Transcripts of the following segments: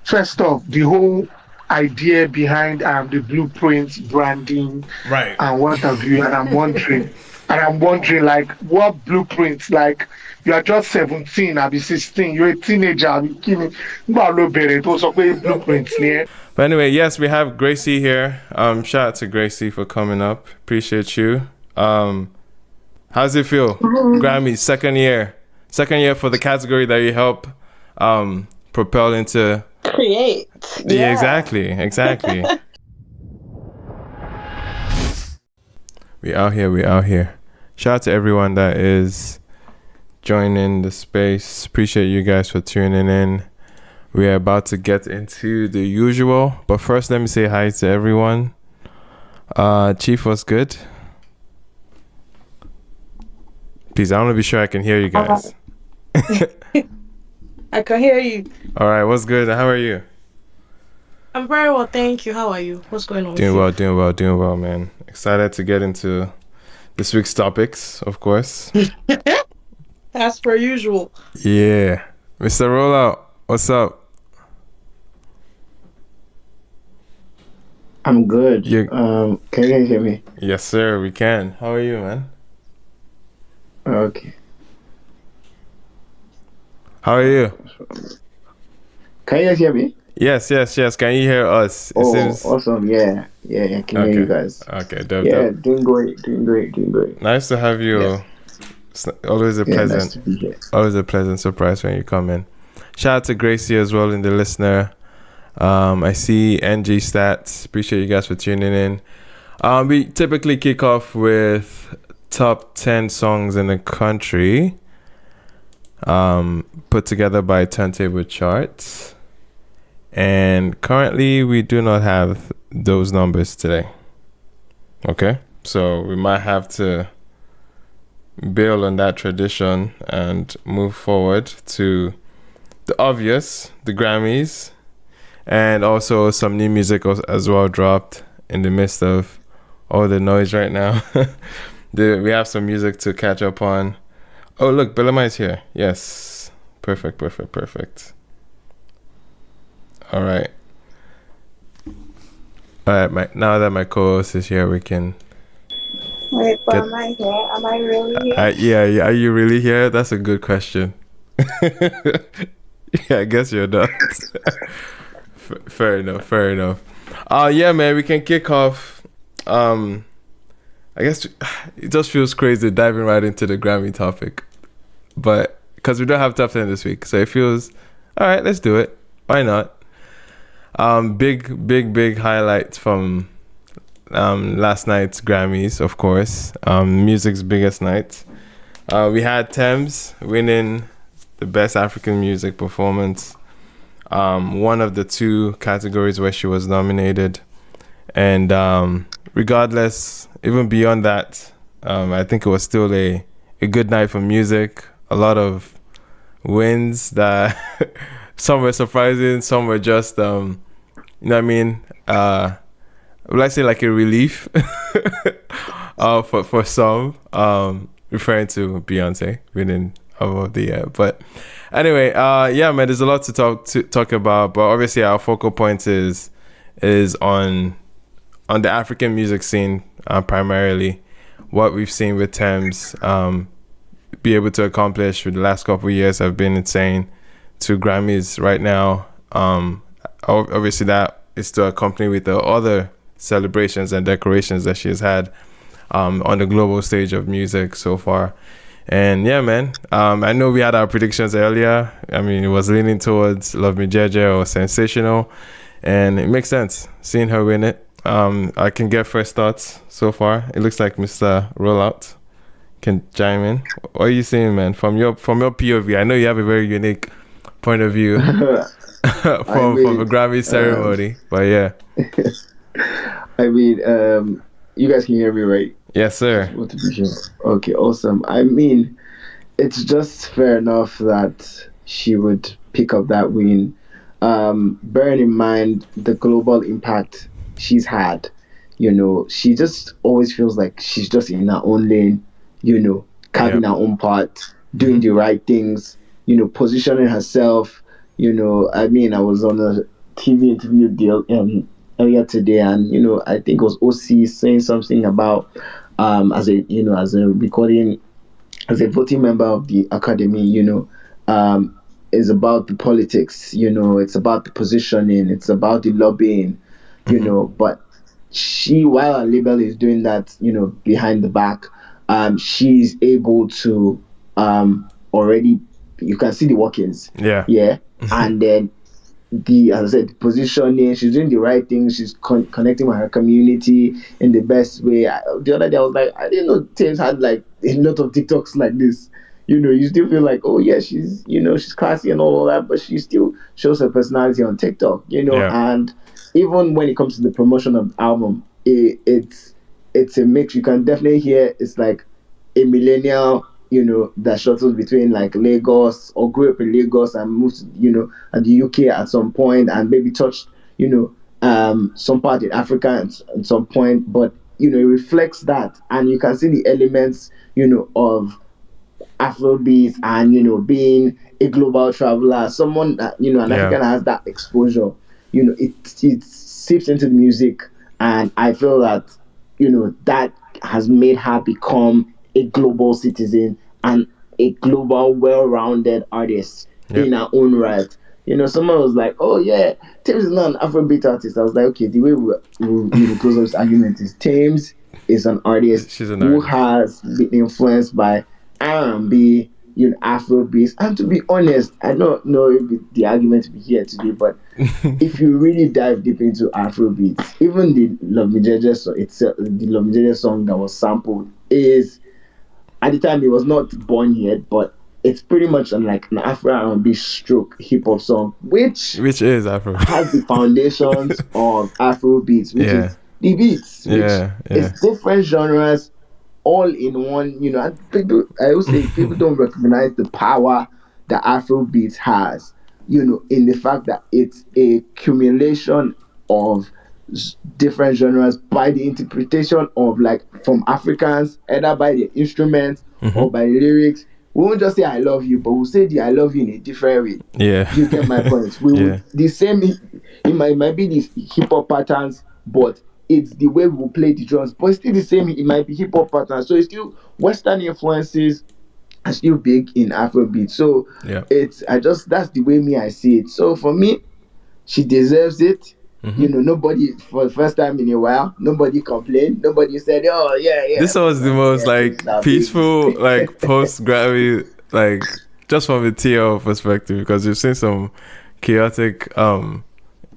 first off, the whole idea behind the blueprints, branding, Right. and what have you, and I'm wondering, like, what blueprints? Like, you are just 17, I'll be 16, you're a teenager, I'll be kidding. It also blueprints, yeah. But anyway, yes, we have Gracie here. Shout out to Gracie for coming up. Appreciate you. How's it feel? Grammy, second year for the category that you help propel into. Create. Yeah, exactly. We out here. Shout out to everyone that is joining the space. Appreciate you guys for tuning in. We are about to get into the usual, but first let me say hi to everyone. Chief, what's good? Please, I want to be sure I can hear you guys. I can hear you. All right, what's good? How are you? I'm very well, thank you. How are you? What's going on? Doing well, man. Excited to get into this week's topics, of course. As per usual. Yeah. Mr. Rollout, what's up? I'm good. Can you guys hear me? Yes, sir, we can. How are you, man? Okay. How are you? Can you guys hear me? Yes. Can you hear us? Awesome. Yeah, I can hear you guys. Okay, dope. Doing great. Nice to have you. Yes. It's always a nice to be here. always a pleasant surprise when you come in. Shout out to Gracie as well in the listener. I see NG Stats. Appreciate you guys for tuning in. We typically kick off with top 10 songs in the country, put together by Turntable Charts. And currently, we do not have those numbers today. Okay? So we might have to build on that tradition and move forward to the obvious, the Grammys, and also some new music as well dropped in the midst of all the noise right now. We have some music to catch up on. Oh, look, Bellamai's here. Yes. Perfect. All right. Now that my co-host is here, we can... Wait, but am I here? Am I really here? Yeah. Are you really here? That's a good question. Yeah, I guess you're not. Fair enough. Yeah, man, we can kick off. I guess it just feels crazy diving right into the Grammy topic, but because we don't have top 10 this week, so it feels all right. Let's do it. Why not? Big highlights from last night's Grammys, of course. Music's biggest night. We had Tems winning the Best African Music Performance. One of the two categories where she was nominated. And regardless, even beyond that, I think it was still a good night for music. A lot of wins that some were surprising, some were just, you know what I mean? Would I say like a relief for some, referring to Beyonce winning album of the year. But anyway, yeah, man, there's a lot to talk about. But obviously, our focal point is on the African music scene, primarily. What we've seen with Tems be able to accomplish for the last couple of years have been insane. 2 Grammys right now. Obviously, that is to accompany with the other celebrations and decorations that she has had on the global stage of music so far. And yeah, man, I know we had our predictions earlier. I mean, it was leaning towards Love Me Jeje or Sensational, and it makes sense seeing her win it. I can get first thoughts so far. It looks like Mr. Rollout can chime in. What are you seeing, man, from your POV? I know you have a very unique point of view from a Grammy ceremony, but yeah. I mean, you guys can hear me, right? Yes, sir. Okay, awesome. I mean, it's just fair enough that she would pick up that win. Bearing in mind the global impact she's had, she just always feels like she's just in her own lane, carving her own part, doing the right things, positioning herself. I mean, I was on TV interview deal earlier today, and I think it was OC saying something about as a as a recording as a voting member of the academy, is about the politics. It's about the positioning, it's about the lobbying, Hmm. but she, while her label is doing that, behind the back, she's able to already, you can see the workings, Yeah. yeah, and then as I said, positioning. She's doing the right thing. She's connecting with her community in the best way. The other day, I was like, I didn't know Tems had like a lot of TikToks like this. You still feel like, oh yeah, she's classy and all of that, but she still shows her personality on TikTok. Yeah. And even when it comes to the promotion of the album, it's a mix. You can definitely hear it's like a millennial, that shuttles between like Lagos or grew up in Lagos and moved to, at the UK at some point and maybe touched, some part in Africa at some point. But, it reflects that, and you can see the elements, of Afrobeats and being a global traveler, someone that an Yeah. African has that exposure. It seeps into the music, and I feel that that has made her become a global citizen and a global, well-rounded artist in Yep. her own right. Someone was like, "Oh yeah, Thames is not an Afrobeat artist." I was like, "Okay, the way we close up this argument is Thames is an artist She's an who artist. has been influenced by R&B, Afrobeats. And to be honest, I don't know if the argument to be here today, but if you really dive deep into Afrobeats, even the Love Me Jeje song itself, the Love Me Jeje song that was sampled is, at the time, it was not born yet, but it's pretty much like an Afro R&B stroke hip hop song, which Which is Afro. has the foundations of Afro beats, which Yeah. is the beats, which Yeah. is Yeah. different genres all in one. And people, I would say, people don't recognize the power that Afro beats has. In the fact that it's a accumulation of different genres by the interpretation of like from Africans, either by the instruments Hmm. or by the lyrics. We won't just say I love you, but we'll say the I love you in a different way. Yeah. Do you get my point? We Yeah. would the same. It might be these hip hop patterns, but it's the way we play the drums. But it's still the same. It might be hip hop patterns, so it's still Western influences are still big in Afrobeat. So Yeah. it's I just that's the way me I see it. So for me, she deserves it. Hmm. Nobody for the first time in a while, nobody complained. Nobody said, "Oh yeah, yeah." This was the most Yeah, this is like our baby. peaceful, like post Grammy, like just from a TL perspective, because we've seen some chaotic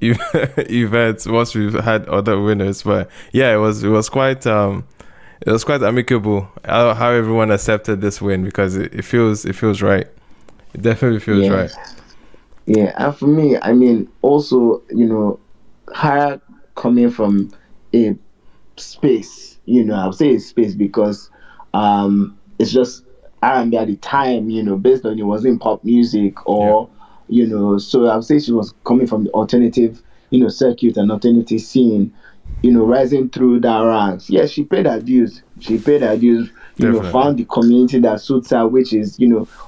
events once we've had other winners. But yeah, it was quite amicable how everyone accepted this win, because it feels right. It definitely feels Yeah, right. yeah. And for me, I mean, also, her coming from a space. I'll say it's space because it's just R&B at the time, based on it wasn't pop music Yeah. or so I'll say she was coming from the alternative, circuit and alternative scene, rising through that ranks. Yes, she paid her dues. She paid her dues, Definitely. found the community that suits her, which is,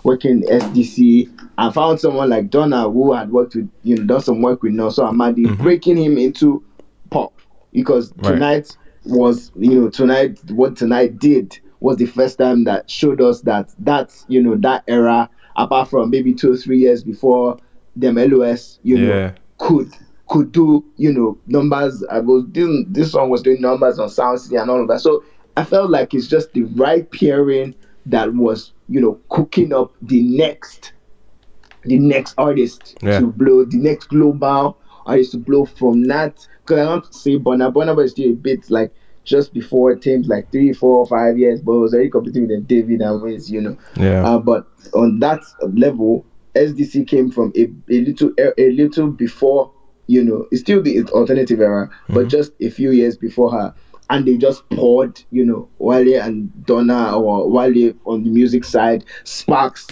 working in SDC, and found someone like Donna who had worked with, done some work with Nelson Amadi, Hmm. breaking him into pop. Because Right. tonight, what tonight did was the first time that showed us that era, apart from maybe 2 or 3 years before them LOS, Yeah. could could do numbers. I was this one was doing numbers on Sound City and all of that. So I felt like it's just the right pairing that was cooking up the next artist Yeah. to blow, the next global artist to blow from that. Because I want to say Bonner was still a bit like just before teams like 3, 4, 5 years, but it was already competing with the David and Wins. Yeah. But on that level, SDC came from a little before. It's still the alternative era, but Hmm. just a few years before her. and they just poured, Wale and Donna, or Wale on the music side, Sparks,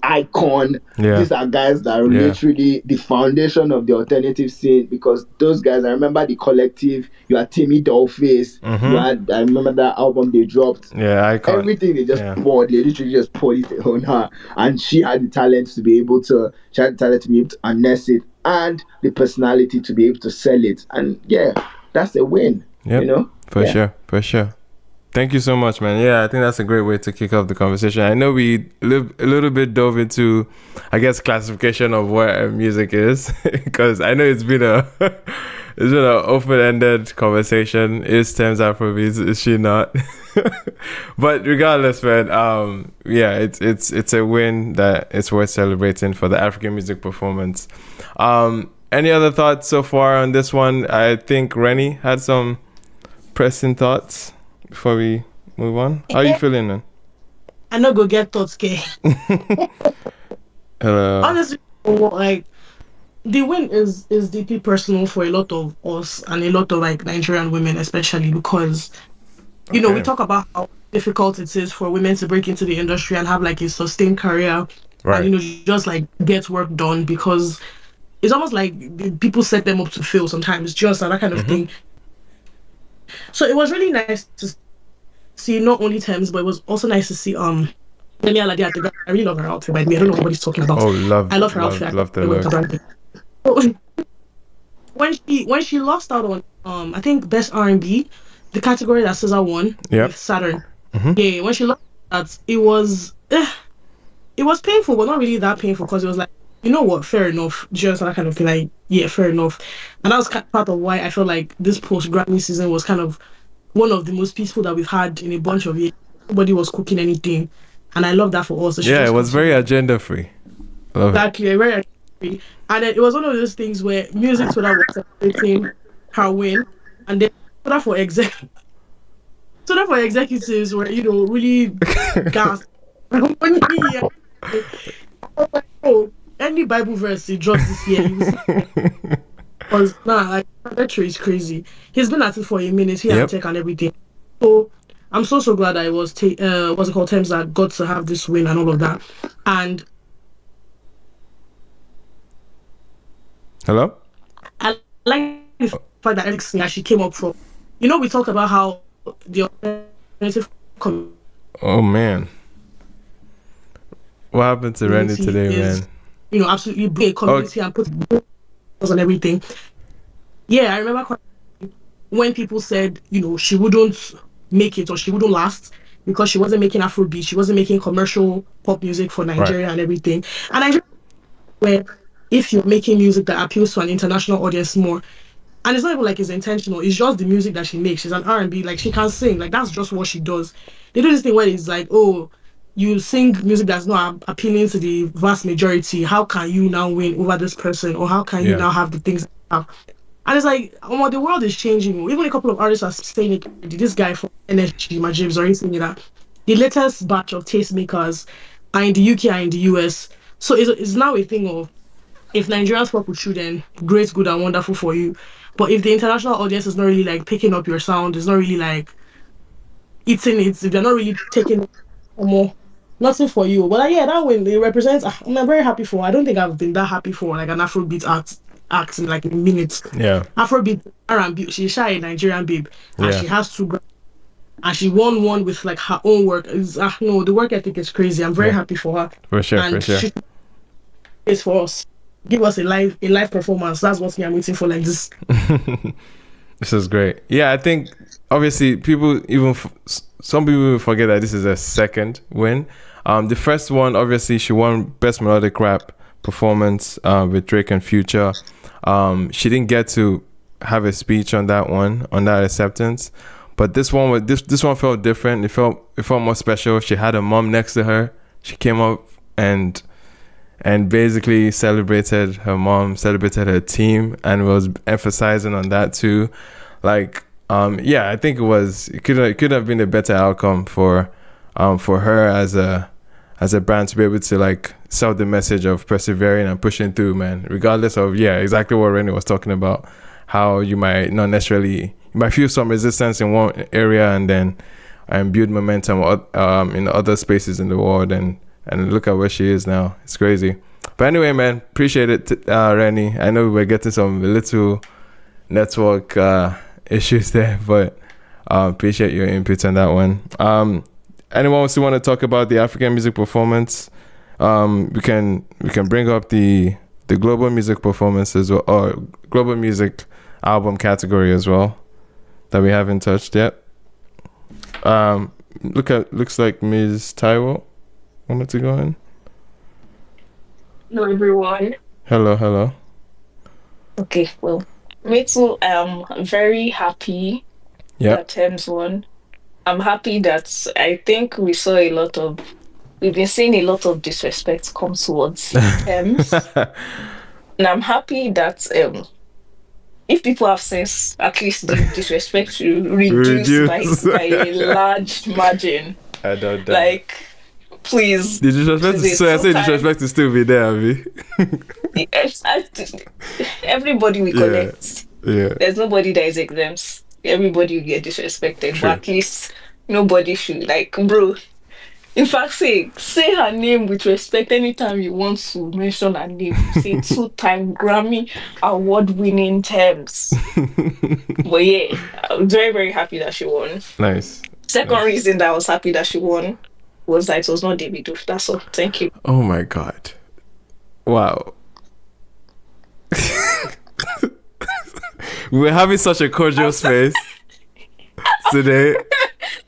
Icon. Yeah. These are guys that are Yeah. literally the foundation of the alternative scene, because those guys, I remember the collective, you had Timmy Dollface, I remember that album they dropped. Yeah, icon. Everything they just Yeah. poured, they literally just poured it on her, and she had the talent to be able to, harness it, and the personality to be able to sell it, and yeah, that's a win. Yep. For Yeah. sure. For sure. Thank you so much, man. Yeah, I think that's a great way to kick off the conversation. I know we a little bit dove into, I guess, classification of what music is, because I know it's been a it's been an open-ended conversation. Is Tems Afrobeats? Is she not? But regardless, man, yeah, it's a win that it's worth celebrating for the African music performance. Any other thoughts so far on this one? I think Rennie had some pressing thoughts before we move on. How you feeling, man? I no go get thoughts, okay? Hello. Honestly, like the win is deeply personal for a lot of us and a lot of like Nigerian women, especially because we talk about how difficult it is for women to break into the industry and have like a sustained career, Right. and just like get work done, because it's almost like people set them up to fail sometimes, just that kind of thing. So it was really nice to see not only Tems, but it was also nice to see Remy Alade at the Grammy. I really love her outfit, by the way. I don't know what he's talking about. Oh, love her outfit. love the look. So, when she lost out on I think best R&B, the category that SZA won with Saturn. Yeah, when she lost that, it was painful, but not really that painful, because it was like, you know what, fair enough, just that kind of thing. Like, yeah, fair enough. And that was part of why I felt like this post Grammy season was kind of one of the most peaceful that we've had in a bunch of years. Nobody was cooking anything, and I love that for us. So Yeah, it was very agenda free. Exactly, very agenda free. And then it was one of those things where music Twitter was celebrating her win, and then Twitter for executives were really gassed. Oh, any Bible verse he drops this year, you will see. Because like Petro is crazy. He's been at it for a minute. He had tech and everything. So I'm so glad I was what's it called, Tems, that got to have this win and all of that. And hello. I like the fact that Alex actually came up from. We talked about how the alternative. Oh man, what happened to Randy today, man? Absolutely bring a community and put on everything. Yeah, I remember when people said, she wouldn't make it or she wouldn't last because she wasn't making Afrobeat, she wasn't making commercial pop music for Nigeria and everything. And I where if you're making music that appeals to an international audience more, and it's not even like it's intentional, it's just the music that she makes. She's an R&B, like she can sing, like that's just what she does. They do this thing where it's like, oh, you sing music that's not appealing to the vast majority. How can you now win over this person, or how can you now have the things you have? And it's like, the world is changing. Even a couple of artists are saying it. This guy from NSG, my James, already saying that the latest batch of tastemakers are in the UK and in the US. So it's now a thing of, if Nigerians pop with you, then great, good, and wonderful for you. But if the international audience is not really like picking up your sound, it's not really like eating it, if they're not really taking it more, nothing for you. But yeah, that win, it represents. I'm very happy for. I don't think I've been that happy for like an Afrobeat act in like a minute. Yeah. Afrobeat R&B. She's shy a Nigerian babe, and she has to. And she won one with like her own work. No, the work ethic is crazy. I'm very happy for her. For sure, and for sure. It's for us. Give us a live performance. That's what I'm waiting for, like this. This is great. Yeah, I think obviously some people even forget that this is a second win. The first one, obviously, she won Best Melodic Rap Performance with Drake and Future. She didn't get to have a speech on that one, on that acceptance. But this one this one felt different. It felt more special. She had her mom next to her. She came up and basically celebrated her mom, celebrated her team, and was emphasizing on that too. Like, I think it could have been a better outcome for her as a brand to be able to like sell the message of persevering and pushing through, man. Regardless of exactly what Rennie was talking about, how you might not necessarily might feel some resistance in one area and then build momentum in other spaces in the world, and look at where she is now. It's crazy. But anyway, man, appreciate it, Rennie. I know we're getting some little network issues there, but appreciate your input on that one. Anyone who want to talk about the African music performance, we can bring up the global music performance as well, or global music album category as well, that we haven't touched yet. Looks like Ms. Taiwo wanted to go in. Hello, everyone. Hello. Okay, well, me too. I'm very happy that Tems won. I'm happy that I think we've been seeing a lot of disrespect come towards Tems. And I'm happy that if people have sense, at least the disrespect should reduce by a large margin. I don't know. Like, please. The disrespect disrespect to still be there, Abby. Everybody we connect. Yeah. There's nobody that is exempt. Everybody will get disrespected. True. But at least nobody should, like, bro. In fact, say her name with respect anytime you want to mention her name. Say 2-time Grammy award-winning Tems. But yeah, I'm very, very happy that she won. Nice. Second reason that I was happy that she won was that it was not Davido. That's all. Thank you. Oh my God. Wow. We're having such a cordial space today.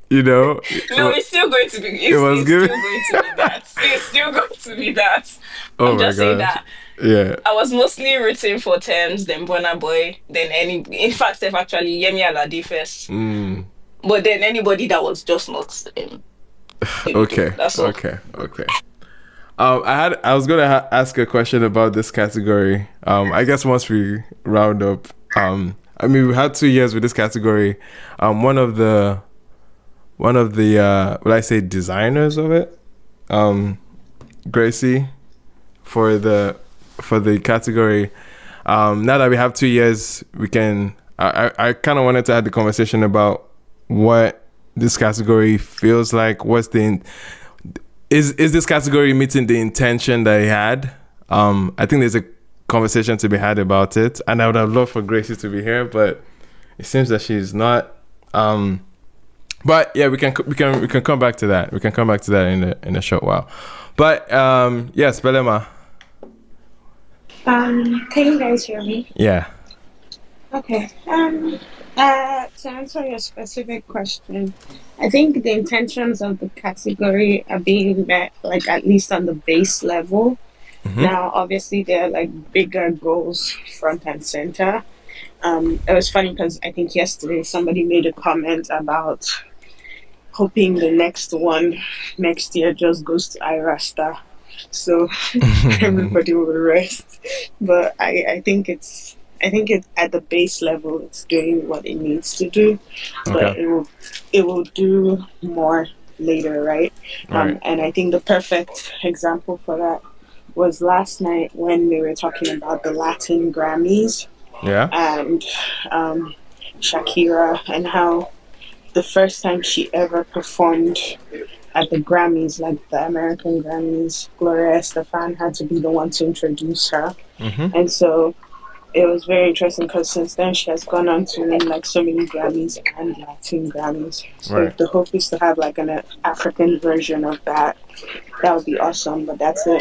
You know, no, it's still going to be. It's still going to be that. It's still going to be that. Oh I'm just saying that. Yeah. I was mostly rooting for Tems, then Burna Boy, then in fact, actually Yemi Alade first. But then anybody that was just not. Okay. That's all. Okay. I was gonna ask a question about this category. I guess once we round up. I mean, we had 2 years with this category. One of the will I say designers of it, Gracry, for the category. Now that we have 2 years, we can. I kind of wanted to have the conversation about what this category feels like. What's is this category meeting the intention that it had? I think there's a conversation to be had about it, and I would have loved for Gracry to be here, but it seems that she's not. But yeah, we can come back to that. We can come back to that in a short while. But yes, Belema. Can you guys hear me? Yeah. Okay. To answer your specific question, I think the intentions of the category are being met, like at least on the base level. Mm-hmm. Now, obviously, there are like bigger goals front and center. It was funny because I think yesterday somebody made a comment about hoping the next one next year just goes to iRasta, so everybody will rest. But I think it at the base level it's doing what it needs to do, but it will do more later, right? And I think the perfect example for that was last night when they were talking about the Latin Grammys. Yeah. And Shakira, and how the first time she ever performed at the Grammys, like the American Grammys, Gloria Estefan had to be the one to introduce her. Mm-hmm. And so it was very interesting because since then she has gone on to win like so many Grammys and Latin Grammys. So the hope is to have like an African version of that. That would be awesome, but that's a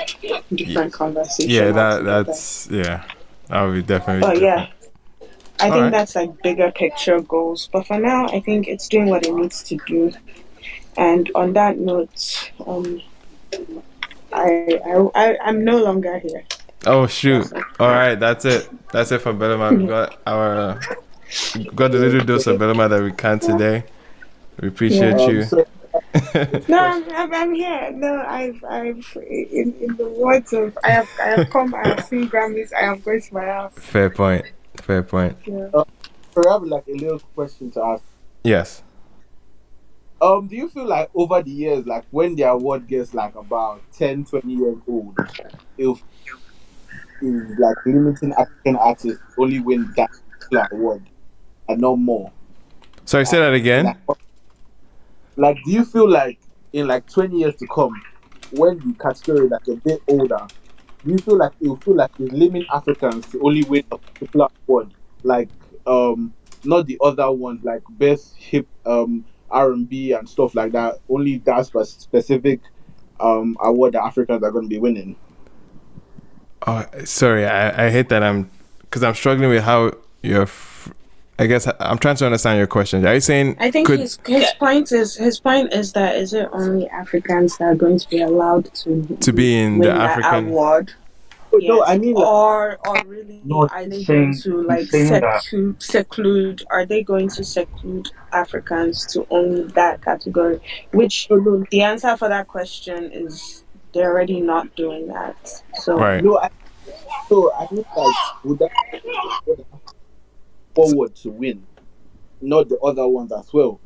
different conversation. Yeah, that's that would be definitely. But yeah, I think that's like bigger picture goals. But for now, I think it's doing what it needs to do. And on that note, I'm no longer here. Oh shoot! All right, that's it. That's it for Belema. We got got a little dose of Belema that we can today. We appreciate you. No, I'm here. No, I've in the words of I have come. I have seen Grammys. I am going to my house. Fair point. Yeah. I have like a little question to ask. Yes. Do you feel like over the years, like when the award gets like about 10, 20 years old, if is like limiting African artists only win that particular award and no more? Sorry, say that again. Like, do you feel like in like 20 years to come, when the category like a bit older, do you feel like it will feel like it's limiting Africans to only win a particular award, like not the other ones like best hip R&B and stuff like that, only that specific award that Africans are going to be winning? Oh, sorry, I hate that because I'm struggling with how I guess I'm trying to understand your question. Are you saying I think his point is that is it only Africans that are going to be allowed to be in the win that African? award? No, I Yes, mean like, or really, No, are they he's going saying to he's like saying that seclude? Are they going to seclude Africans to only that category? Which no, no, the answer for that question is they're already not doing that. So Right. no. I mean like, would that forward to win, not the other ones as well?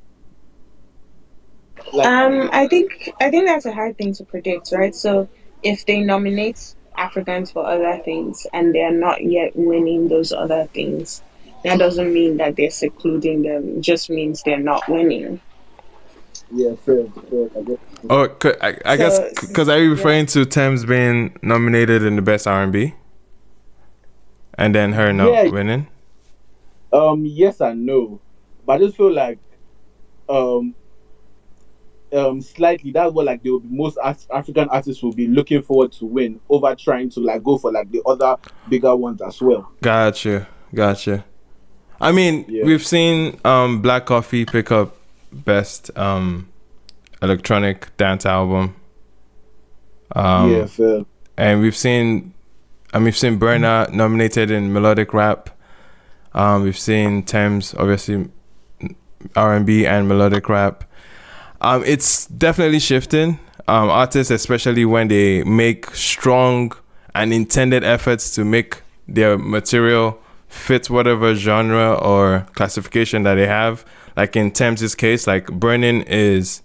Like, I think that's a hard thing to predict, right? So if they nominate Africans for other things and they're not yet winning those other things, that doesn't mean that they're secluding them. It just means they're not winning. yeah, fair, fair. I guess. Oh, I guess So because are you yeah. referring to Tems being nominated in the best R&B and then her Yeah, not winning? yes and no, but I just feel like um slightly that's what like they will be most African artists will be looking forward to win over trying to like go for like the other bigger ones as well. Gotcha. I mean, Yeah, we've seen Black Coffee pick up best electronic dance album. yeah, fair. And we've seen Burna nominated in melodic rap. We've seen Tems obviously R&B and melodic rap. It's definitely shifting. Artists, especially when they make strong and intended efforts to make their material fit whatever genre or classification that they have. Like in Thames' case, like Burning is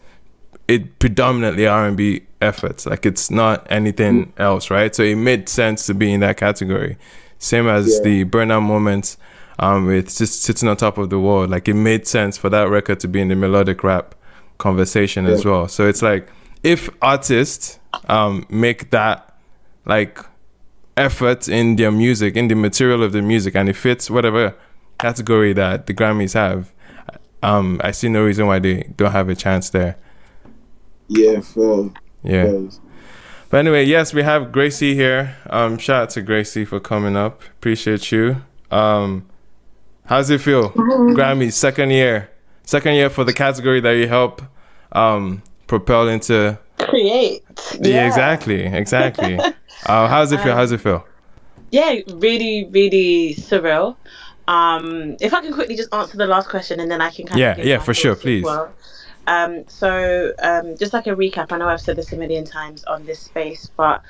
it predominantly R&B efforts. Like it's not anything else, right? So it made sense to be in that category. Same as Yeah, the Burnout Moments with just sitting on top of the world. Like it made sense for that record to be in the melodic rap conversation yeah, as well. So it's like if artists make that like effort in their music, in the material of the music, and it fits whatever category that the Grammys have, I see no reason why they don't have a chance there. yeah, fair. Yeah. Fair. But anyway, yes, we have Gracie here. Shout out to Gracie for coming up. Appreciate you. How's it feel? Grammys, second year for the category that you help propel into. Create. Yeah, exactly. How's it feel? Yeah, really, really surreal. If I can quickly just answer the last question and then I can kind of give Yeah, my for sure, thoughts as please. well. Just like a recap, I know I've said this a million times on this space, but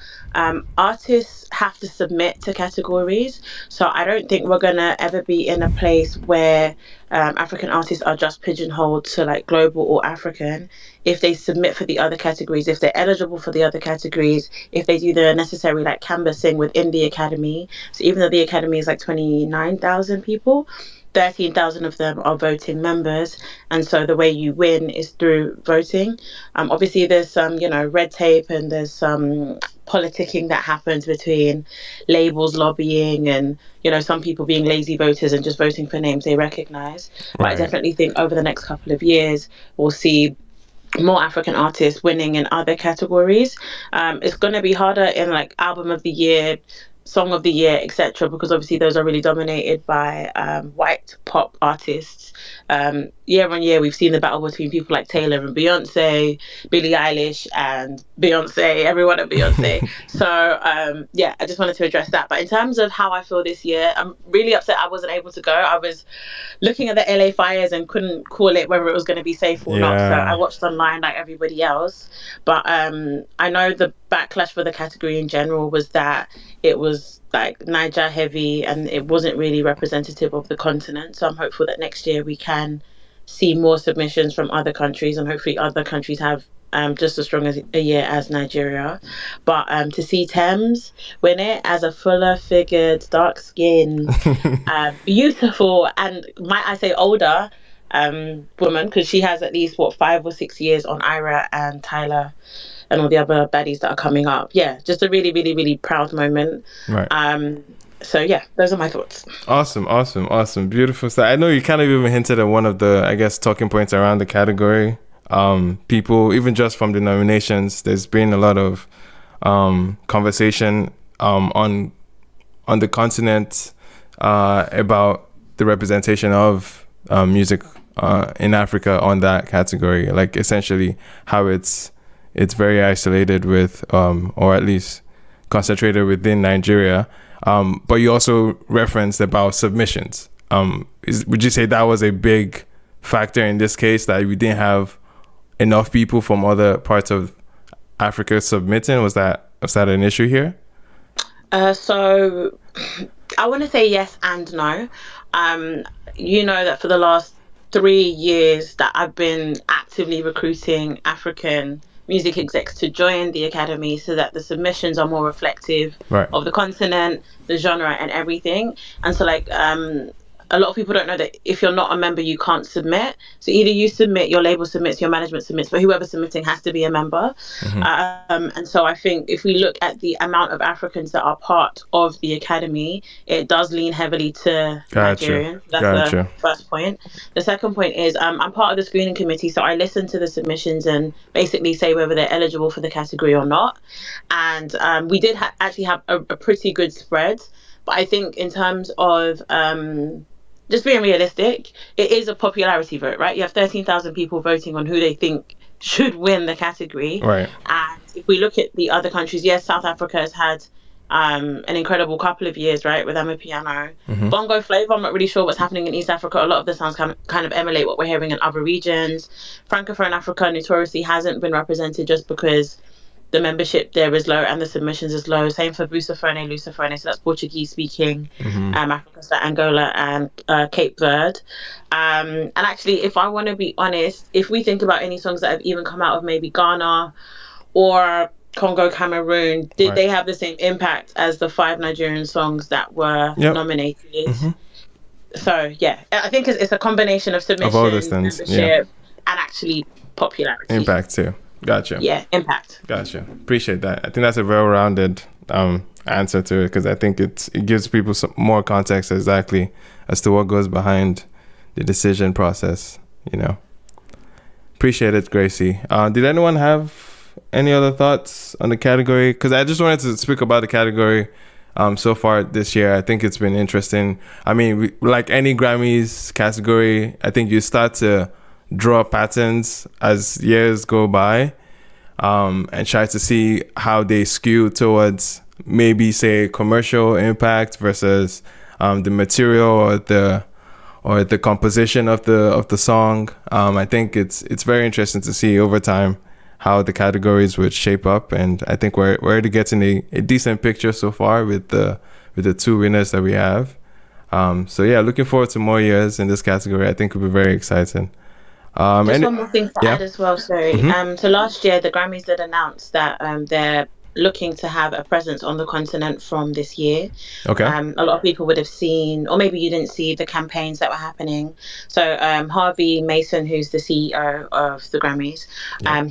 artists have to submit to categories. So I don't think we're gonna ever be in a place where African artists are just pigeonholed to like global or African. If they submit for the other categories, if they're eligible for the other categories, if they do the necessary like canvassing within the academy. So even though the academy is like 29,000 people, 13,000 of them are voting members, and so the way you win is through voting. Obviously, there's some, red tape, and there's some politicking that happens between labels lobbying and some people being lazy voters and just voting for names they recognize. But I Right. definitely think over the next couple of years we'll see more African artists winning in other categories. It's going to be harder in like album of the year, song of the year, etc., because obviously those are really dominated by white pop artists. Year on year, we've seen the battle between people like Taylor and Beyonce, Billie Eilish and Beyonce, everyone at Beyonce. So yeah, I just wanted to address that. But in terms of how I feel this year, I'm really upset I wasn't able to go. I was looking at the LA fires and couldn't call it whether it was going to be safe or not. So I Yeah. watched online like everybody else. But I know the backlash for the category in general was that it was like Niger heavy and it wasn't really representative of the continent. So I'm hopeful that next year we can see more submissions from other countries, and hopefully other countries have just as strong as a year as Nigeria. But to see Thames win it as a fuller figured, dark skinned, beautiful, and might I say older woman, because she has at least 5 or 6 years on Ira and Tyler and all the other baddies that are coming up. Yeah, just a really, really, really proud moment. Right. So yeah, those are my thoughts. Awesome. Beautiful stuff. I know you kind of even hinted at one of the, I guess, talking points around the category. People, even just from the nominations, there's been a lot of conversation on the continent about the representation of music in Africa on that category. Like essentially how it's very isolated with, or at least concentrated within Nigeria. But you also referenced about submissions. Would you say that was a big factor in this case, that we didn't have enough people from other parts of Africa submitting? Was that an issue here? So I want to say yes and no. You know that for the last 3 years that I've been actively recruiting African music execs to join the academy so that the submissions are more reflective of the continent, the genre, and everything. And so a lot of people don't know that if you're not a member, you can't submit. So either you submit, your label submits, your management submits, but whoever's submitting has to be a member. And so I think if we look at the amount of Africans that are part of the academy, it does lean heavily to Nigerians. That's the first point. The second point is I'm part of the screening committee, so I listen to the submissions and basically say whether they're eligible for the category or not. And we did actually have a pretty good spread. But I think in terms of just being realistic, it is a popularity vote, right? You have 13,000 people voting on who they think should win the category. Right. And if we look at the other countries, yes, South Africa has had an incredible couple of years, right, with Amapiano. Bongo Flava, I'm not really sure what's happening in East Africa. A lot of the sounds kind of emulate what we're hearing in other regions. Francophone Africa notoriously hasn't been represented just because the membership there is low and the submissions is low. Same for Busophone, Lusophone, so that's Portuguese speaking, Africa, so Angola and Cape Verde. And actually, if I want to be honest, if we think about any songs that have even come out of maybe Ghana or Congo, Cameroon, did they have the same impact as the 5 Nigerian songs that were nominated? So yeah, I think it's a combination of submissions, membership, and actually popularity. Impact too. Gotcha. Yeah, impact. Gotcha. Appreciate that. I think that's a well-rounded answer to it, because I think it gives people some more context exactly as to what goes behind the decision process. Appreciate it, Gracie. Did anyone have any other thoughts on the category? Because I just wanted to speak about the category so far this year. I think it's been interesting. I mean, like any Grammys category, I think you start to draw patterns as years go by, and try to see how they skew towards maybe say commercial impact versus the material or the composition of the song. I think it's very interesting to see over time how the categories would shape up, and I think we're already getting a decent picture so far with the 2 winners that we have. So yeah, looking forward to more years in this category. I think it'll be very exciting. Just one more thing to add as well, sorry. So last year, the Grammys did announce that they're looking to have a presence on the continent from this year. Okay. A lot of people would have seen, or maybe you didn't see, the campaigns that were happening. So Harvey Mason, who's the CEO of the Grammys,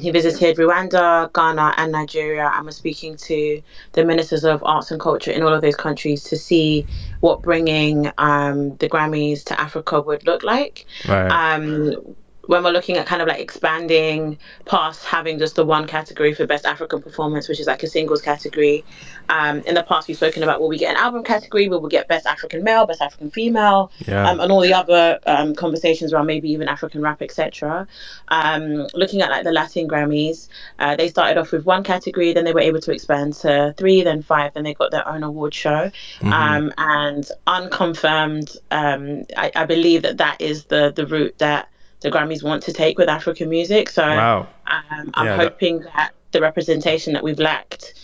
he visited Rwanda, Ghana, and Nigeria, and was speaking to the ministers of arts and culture in all of those countries to see what bringing the Grammys to Africa would look like. Right. When we're looking at kind of like expanding past having just the one category for best African performance, which is like a singles category. In the past, we've spoken about, will we get an album category? Will we get best African male, best African female? And all the other conversations around maybe even African rap, etc. Looking at like the Latin Grammys, they started off with one category, then they were able to expand to 3, then 5, then they got their own award show. And unconfirmed, I believe that is the route that the Grammys want to take with African music. So I'm hoping that the representation that we've lacked,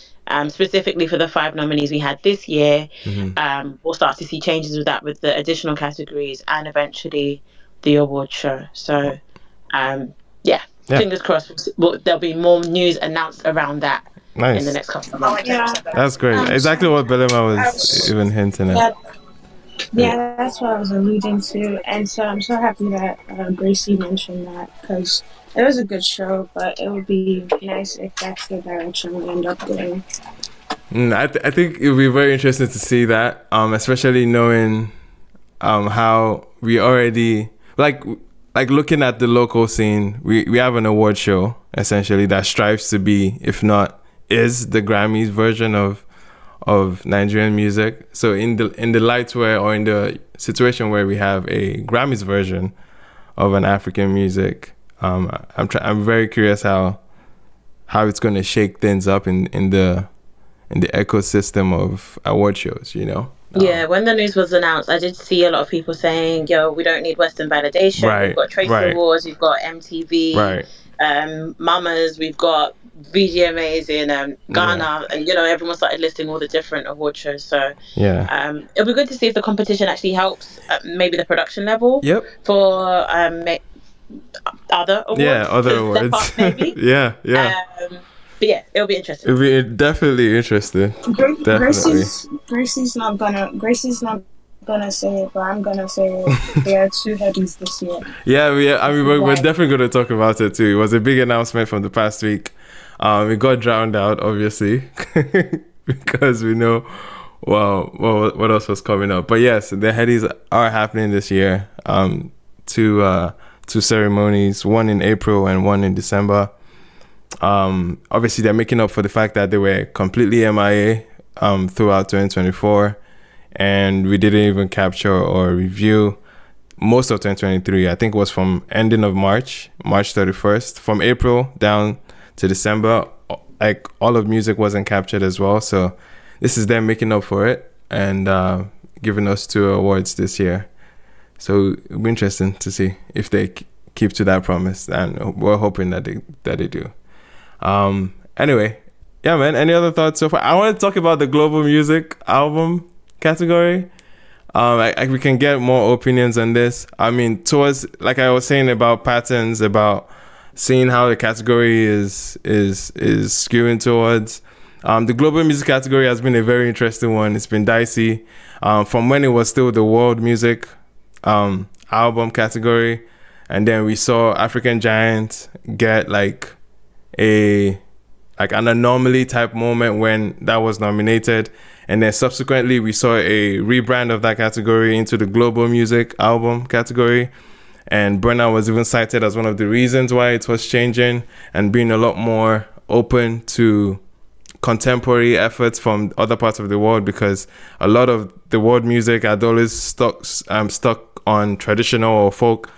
specifically for the 5 nominees we had this year, we'll start to see changes with that, with the additional categories and eventually the award show. So fingers crossed, there'll be more news announced around that in the next couple of months. That's great. Exactly what Belema was even hinting at. Yeah, that's what I was alluding to, and so I'm so happy that Gracie mentioned that because it was a good show, but it would be nice if that's the direction we end up going. I think it would be very interesting to see that, especially knowing how we already like looking at the local scene. We have an award show essentially that strives to be, if not is, the Grammys version of Nigerian music. So in the light where, or in the situation where we have a Grammys version of an African music, I'm very curious how it's going to shake things up in the ecosystem of award shows, you know. Yeah, when the news was announced, I did see a lot of people saying, "Yo, we don't need Western validation. We've Right, got Trace right, Awards, we've got MTV, right. Mamas, we've got VGMAs in Yeah, Ghana, and everyone started listing all the different award shows. So, yeah. it'll be good to see if the competition actually helps, maybe the production level Yep. for other Yeah, awards other to step awards. up, maybe. Yeah, yeah. But yeah, it'll be interesting. It'd be definitely interesting. Definitely. Gracie's not gonna say it, but I'm gonna say it. There are two headies this year. Yeah, I mean, we're Why? definitely going to talk about it too. It was a big announcement from the past week. It got drowned out, obviously, because we know, well, what else was coming up. But yes, the Headies are happening this year. Two ceremonies, one in April and one in December. Obviously, they're making up for the fact that they were completely MIA throughout 2024, and we didn't even capture or review most of 2023. I think it was from ending of March 31st, from April down to December. Like, all of music wasn't captured as well, so this is them making up for it and giving us 2 awards this year. So it'll be interesting to see if they keep to that promise, and we're hoping that they do. Anyway, yeah, man. Any other thoughts so far? I want to talk about the global music album category. We can get more opinions on this. I mean, towards, like I was saying about patterns, about seeing how the category is skewing towards. The global music category has been a very interesting one. It's been dicey. From when it was still the world music album category, and then we saw African Giant get like an anomaly type moment when that was nominated, and then subsequently we saw a rebrand of that category into the global music album category, and Burna was even cited as one of the reasons why it was changing and being a lot more open to contemporary efforts from other parts of the world, because a lot of the world music had always stuck on traditional or folk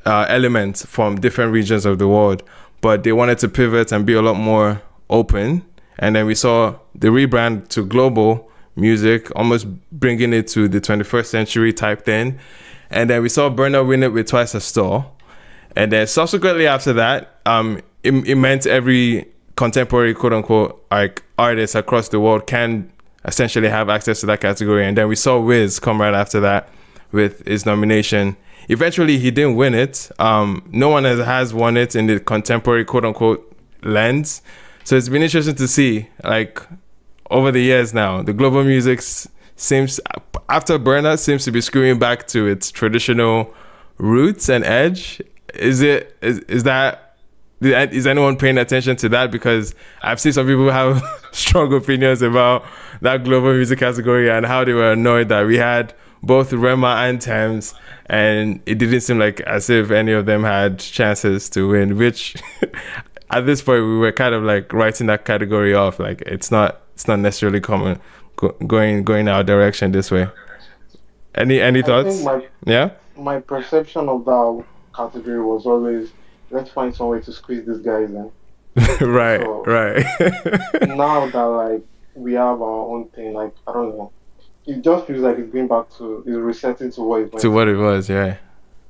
elements from different regions of the world, but they wanted to pivot and be a lot more open. And then we saw the rebrand to global music, almost bringing it to the 21st century type thing. And then we saw Burna win it with Twice as Tall. And then subsequently after that, it meant every contemporary quote unquote like artist across the world can essentially have access to that category. And then we saw Wiz come right after that with his nomination. Eventually he didn't win it. No one has won it in the contemporary quote unquote lens. So it's been interesting to see, like, over the years now, the global music seems, after Burna, seems to be skewing back to its traditional roots and edge. Is anyone paying attention to that? Because I've seen some people have strong opinions about that global music category and how they were annoyed that we had both Rema and Tems, and it didn't seem like as if any of them had chances to win, which at this point we were kind of like writing that category off, like it's not necessarily going our direction this way. Any thoughts? My perception of that category was always, let's find some way to squeeze these guys in. Right, so, right. Now that like we have our own thing, like I don't know, it just feels like it's going back to, it's resetting to what it was. Yeah.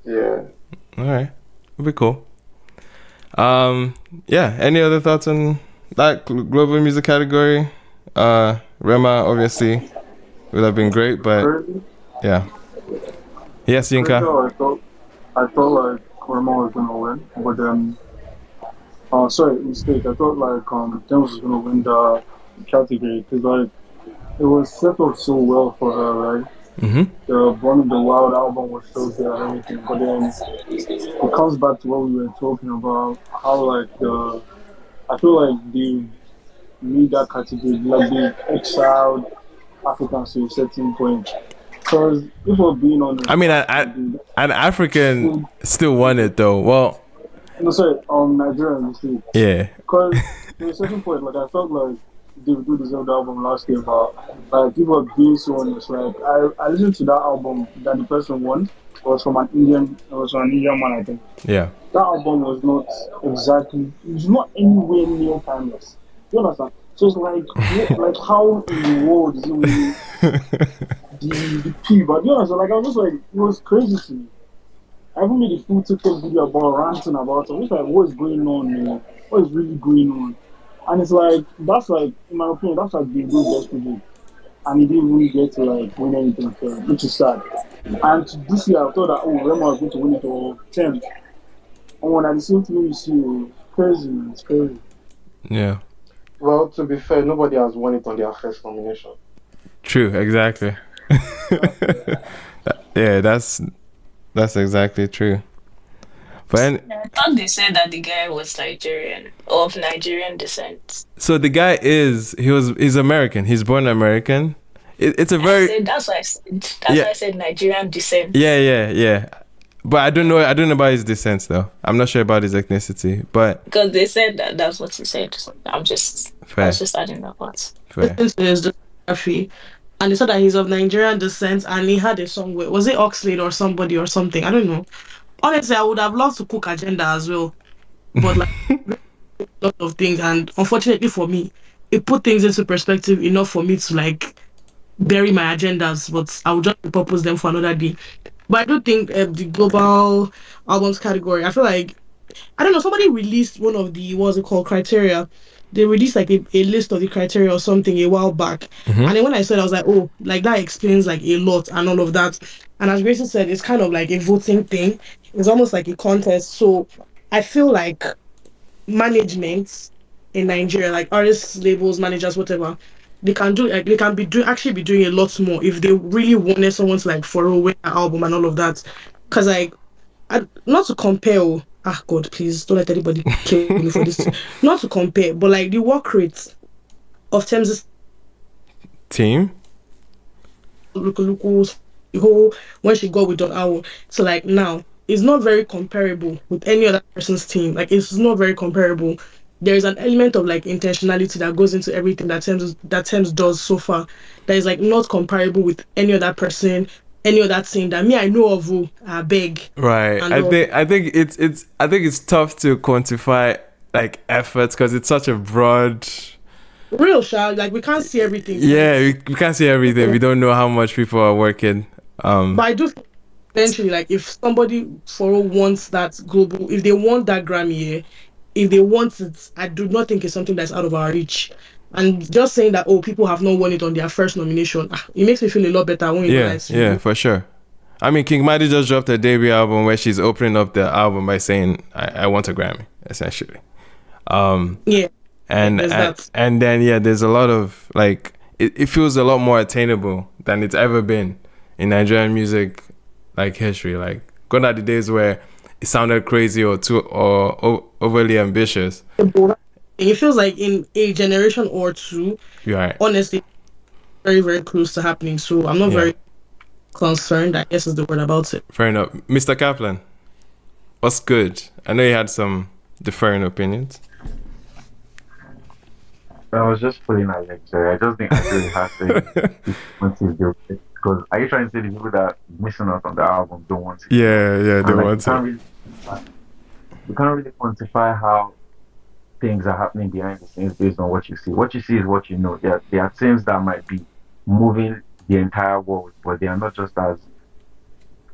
Yeah. All right, it'll be cool. Yeah. Any other thoughts on that global music category? Rema obviously would have been great, but yeah. Yes, Yinka. I thought like Rema was gonna win, but then sorry, mistake. I thought like Tems was gonna win the category because like it was set up so well for her, right? Mm-hmm. The Born in the Wild album was so good and everything, but then it comes back to what we were talking about. How like the I feel like they made that category like they exiled Africans to a certain point. Because if we're being I honest, mean, dude, an African still, still won it though. Well, no, sorry, Nigerian, you see. yeah. Because to a certain point, like I felt like Davido deserved the album last year, but like people are being so honest. Like I listened to that album that the person won. It was from an Indian man, I think. Yeah. That album was not exactly, it was not anywhere near timeless. You understand? So it's like, like how in the world is it winning the P? But you understand? Like I was just like, it was crazy to me. I even made a full TikTok video about ranting about it. I was like, what is going on, man? What is really going on? And it's like, that's like, in my opinion, that's like the real best with it. And he didn't really get to like win anything for it, which is sad. And this year, I thought that, oh, Rema was going to win it or Tems. And when I listened to him, you see, it's crazy, man. It's crazy. Yeah. Well, to be fair, nobody has won it on their first nomination. True. Exactly. Yeah, that's exactly true. But I thought they said that the guy was Nigerian, of Nigerian descent. so the guy he's American. He's born American. It's a very That's yeah why I said Nigerian descent. yeah. But I don't know. I don't know about his descent though. I'm not sure about his ethnicity. But Because they said that that's what he said. I was fair, just adding that part. fair. This is the Graffy. And they said that he's of Nigerian descent and he had a song with, was it Oxlade or somebody or something? I don't know. Honestly, I would have loved to cook agenda as well. But like a lot of things. And unfortunately for me, it put things into perspective enough for me to like bury my agendas, but I will just repurpose them for another day. But I do think the global albums category, I feel like, I don't know, somebody released one of the, what's it called, criteria. They released like a list of the criteria or something a while back. And then when I saw it, I was like, oh, like that explains like a lot and all of that. And as Grayson said, it's kind of like a voting thing. It's almost like a contest. So I feel like management in Nigeria, like artists, labels, managers, whatever, they can do like they can be doing actually be doing a lot more if they really wanted someone to like follow win an album and all of that. Cause like not to compare, God, please don't let anybody kill me for this. Not to compare, but like the work rate of Thames Team. Lukuluku's whole when she got with Don Owl to like now it's not very comparable with any other person's team. Like it's not very comparable. There's an element of like intentionality that goes into everything that Thames does so far that is like not comparable with any other person, any other team that me I know of who I beg Right. and all. I think it's tough to quantify like efforts because it's such a broad. Real child, like we can't see everything. Yeah, we can't see everything. We don't know how much people are working. But I do think eventually, like if somebody for wants that global, if they want that Grammy, if they want it, I do not think it's something that's out of our reach. And just saying that, oh, people have not won it on their first nomination, it makes me feel a lot better when you Yeah, realize. yeah, for sure. I mean, King Madi just dropped a debut album where she's opening up the album by saying, "I want a Grammy," essentially. Yeah, And then yeah, there's a lot of like it feels a lot more attainable than it's ever been in Nigerian music like history. Like gone are the days where it sounded crazy or too or overly ambitious. it feels like in a generation or two, You're right. honestly, very, very close to happening. So I'm not very concerned, I guess is the word about it. Fair enough. Mr. Kaplan, what's good? I know you had some differing opinions. I was just putting my leg, sorry. I just think actually has to want to do it. Because are you trying to say the people that are missing out on the album don't want it? Yeah, they And like want it. you can't really quantify how things are happening behind the scenes based on what you see. What you see is what you know. There are things that might be moving the entire world, but they are not just as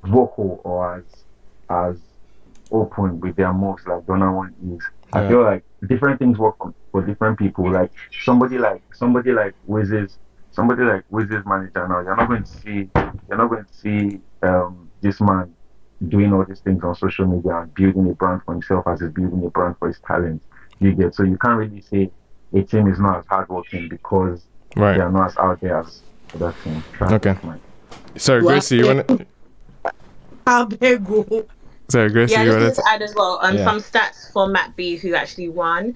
vocal or as open with their moves like Donald one is. I feel like different things work for different people. Like somebody like Wiz's manager now. You're not going to see this man doing all these things on social media and building a brand for himself as he's building a brand for his talent. You get, so you can't really say a team is not as hardworking because Right. They are not as out there as other things. Okay. Sorry, Gracie, you want to... Sorry, Gracie, Yeah, I you just wanted wanted to... to add as well. Yeah. Some stats for Matt B, who actually won.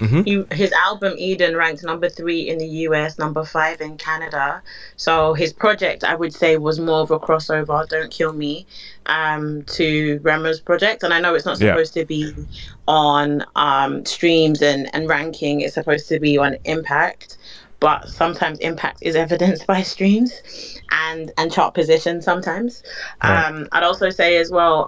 His album Eden ranked number 3 in the US, number 5 in Canada. So his project, I would say, was more of a crossover. Don't Kill Me, to Rema's project. And I know it's not supposed to be on streams and ranking. It's supposed to be on impact. But sometimes impact is evidenced by streams and chart position sometimes. Right. I'd also say as well,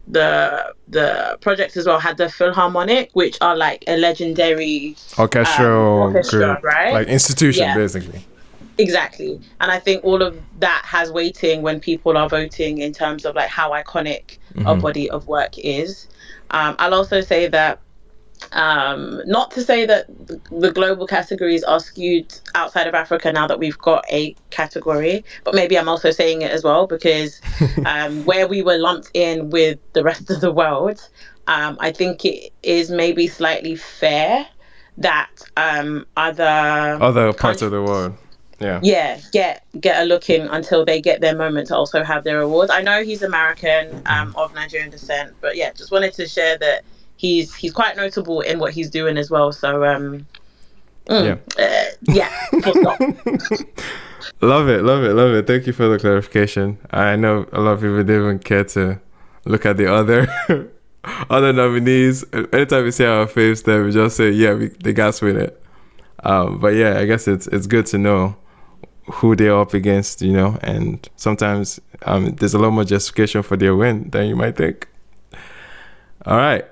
the projects as well had the Philharmonic, which are like a legendary Orchestral orchestra, group. right? Like institution, Yeah, basically. exactly. And I think all of that has weighting when people are voting in terms of like how iconic a body of work is. I'll also say that not to say that the global categories are skewed outside of Africa now that we've got a category, but maybe I'm also saying it as well because where we were lumped in with the rest of the world, I think it is maybe slightly fair that Other parts of the world. Yeah. get a look in until they get their moment to also have their awards. I know he's American, of Nigerian descent, but yeah, just wanted to share that he's quite notable in what he's doing as well. So full stop. Love it. Thank you for the clarification. I know a lot of people didn't even care to look at the other other nominees. Anytime we see our face, then we just say, the guys win it. But yeah, I guess it's good to know who they're up against, and sometimes there's a lot more justification for their win than you might think. All right.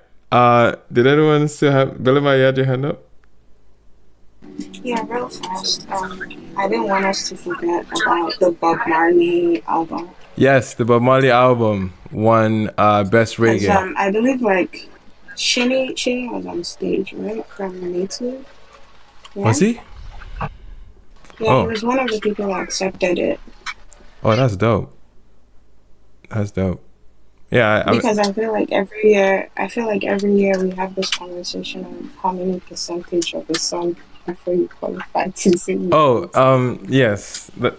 Did anyone still have... Belema, you had your hand up? Yeah, real fast. I didn't want us to forget about the Bob Marley album. Yes, the Bob Marley album won Best Reggae. I believe like Shinny was on stage, right? From Native. Yeah? Was he? Yeah, he was one of the people that accepted it. Oh, that's dope. Yeah, because I feel like every year we have this conversation of how many percentage of the song before you qualify to sing. Yes, that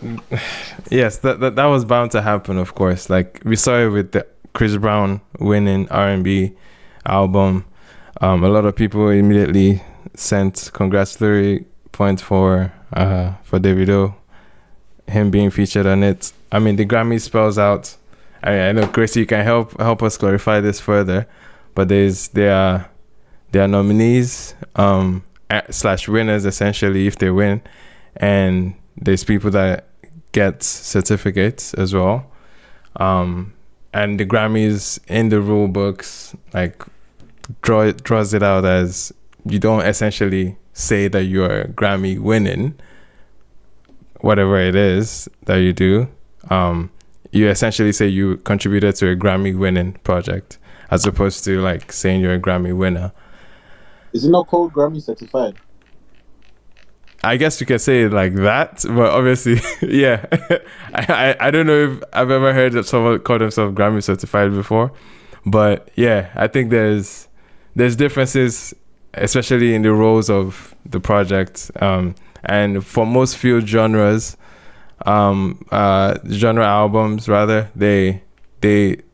was bound to happen. Of course, like we saw it with the Chris Brown winning R&B album. A lot of people immediately sent congratulatory points for Davido, him being featured on it. I mean, the Grammy spells out. I know, Gracie, you can help us clarify this further, but there are nominees / winners essentially if they win, and there's people that get certificates as well, and the Grammys in the rule books like draws it out as you don't essentially say that you're Grammy winning whatever it is that you do. You essentially say you contributed to a Grammy winning project as opposed to like saying you're a Grammy winner. Is it not called Grammy certified? I guess you can say it like that, but obviously, yeah. I don't know if I've ever heard that someone called himself Grammy certified before, but yeah, I think there's differences, especially in the roles of the project, and for most field genres, genre albums rather, they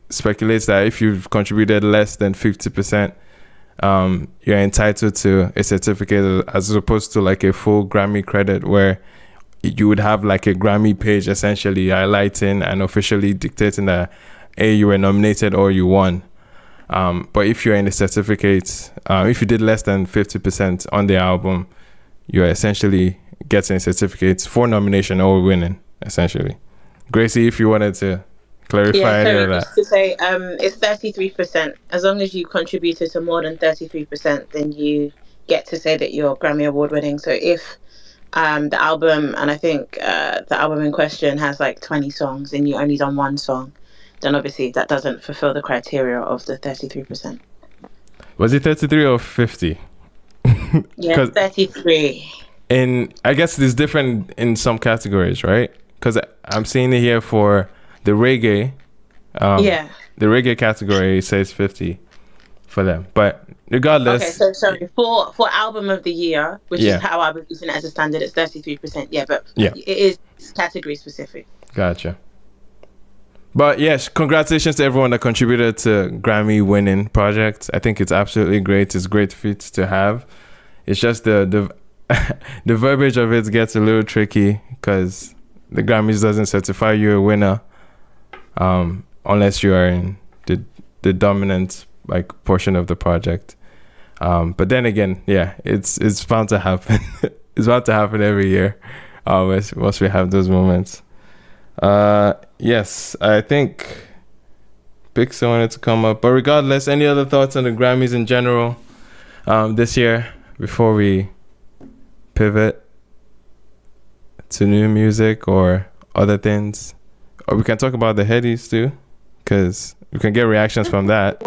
speculate that if you've contributed less than 50%, you're entitled to a certificate as opposed to like a full Grammy credit where you would have like a Grammy page essentially highlighting and officially dictating that you were nominated or you won. But if you're in the certificate, if you did less than 50% on the album, you're essentially getting a certificate for nomination or winning, essentially. Gracie, if you wanted to clarify any of that. Just to say, it's 33%. As long as you contributed to more than 33%, then you get to say that you're Grammy Award winning. So if the album, and I think the album in question has like 20 songs and you only done one song, then obviously that doesn't fulfill the criteria of the 33%. Was it 33 or 50? Yeah, 33. I guess it's different in some categories, right? Because I'm seeing it here for the reggae. The reggae category says 50 for them, but regardless. Okay, so sorry for album of the year, which is Yeah. how I'm using it as a standard. It's 33%. Yeah, but Yeah. it is category specific. Gotcha. But yes, congratulations to everyone that contributed to Grammy winning projects. I think it's absolutely great. It's great feat to have. It's just the the verbiage of it gets a little tricky because the Grammys doesn't certify you a winner unless you are in the dominant like portion of the project. But then again, yeah, it's bound to happen. It's bound to happen every year. Once we have those moments. Yes, I think Pixel wanted to come up. But regardless, any other thoughts on the Grammys in general this year before we pivot to new music or other things? Or we can talk about the Headies too, because we can get reactions from that.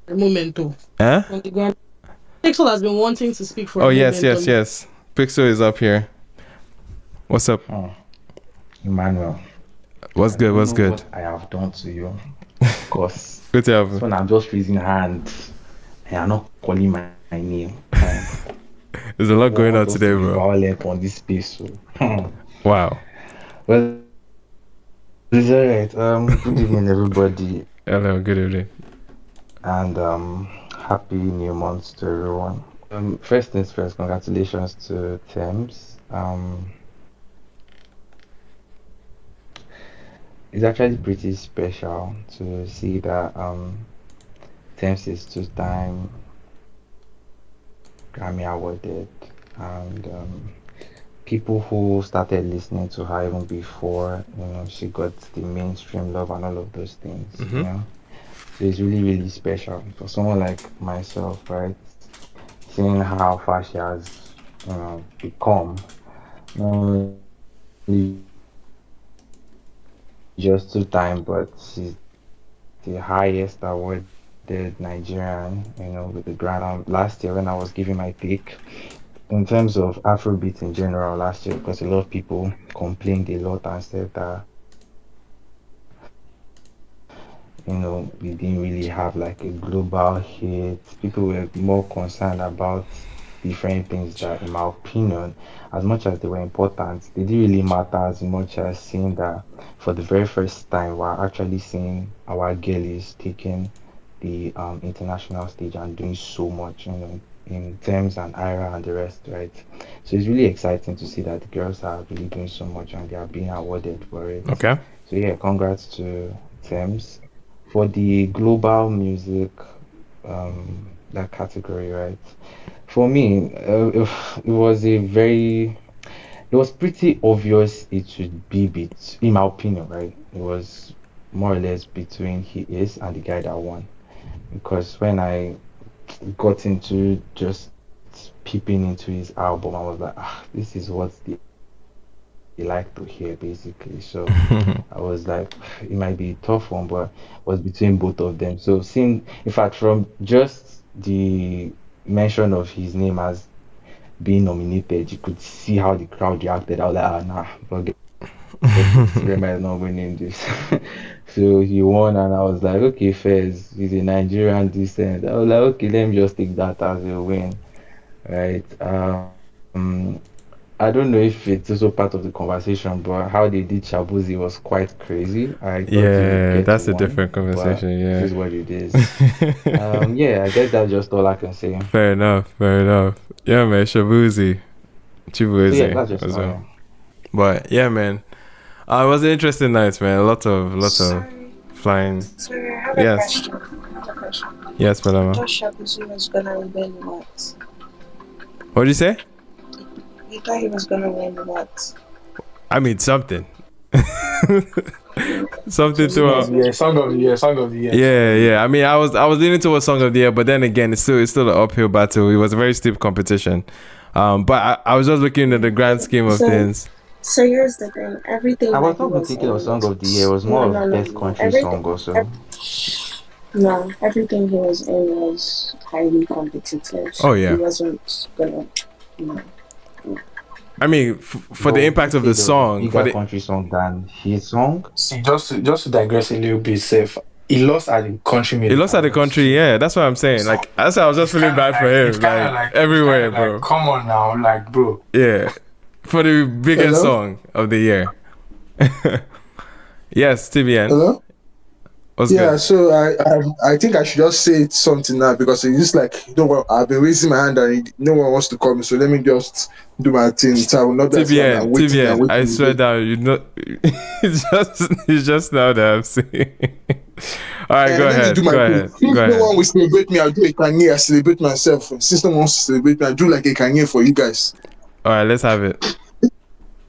A moment though. Huh? On the Grammy. Pixel has been wanting to speak for Oh, a yes, moment. yes. Pixel is up here. What's up? Emmanuel. What's good? What I have done to you. Because Good to have you. when I'm just raising hands, and I'm not calling my name. There's a lot going on today, bro. Violent on this space. So. Wow. Well, it's alright. Good evening, everybody. Hello, good evening. And happy new month to everyone. First things first, congratulations to Tems. It's actually pretty special to see that Tems is two-time Grammy awarded, and people who started listening to her even before, she got the mainstream love and all of those things, So it's really, really special for someone like myself, right? Seeing how far she has, become, not only just two-time, but she's the highest awarded Nigerian, with the Grammy. Last year when I was giving my take, in terms of Afrobeat in general last year, because a lot of people complained a lot and said that, we didn't really have like a global hit. People were more concerned about different things that, in my opinion, as much as they were important, they didn't really matter as much as seeing that for the very first time, we're actually seeing our girlies taking the international stage and doing so much, in Tems and Ira and the rest, right? So it's really exciting to see that the girls are really doing so much and they are being awarded for it. Okay. So yeah, congrats to Tems. For the global music, that category, right? For me, it was pretty obvious it should be in my opinion, right? It was more or less between He Is and the guy that won. Because when I got into just peeping into his album, I was like, this is what they like to hear, basically. So I was like, it might be a tough one, but it was between both of them. So seeing, in fact, from just the mention of his name as being nominated, you could see how the crowd reacted. I was like, nah, forget this. Remy is not winning this. So he won, and I was like, okay, Fez, he's a Nigerian descent. I was like, okay, let me just take that as a win, right? I don't know if it's also part of the conversation, but how they did Shabuzi was quite crazy. I thought Yeah, that's a different conversation. Yeah, this is what it is. Yeah, I guess that's just all I can say. Fair enough. Yeah, man, Chibuzi Yeah, that's just as all. well. But yeah, man, it was an interesting night, man. Lots of flying. Sorry, I have Yes. a question. Yes, I Palama. thought Shabuzi was gonna win what? What did you say? You thought he was gonna win what? I mean, something. Something to Yeah, song of the year. Yeah. I mean, I was leaning towards song of the year, but then again, it's still an uphill battle. It was a very steep competition. But I was just looking at the grand scheme of things. So here's the thing. Everything I was that he not even was thinking of in Song of the Year. It was more of best country Everything, song also. no, everything he was in was highly competitive. Oh, yeah. He wasn't gonna, no. I mean, for the impact of the song, bigger country song than his song. See, just to digress a little bit, safe. he lost at the country He music lost at the awards country, too. yeah. That's what I'm saying. So Like, that's why I was just feeling bad for it's him. kind of Like, like everywhere, bro. come on now, like bro. Yeah. For the biggest Hello? song of the year. Yes, TBN. Hello? What's Yeah, good? so I think I should just say something now because it's just like I've been raising my hand and no one wants to call me, so let me just do my thing. So I will not be as one TBN, and waiting and TBN. I waiting. swear down, you know, it's just now that I'm seeing. All right, go Let me ahead. do my Go thing. ahead. If Go no one ahead. will celebrate me, I'll do a Kanye. I celebrate myself. Since no one wants to celebrate me, I do like a Kanye for you guys. All right, let's have it.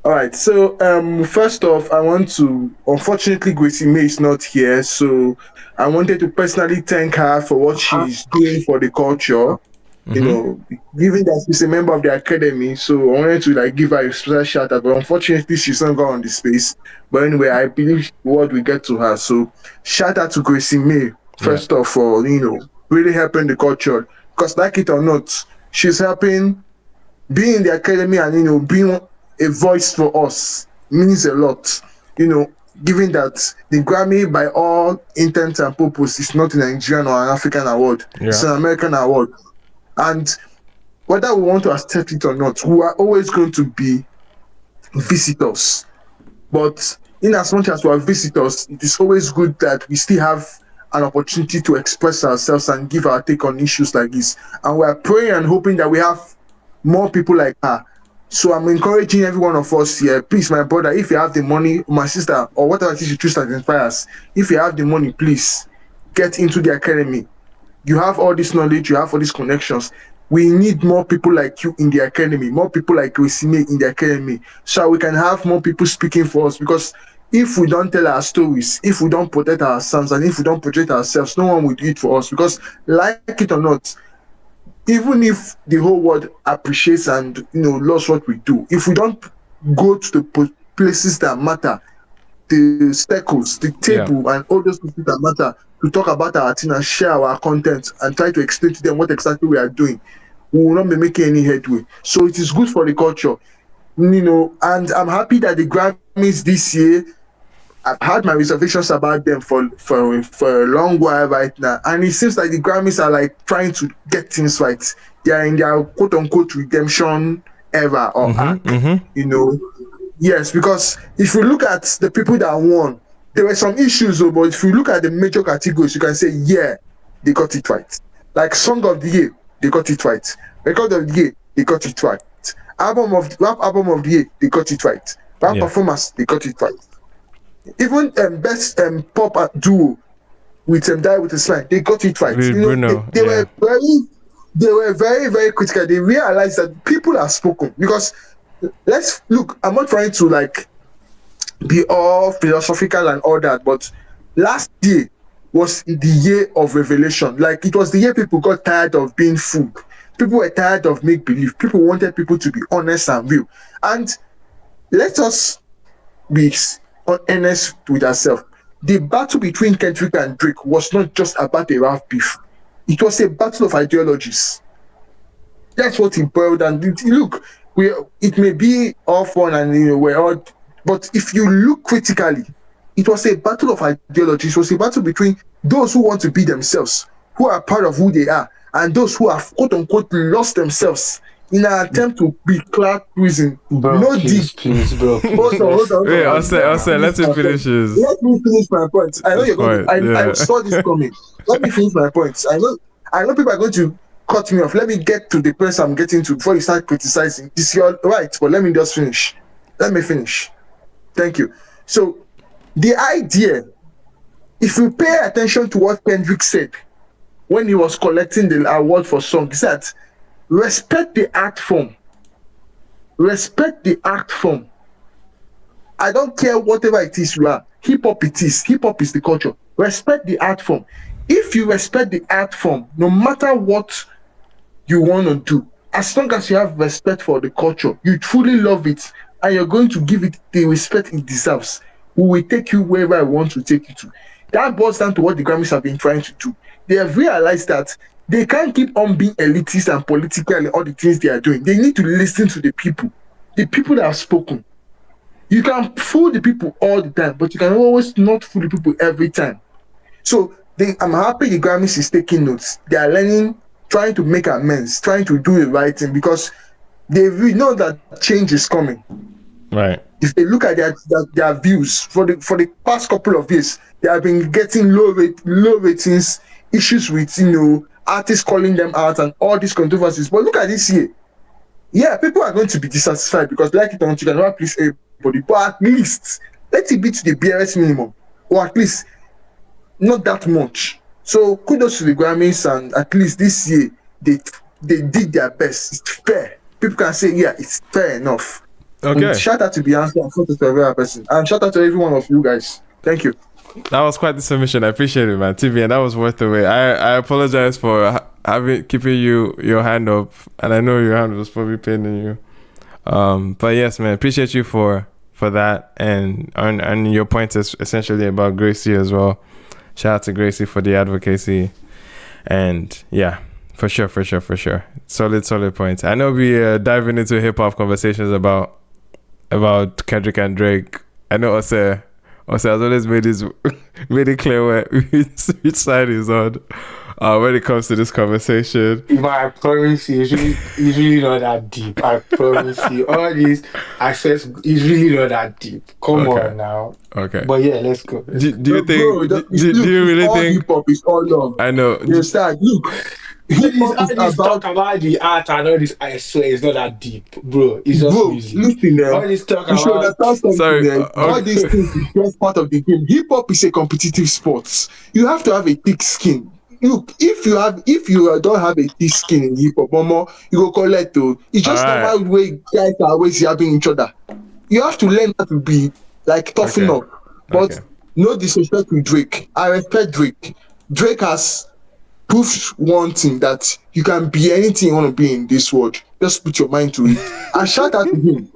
All right. So first off, I want to. Unfortunately, Gracie May is not here, so I wanted to personally thank her for what she's doing for the culture. You know, given that she's a member of the academy, so I wanted to like give her a special shout out. But unfortunately, she's not got on the space. But anyway, I believe what we get to her. So shout out to Gracie May Yeah. first off for really helping the culture. Because like it or not, she's helping being in the academy and being a voice for us means a lot. Given that the Grammy, by all intents and purpose, is not a Nigerian or an African award, it's Yeah. an American award. And whether we want to accept it or not, we are always going to be visitors. But in as much as we are visitors, it is always good that we still have an opportunity to express ourselves and give our take on issues like this. And we are praying and hoping that we have more people like her. So I'm encouraging every one of us here, please, my brother, if you have the money, my sister, or whatever it is you choose to identify us, if you have the money, please get into the academy. You have all this knowledge, you have all these connections. We need more people like you in the academy, more people like Resime in the academy, so we can have more people speaking for us. Because if we don't tell our stories, if we don't protect ourselves, and if we don't protect ourselves, no one will do it for us. Because, like it or not, even if the whole world appreciates and loves what we do, if we don't go to the places that matter, the circles, the Yeah. table, and all those people that matter to talk about our thing and share our content and try to explain to them what exactly we are doing, we will not be making any headway. So it is good for the culture, and I'm happy that the Grammys this year, I've had my reservations about them for a long while right now, and it seems like the Grammys are like trying to get things right. They are in their quote unquote redemption era or arc, Yes, because if you look at the people that won, there were some issues, though, but if you look at the major categories, you can say, yeah, they got it right. Like Song of the Year, they got it right. Record of the Year, they got it right. Rap album of the Year, they got it right. Rap Yeah. performance, they got it right. Even best pop duo with Die With A Smile, they got it right. With Bruno. They Yeah. were very, very critical. They realized that people are spoken. Because let's look, I'm not trying to like be all philosophical and all that, but last year was the year of revelation. Like, it was the year people got tired of being fooled. People were tired of make believe. People wanted people to be honest and real. And let us be honest with ourselves. The battle between Kendrick and Drake was not just about a rap beef. It was a battle of ideologies. That's what it boiled down. Look, it may be all fun and we're all, but if you look critically, it was a battle of ideologies. It was a battle between those who want to be themselves, who are proud of who they are, and those who have quote unquote lost themselves in an attempt to be Clark prison. Bro, No deep. please, bro, please. Hold on. Wait, I'll say, let him finish his. Let me finish my point. I know you're going to. I saw this coming. Let me finish my point. I know people are going to cut me off. Let me get to the place I'm getting to before you start criticizing. It's your right, but let me just finish. Let me finish. Thank you. So, the idea, if you pay attention to what Kendrick said when he was collecting the award for song, he said, respect the art form. Respect the art form. I don't care whatever it is you are. Hip hop it is. Hip hop is the culture. Respect the art form. If you respect the art form, no matter what you want to do, as long as you have respect for the culture, you truly love it, and you're going to give it the respect it deserves, we will take you wherever I want to take you to. That boils down to what the Grammys have been trying to do. They have realized that they can't keep on being elitist and political and all the things they are doing. They need to listen to the people that have spoken. You can fool the people all the time, but you can always not fool the people every time. So I'm happy the Grammys is taking notes. They are learning, trying to make amends, trying to do the right thing because they really know that change is coming. Right. If they look at their views for the past couple of years, they have been getting low ratings, issues with artists calling them out and all these controversies. But look at this year. Yeah, people are going to be dissatisfied because like it or not, you cannot please everybody. But at least let it be to the barest minimum, or at least not that much. So kudos to the Grammys, and at least this year they did their best. It's fair. People can say, yeah, it's fair enough. Okay. And shout out to Beyonce and shout out to every other person. And shout out to every one of you guys. Thank you. That was quite the submission. I appreciate it, man. TV, and that was worth the wait. I apologize for keeping your hand up, and I know your hand was probably paining you. But yes, man, appreciate you for that, and your point is essentially about Gracry as well. Shout out to Gracry for the advocacy, and yeah, for sure. Solid points. I know we diving into hip hop conversations about Kendrick and Drake. I know Ose has always made it clear which side he's on when it comes to this conversation. But I promise you, it's really not that deep. I promise you. All this access is really not that deep. Come on now. Okay. But yeah, let's go. Do you think? Do you really think? Hip hop is all love. I know. You understand? Look. All this talk about the art and all this, I swear, it's not that deep, bro. It's just music. Listen, all this talk you should understand something. Sorry, all these things is just part of the game. Hip hop is a competitive sport. You have to have a thick skin. Look, if you don't have a thick skin in hip hop, you go collect though. It's just normal way guys are always yabbing each other. You have to learn how to be like toughen up. But no disrespect to Drake. I respect Drake. Drake has proved one thing, that you can be anything you want to be in this world. Just put your mind to it. And shout out to him.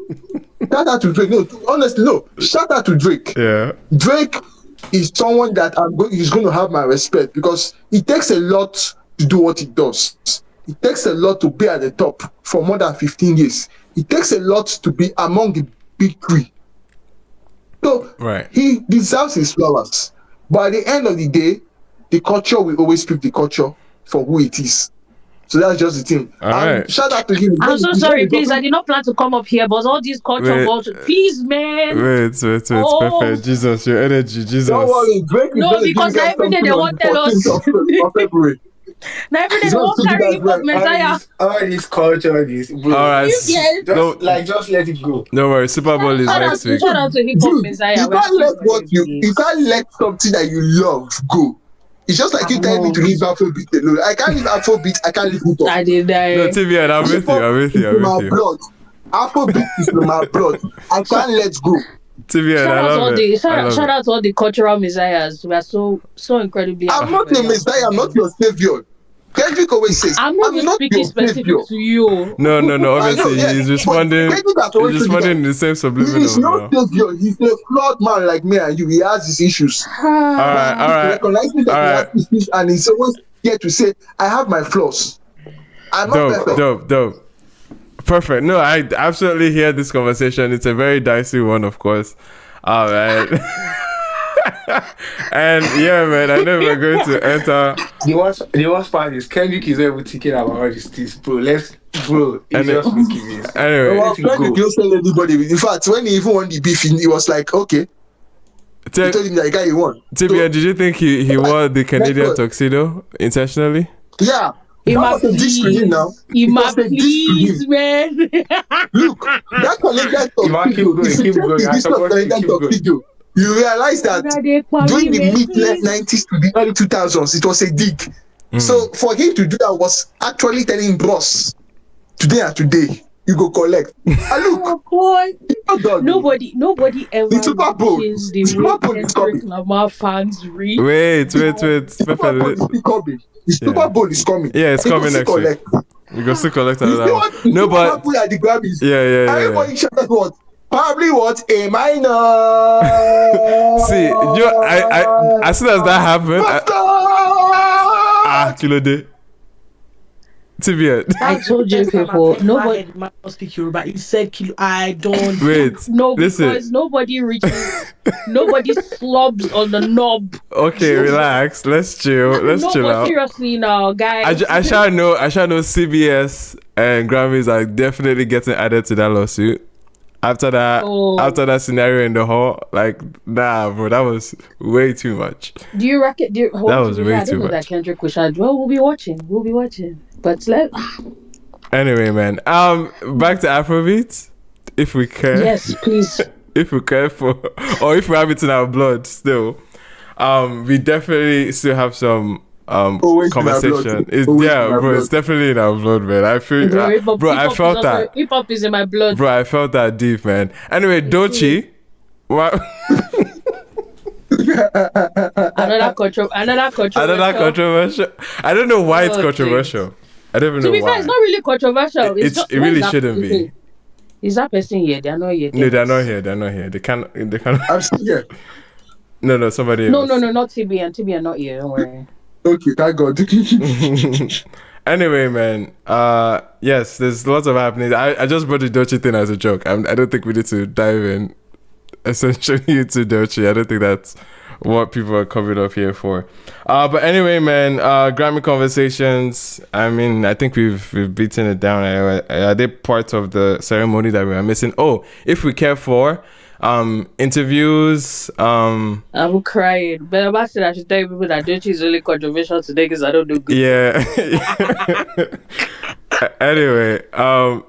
Shout out to Drake. No, honestly, no. Shout out to Drake. Yeah. Drake is someone that he's going to have my respect because it takes a lot to do what he does. It takes a lot to be at the top for more than 15 years. It takes a lot to be among the big three. So he deserves his flowers. But at the end of the day, the culture will always pick the culture for who it is. So that's just the thing. Shout out to him. I'm so sorry, please. I did not plan to come up here, but all these culture please, man. Wait, perfect. Jesus, your energy, Jesus. Don't worry, Drake. No, because every day they won't tell us. Of February. Now every day they won't carry hip hop Messiah. All this culture, bro. All right. Just let it go. No worries. Super Bowl is next week. Shout out to hip hop Messiah. You can't let something that you love go. It's just like you telling me to leave Afrobeat alone. I can't leave Afrobeat. I can't leave hip hop. I did that. No, TV, I'm with you. My blood. Afrobeat is in my blood. I can't let go. TV, shout out to all the cultural messiahs. We are so incredibly. I'm not a messiah. I'm not your savior. Kendrick always says, I'm not speaking specific to you. No. Obviously, he's responding. He's responding in the same subliminal. He's not savior. He's a flawed man like me and you. He has his issues. All right. Recognizing that he has his issues, and he's always here to say, "I have my flaws. I'm not perfect." Dope. Perfect. No, I absolutely hear this conversation. It's a very dicey one, of course. All right. And yeah, man, I know we're going to enter. The worst part is Kendrick is able thinking about all these things, bro. It's just making this. Anyway, Kendrick don't tell anybody. In fact, when he even won the beef, he was like, okay. He told him that guy he won. Tibia, did you think he wore the Canadian tuxedo intentionally? Yeah. That was a dish to him now. Please, man. Look, that Canadian tuxedo. You realize that during the mid-90s to the early 2000s, it was a dig. So for him to do that was actually telling boss, today you go collect. And look, nobody ever the Super Bowl. the Super Bowl is coming. Lamar fans read. Wait. The Super Bowl is coming. Yeah, it's coming next week. You go still collect another one. No, but at the Grammys. Yeah. Everybody shouted what? Probably what? A minor. See, I as soon as that happened, Kilo day. Tibia. I told you people, nobody. Man speak Yoruba. He said kilo. I don't. Wait. No, listen. because nobody reaches. Nobody slobs on the knob. Okay, relax. Let's chill. Let's no, chill but out. seriously now, guys. I shall know CBS and Grammys are definitely getting added to that lawsuit. After that scenario in the hall, like, nah, bro, that was way too much. Do you reckon? That was way too much. That Kendrick was shot. Well, we'll be watching. But anyway, man. Back to Afrobeats, if we can. Yes, please. If we care for, or if we have it in our blood still, we definitely still have some conversation. It's definitely in our blood, man. I feel, I felt that. Hip hop is in my blood, bro. I felt that deep, man. Anyway, Doechii. What? Another controversial. I don't know why it's controversial. I don't even know why. To be fair, it's not really controversial. It really shouldn't be. Is that person here? They're not here. No, they're not here. They can't. I'm still here. No, somebody else. No, not TB are not here. Don't worry. Okay, thank God. Anyway, man. Yes, there's lots of happenings. I just brought the Doechii thing as a joke. I don't think we need to dive in essentially into Doechii. I don't think that's what people are coming up here for. But anyway, man, Grammy conversations. I mean, I think we've beaten it down. Are they part of the ceremony that we are missing? Oh, if we care for interviews. I'm crying. But I'm actually, I should tell people that Doechii is really controversial today because I don't do good. Yeah. Anyway,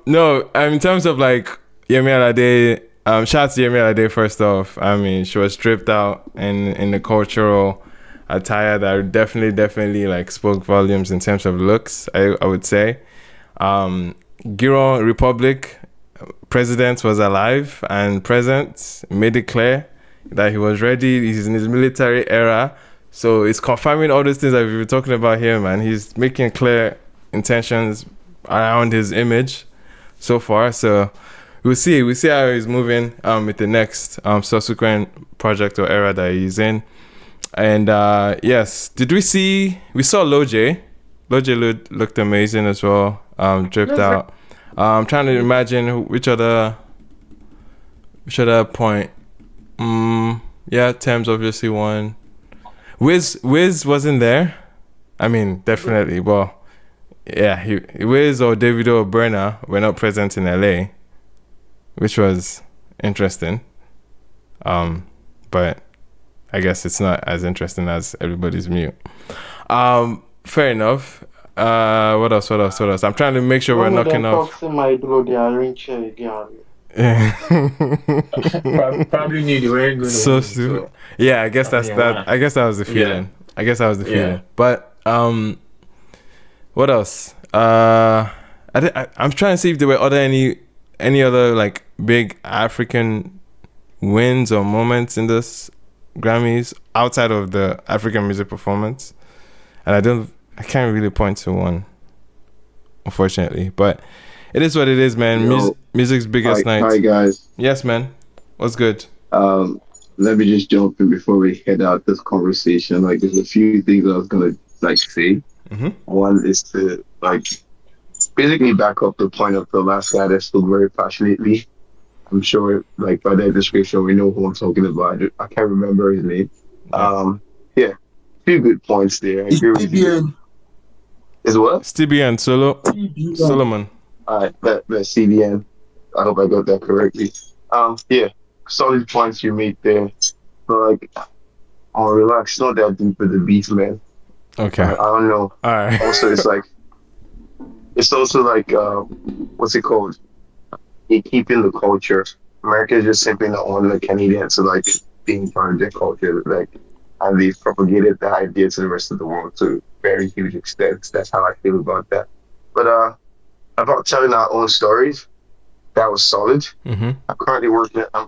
no. In terms of like Yemi Alade. Shout out to Yemi Alade first off. I mean, she was stripped out in the cultural attire that definitely like spoke volumes in terms of looks, I would say. Giron Republic president was alive and present, made it clear that he was ready. He's in his military era. So it's confirming all those things that we were talking about here, man. He's making clear intentions around his image so far. So we'll see how he's moving with the next subsequent project or era that he's in. And yes, we saw Loje. Loje looked amazing as well. Dripped out. I'm trying to imagine which other point. Yeah, Tems obviously won. Wiz wasn't there. I mean, definitely. Well, yeah, Wiz or Davido or Burna were not present in LA, which was interesting. But I guess it's not as interesting as everybody's mute. Fair enough. What else? I'm trying to make sure we're knocking off. Probably knew they weren't going to so stupid. So. Yeah, I guess that's that. I guess that was the feeling. Yeah. But what else? I'm trying to see if there were any other like big African wins or moments in this Grammys outside of the African music performance, and I can't really point to one, unfortunately. But it is what it is, man. Music's biggest night. Hi guys. Yes, man. What's good? Let me just jump in before we head out this conversation. Like, there's a few things I was gonna say. Mm-hmm. One is to basically back up the point of the last guy that spoke very passionately. I'm sure, by that description, we know who I'm talking about. I can't remember his name. Yeah, few good points there. I agree with you. Is what? Stevie and Solomon. All right, that's CBN. I hope I got that correctly. Yeah, solid points you made there. But relax. It's not that deep with the beat, man. Okay. I don't know. All right. Also, it's also what's it called? Keeping the culture. America is just simply not wanting the Canadians to being part of their culture, and they've propagated the idea to the rest of the world to very huge extent. That's how I feel about that. But about telling our own stories, that was solid. Mm-hmm. I'm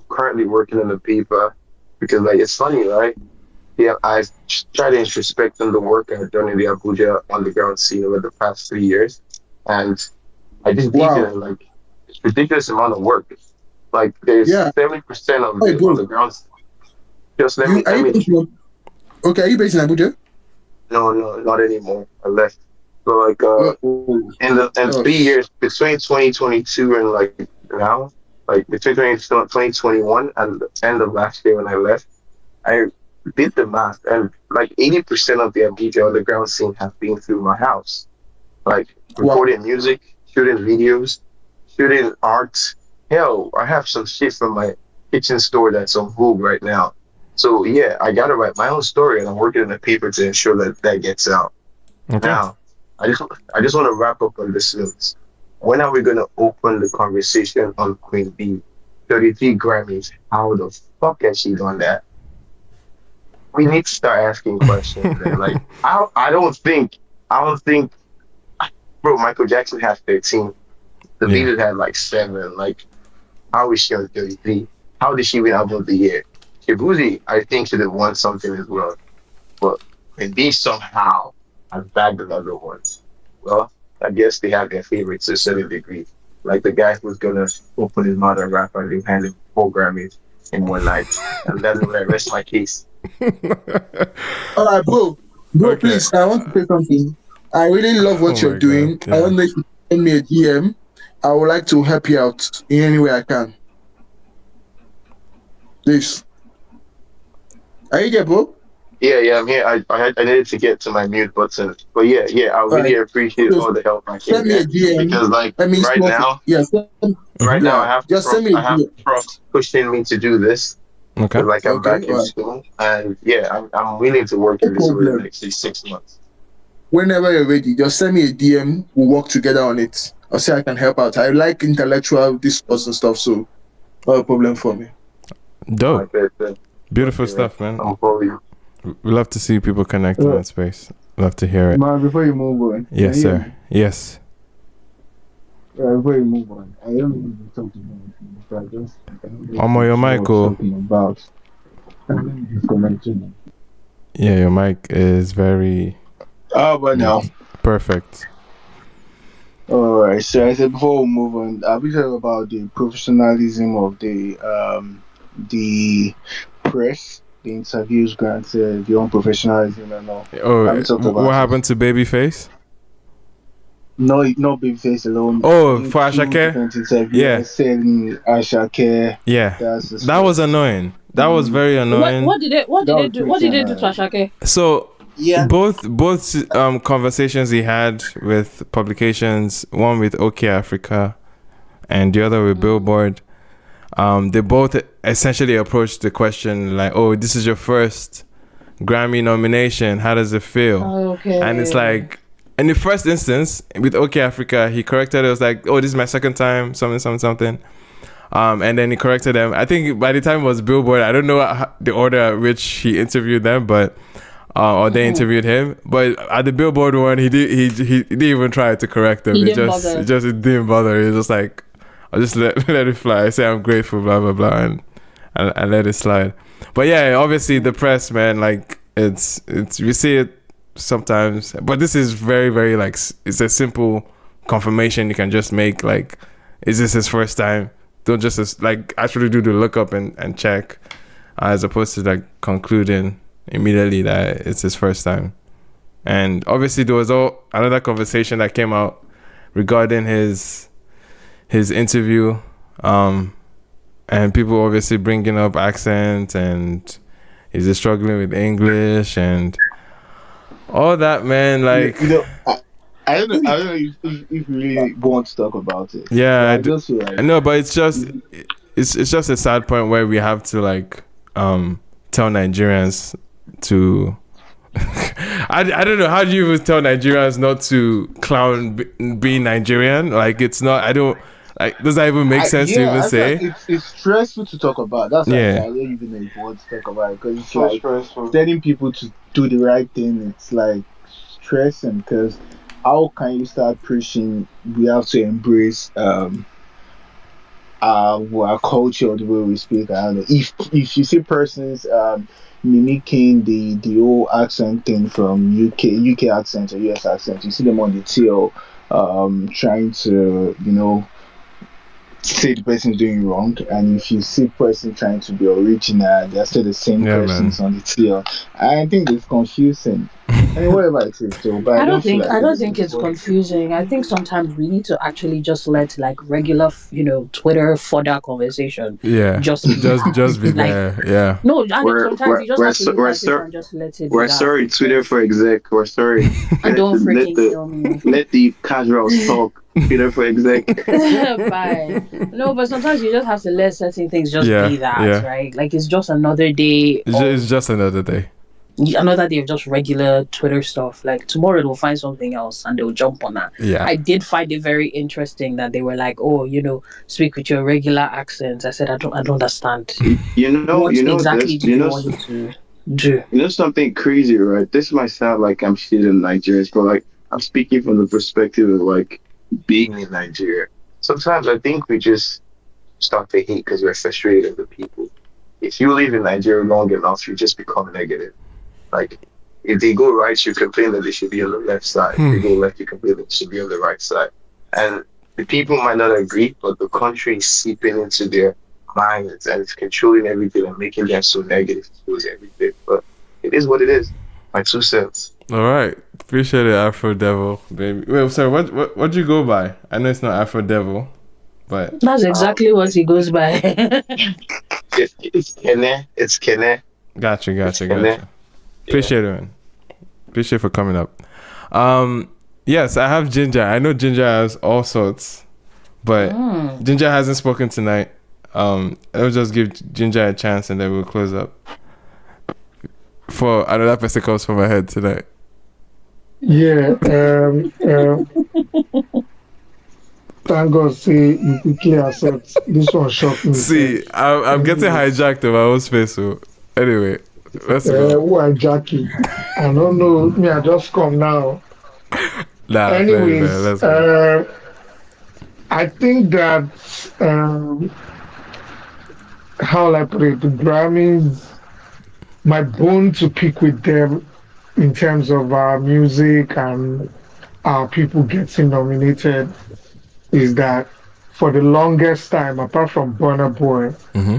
currently working in the paper because it's funny, right? Yeah, I try to introspect on the work I've done in the Abuja underground scene over the past 3 years, and I just deep in it's ridiculous amount of work. There's 70% of the underground. Just let me. Okay, are you based in Abuja? No, not anymore. I left. So like in Oh, 3 years between 2022 and like now, like between 2021 and the end of last year when I left, I did the math, and like 80% of the media underground scene has been through my house. Like Wow. recording music, shooting videos, shooting art. Hell, I have some shit from my kitchen store that's on Vogue right now. So yeah, I gotta write my own story, and I'm working on a paper to ensure that that gets out. Okay. Now, I just I just want to wrap up on this note. When are we gonna open the conversation on Queen B? 33 Grammys. How the fuck has she done that? We need to start asking questions, man. Like I don't think bro, Michael Jackson has 13. The Yeah. Beatles had like 7. Like, how is she on 33? How did she win album of the year? Shibuzi, I think, should have won something as well. But and B somehow has bagged another one. Well, I guess they have their favorites to a certain degree. Like the guy who's gonna open his mouth and rap and they hand him 4 Grammys in one night. And that's where I rest my case. All right, bro, Okay. please, I want to say something. I really love Oh what you're my god. doing. I Yeah. don't know if you send me a DM. I would like to help you out in any way I can. Please. Are you there, bro? Yeah, I'm here. I needed to get to my mute button. But yeah, I All really right. appreciate So all the help I can send me a get. DM. Because like Let me right small. now, Yeah, Mm-hmm. yeah. I have Just send me a I have DM. prof pushing me to do this. Okay. Because like I'm Okay, back all in right. school, and yeah, I'm willing to work No in this over the problem. next 6 months. Whenever you're ready, just send me a DM. We'll work together on it. I'll say I can help out. I like intellectual discourse and stuff, so not a problem for me. Dope. Like Beautiful okay, stuff, man. I'm fully. We love to see people connect in that space. Love to hear it. Man, before you move on, can Yes, you hear sir. me? Yes. Before you move on, I don't even talk about but I just I don't get Omo, your what I mic, was oh. talking about. And let me just comment to you. Yeah, your mic is very How about now? perfect. Alright, so I said before we move on, I'll be talking about the professionalism of the press, the interviews granted, the unprofessionalism and all. Oh, Have we talked what about it? happened to Babyface? No, not Babyface alone. I Oh, think for two Ashake? different interviews. Yeah. Saying Ashake. Yeah. That's his That was first. annoying. That was very annoying. What did they That was do? What pretty did they do to annoying. Ashake? So Yeah. both conversations he had with publications, one with OK Africa and the other with Billboard, they both essentially approached the question like, oh, this is your first Grammy nomination, how does it feel? Okay. And it's like, in the first instance with OK Africa, he corrected it. It was like, oh, this is my second time, something. And then he corrected them. I think by the time it was Billboard, I don't know the order at which he interviewed them, but or they interviewed him. But at the Billboard one, he didn't even try to correct them. He It didn't just bother. it didn't bother. He was just like, I'll just let it fly. I say I'm grateful, blah blah blah, and let it slide. But yeah, obviously the press, man, like it's we see it sometimes, but this is very very like it's a simple confirmation you can just make. Like, is this his first time? Don't just like actually do the lookup and check, as opposed to like concluding immediately that it's his first time. And obviously there was another conversation that came out regarding his interview, and people obviously bringing up accent and is he struggling with English and all that, man. Like, I don't know if you really want to talk about it. yeah, But I just feel like I know, but it's just a sad point where we have to like tell Nigerians to I don't know, how do you even tell Nigerians not to clown being Nigerian? Like, it's not, I don't like, does that even make sense to even I feel say? like it's stressful to talk about. That's why I Yeah. don't even know if you want to talk about it because it's So like stressful. telling people to do the right thing. It's like stressing because how can you start preaching? We have to embrace our culture, the way we speak. I don't know if you see persons mimicking the whole accent thing from UK accent or US accent, you see them on the TL trying to say the person's doing wrong, and if you see person trying to be original, they're still the same Yeah, man. persons on the TL. I think it's confusing. I mean, whatever it is, though, but I don't feel like I don't it's think it's what. confusing. I think sometimes we need to actually just let like regular, Twitter fodder conversation Yeah, just be that. just be Like there. Yeah. no, and We're sometimes we're you just we're have to so, look we're at it sorry. and just let it be We're that. sorry, Twitter for exec. We're sorry. And Let don't let freaking the kill me. let the casuals talk. Twitter for exec. Bye. No, but sometimes you just have to let certain things just Yeah, be that, yeah. right? Like it's just another day It's of just another day. just regular Twitter stuff. Like tomorrow they'll find something else and they'll jump on that. Yeah. I did find it very interesting that they were like, "Oh, speak with your regular accent." I said, I don't understand. What You know exactly this. did you want him to do? You know something crazy, right? This might sound like I'm shitting Nigerians, but like I'm speaking from the perspective of like being in Nigeria. Sometimes I think we just start to hate because we're frustrated with the people. If you live in Nigeria long enough, you just become negative. Like if they go right, you complain that they should be on the left side. If they go left, you complain that they should be on the right side. And the people might not agree, but the country is seeping into their minds and it's controlling everything and making them so negative towards everything. But it is what it is. My 2 cents. All right. Appreciate it, Afro Devil, baby. Wait, sorry. What'd you go by? I know it's not Afro Devil, but That's Um, exactly what he goes by. it's Kene. It's Kene. gotcha, It's gotcha, Kene. gotcha. Yeah. Appreciate it, man. Appreciate for coming up. Yes, I have Ginger. I know Ginger has all sorts, but Ginger hasn't spoken tonight. I'll just give Ginger a chance and then we'll close up. For another person comes from my head tonight. Yeah. Thank God, say you quickly accept. This one shocked me. See, I'm getting hijacked in my own space. So anyway, let's go. Who are Jackie? I don't know. Me, I just come now. Nah, play, man. Anyways, Let's go. I think that how will I put it? The Grammys, my bone to pick with them in terms of music and people getting nominated is that for the longest time, apart from Burna Boy, Mm-hmm.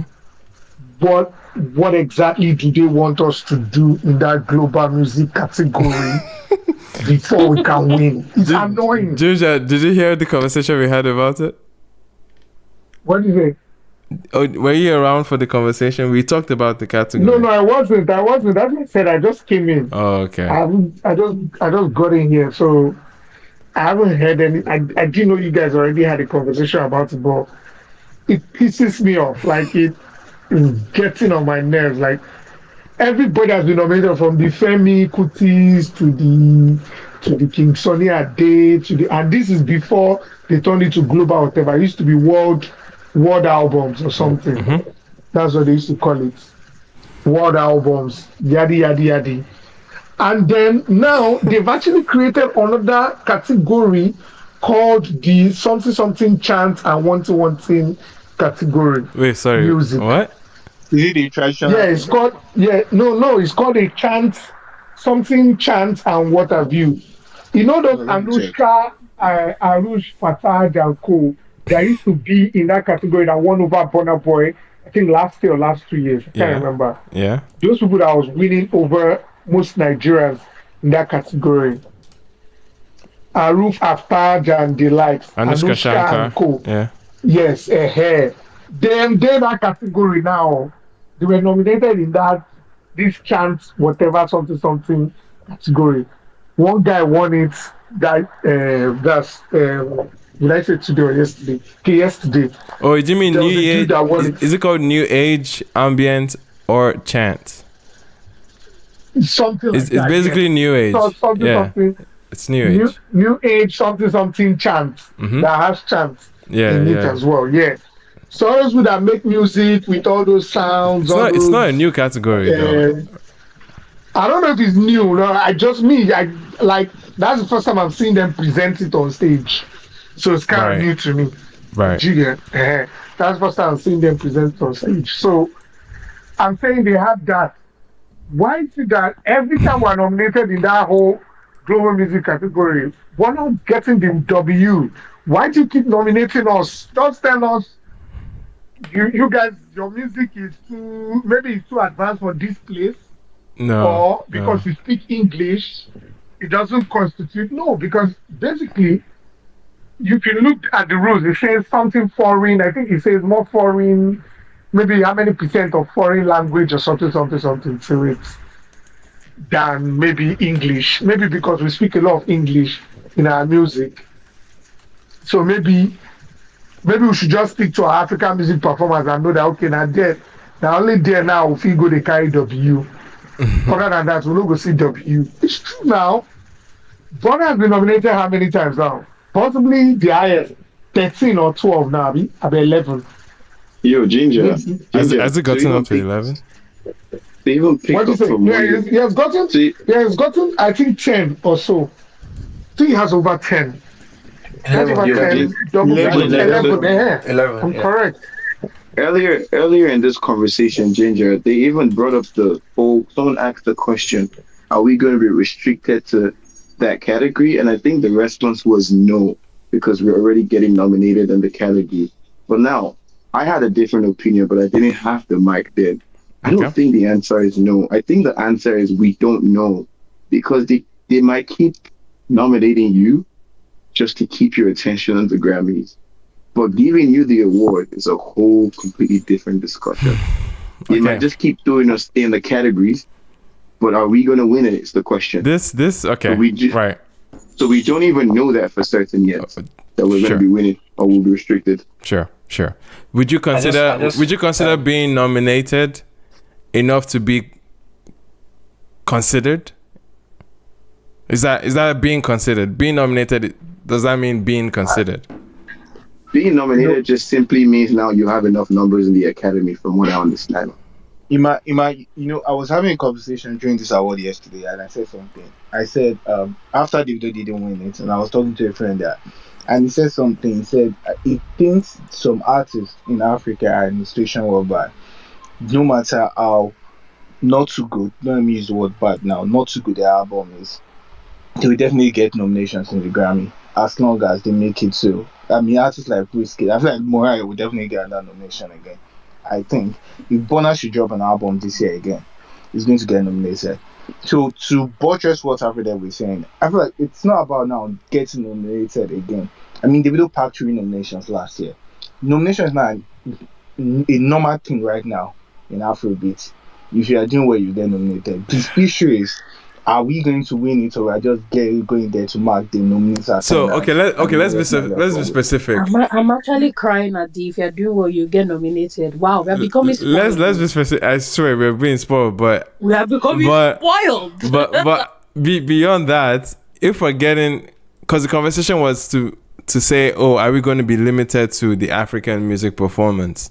what what exactly do they want us to do in that global music category before we can win? It's annoying. Ginger, did you hear the conversation we had about it? What is it? Oh, were you around for the conversation? We talked about the category. No, I wasn't. I wasn't. That's what I said. I just came in. Oh, okay. I just got in here, so I haven't heard any. I didn't know you guys already had a conversation about it, but it pisses me off. Like it is getting on my nerves. Like everybody has been nominated from the Femi Kutis to the King Sunny Ade to the, and this is before they turned it to global whatever. It used to be world albums or something. Mm-hmm. That's what they used to call it. World albums, yadi yadi yadi. And then now they've actually created another category called the something something chant and one thing category. Wait, sorry. Music. What? Is it the traditional Yeah, thing? it's called no, it's called a chant, something chant and what have you. You know No, those let me check. Anushka, Arush, Fataj and Co. That used to be in that category that won over Burna Boy, I think last year or last 2 years. I can't Yeah. remember. Yeah. Those people that was winning over most Nigerians in that category. Aruf Aftaj and the likes, Anushka Anushka and Shankar. Co. Yeah. Yes, Then they that category now. They were nominated in that this chance whatever something category. One guy won it. That's did I say today or yesterday? Okay, yesterday. Oh, do you mean There New was a dude Age? that won it. Is it called New Age, Ambient, or Chant? Something like It's that. Yes. basically New So Age. Yeah. something It's New Age. new age something chant Mm-hmm. that has chant Yeah, in it yeah. as well. Yeah. So those who that make music with all those sounds, all It's not a those new category though. I don't know if it's new. No, I like that's the first time I'm seeing them present it on stage. So it's kind of Right. new to me. Right. Do you get? That's the first time I'm seeing them present it on stage. So I'm saying they have that. Why is it that every time we're nominated in that whole global music category, we're not getting the W? Why do you keep nominating us? Just tell us you guys, your music is too maybe it's too advanced for this place. No, or no. because you speak English, it doesn't constitute. No, because basically, you can look at the rules. It says something foreign. I think it says more foreign, maybe how many percent of foreign language or something, something, something to it than maybe English. Maybe because we speak a lot of English in our music. So maybe we should just stick to our African music performance and know that okay, now only there now if we go they carry W. Other than that, we don't go see W. It's true now. Bonner has been nominated how many times now? Possibly the highest, 13 or 12 now, I be 11. Yo, Ginger, Maybe. Ginger. Has it gotten up to 11? To even What pick do you up say? from Yeah, where you see. he has gotten, I think 10 or so. I think he has over 10. He has 11, over Yo, 11, 10, double But 11, 11. I'm 11, yeah. correct. earlier in this conversation, Ginger, they even brought up the whole. Someone asked the question, "Are we going to be restricted to that category?" And I think the response was no, because we're already getting nominated in the category. But now, I had a different opinion, but I didn't have the mic then. I don't Okay. think the answer is no. I think the answer is we don't know, because they might keep nominating you just to keep your attention on the Grammys. But giving you the award is a whole completely different discussion. They might Okay. just keep throwing us in the categories, but are we going to win it? Is the question. So Okay. Right. so we don't even know that for certain yet, that we're going to Sure. be winning or we'll be restricted. Sure. Would you I just consider being nominated enough to be considered? Is that being considered? Being nominated, does that mean being considered? Being You know, nominated just simply means now you have enough numbers in the academy, from what I understand. I was having a conversation during this award yesterday, and I said something. I said, after Davido didn't win it, and I was talking to a friend there, and he said something. He said he thinks some artists in Africa are in a situation whereby no matter how not too good, let me use the word bad now, not too good their album is, they will definitely get nominations in the Grammy as long as they make it to. I mean, artists like Whiskey, I feel like Mariah will definitely get that nomination again. I think if Bonner should drop an album this year again, he's going to get nominated. So to buttress what Alfred was saying, I feel like it's not about now getting nominated again. I mean, Davido packed 3 nominations last year. Nomination is not a normal thing right now in Afrobeat. If you are doing well, you get nominated. The issue is, are we going to win it, or are just going there to mark the nominees So attendance? let's be specific. I'm actually crying at the if you're doing well, you get nominated. Wow, we are becoming spoiled. Let's be specific. I swear we're being spoiled, but We are becoming spoiled. beyond that, if we're getting, because the conversation was to say, oh, are we going to be limited to the African music performance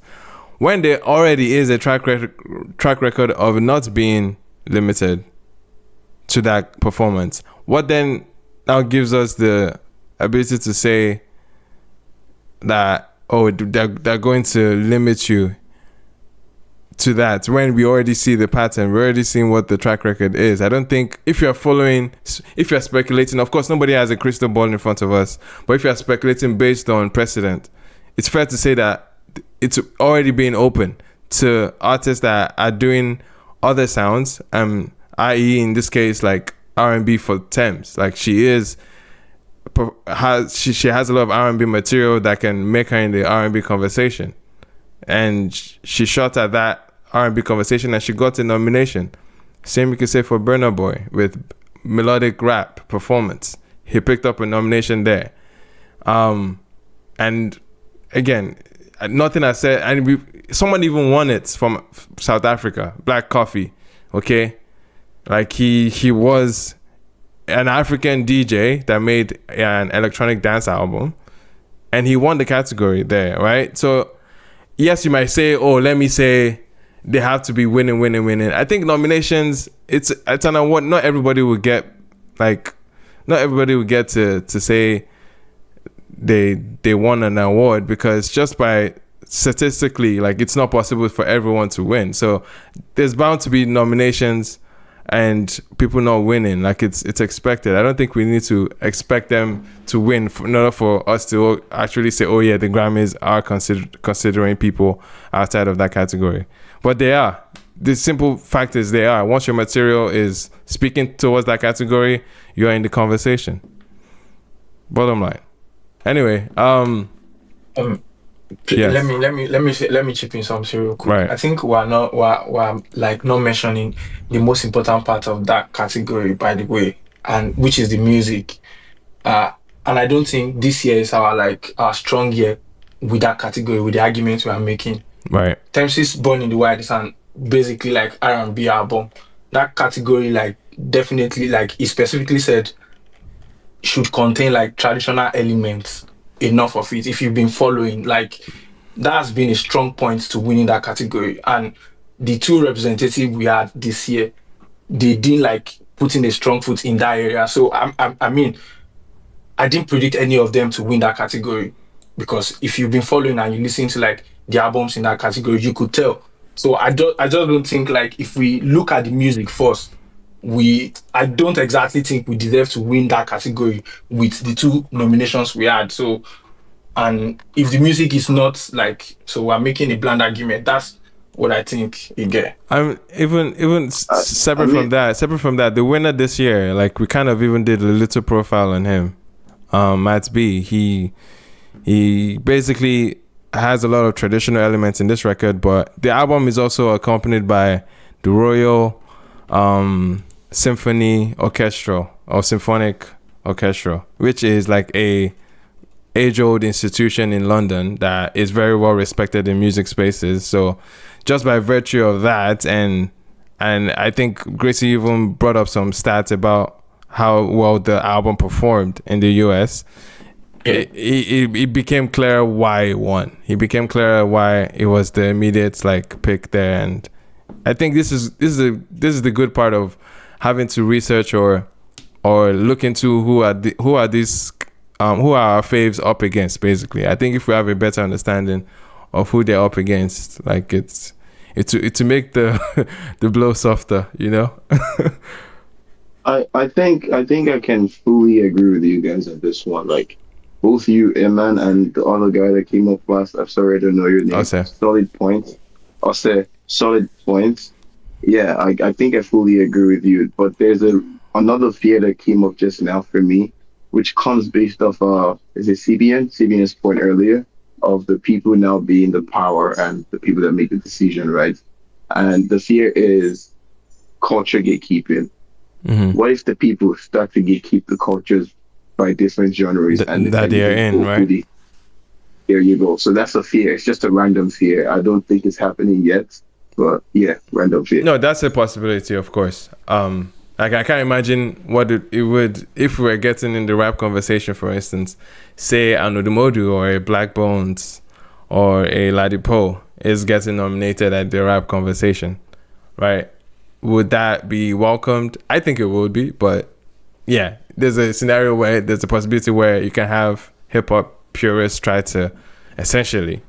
when there already is a track record of not being limited to that performance? What then now gives us the ability to say that, oh, they're going to limit you to that when we already see the pattern, we're already seeing what the track record is? I don't think, if you're speculating, of course nobody has a crystal ball in front of us, but if you're speculating based on precedent, it's fair to say that it's already been open to artists that are doing other sounds, i.e. in this case like R&B for Tems. Like she has a lot of R&B material that can make her in the R&B conversation, and she shot at that R&B conversation and she got a nomination. Same you could say for Burna Boy with melodic rap performance. He picked up a nomination there. And again, nothing I said, and someone even won it from South Africa, Black Coffee. Okay, like he was an African DJ that made an electronic dance album, and he won the category there, right? So yes, you might say, oh, let me say they have to be winning. I think nominations, it's an award. Not everybody will get to say they won an award, because just by statistically, like, it's not possible for everyone to win. So there's bound to be nominations and people not winning. Like, it's expected. I don't think we need to expect them to win in order for us to actually say, oh yeah, the Grammys are considering people outside of that category. But they are. the simple fact is they are. Once your material is speaking towards that category, you're in the conversation. Bottom line. Anyway, yes. Let me chip in something real quick. Right. I think we're like not mentioning the most important part of that category, by the way, and which is the music. And I don't think this year is our strong year with that category, with the arguments we are making. Right. Tems' Born in the Wild is basically like R&B album. That category, like, definitely, like, he specifically said should contain like traditional elements, enough of it. If you've been following, like, that's been a strong point to winning that category. And the two representatives we had this year, they didn't like put in a strong foot in that area. So I mean, I didn't predict any of them to win that category, because if you've been following and you listen to like the albums in that category, you could tell. So I just don't think, like, if we look at the music first, I don't exactly think we deserve to win that category with the two nominations we had. So, and if the music is not like, so we're making a bland argument. That's what I think you get. I'm even separate from that. The winner this year, like, we kind of even did a little profile on him. Matt B. He basically has a lot of traditional elements in this record, but the album is also accompanied by the Royal Symphony Orchestra or Symphonic Orchestra, which is like a age-old institution in London that is very well respected in music spaces. So just by virtue of that, and I think Gracie even brought up some stats about how well the album performed in the US. It became clear why it won. It became clear why it was the immediate like pick there. And I think this is the good part of having to research or look into who are our faves up against. Basically, I think if we have a better understanding of who they're up against, like it's to make the the blow softer, you know. I think I can fully agree with you guys on this one. Like, both you, Iman, and the other guy that came up last. I'm sorry, I don't know your name. Solid points. I'll say solid points. Yeah, I think I fully agree with you. But there's another fear that came up just now for me, which comes based off is it CBN's point earlier of the people now being the power and the people that make the decision, right? And the fear is culture gatekeeping. Mm-hmm. What if the people start to gatekeep the cultures by different genres and that they're in, right? There you go. So that's a fear. It's just a random fear. I don't think it's happening yet, but yeah, random fear. No, that's a possibility, of course. Like, I can't imagine what it would, if we were getting in the rap conversation, for instance, say an Odumodu or a Black Bones or a Ladipo is getting nominated at the rap conversation, right? Would that be welcomed? I think it would be, but yeah, there's a scenario where there's a possibility where you can have hip-hop purists try to essentially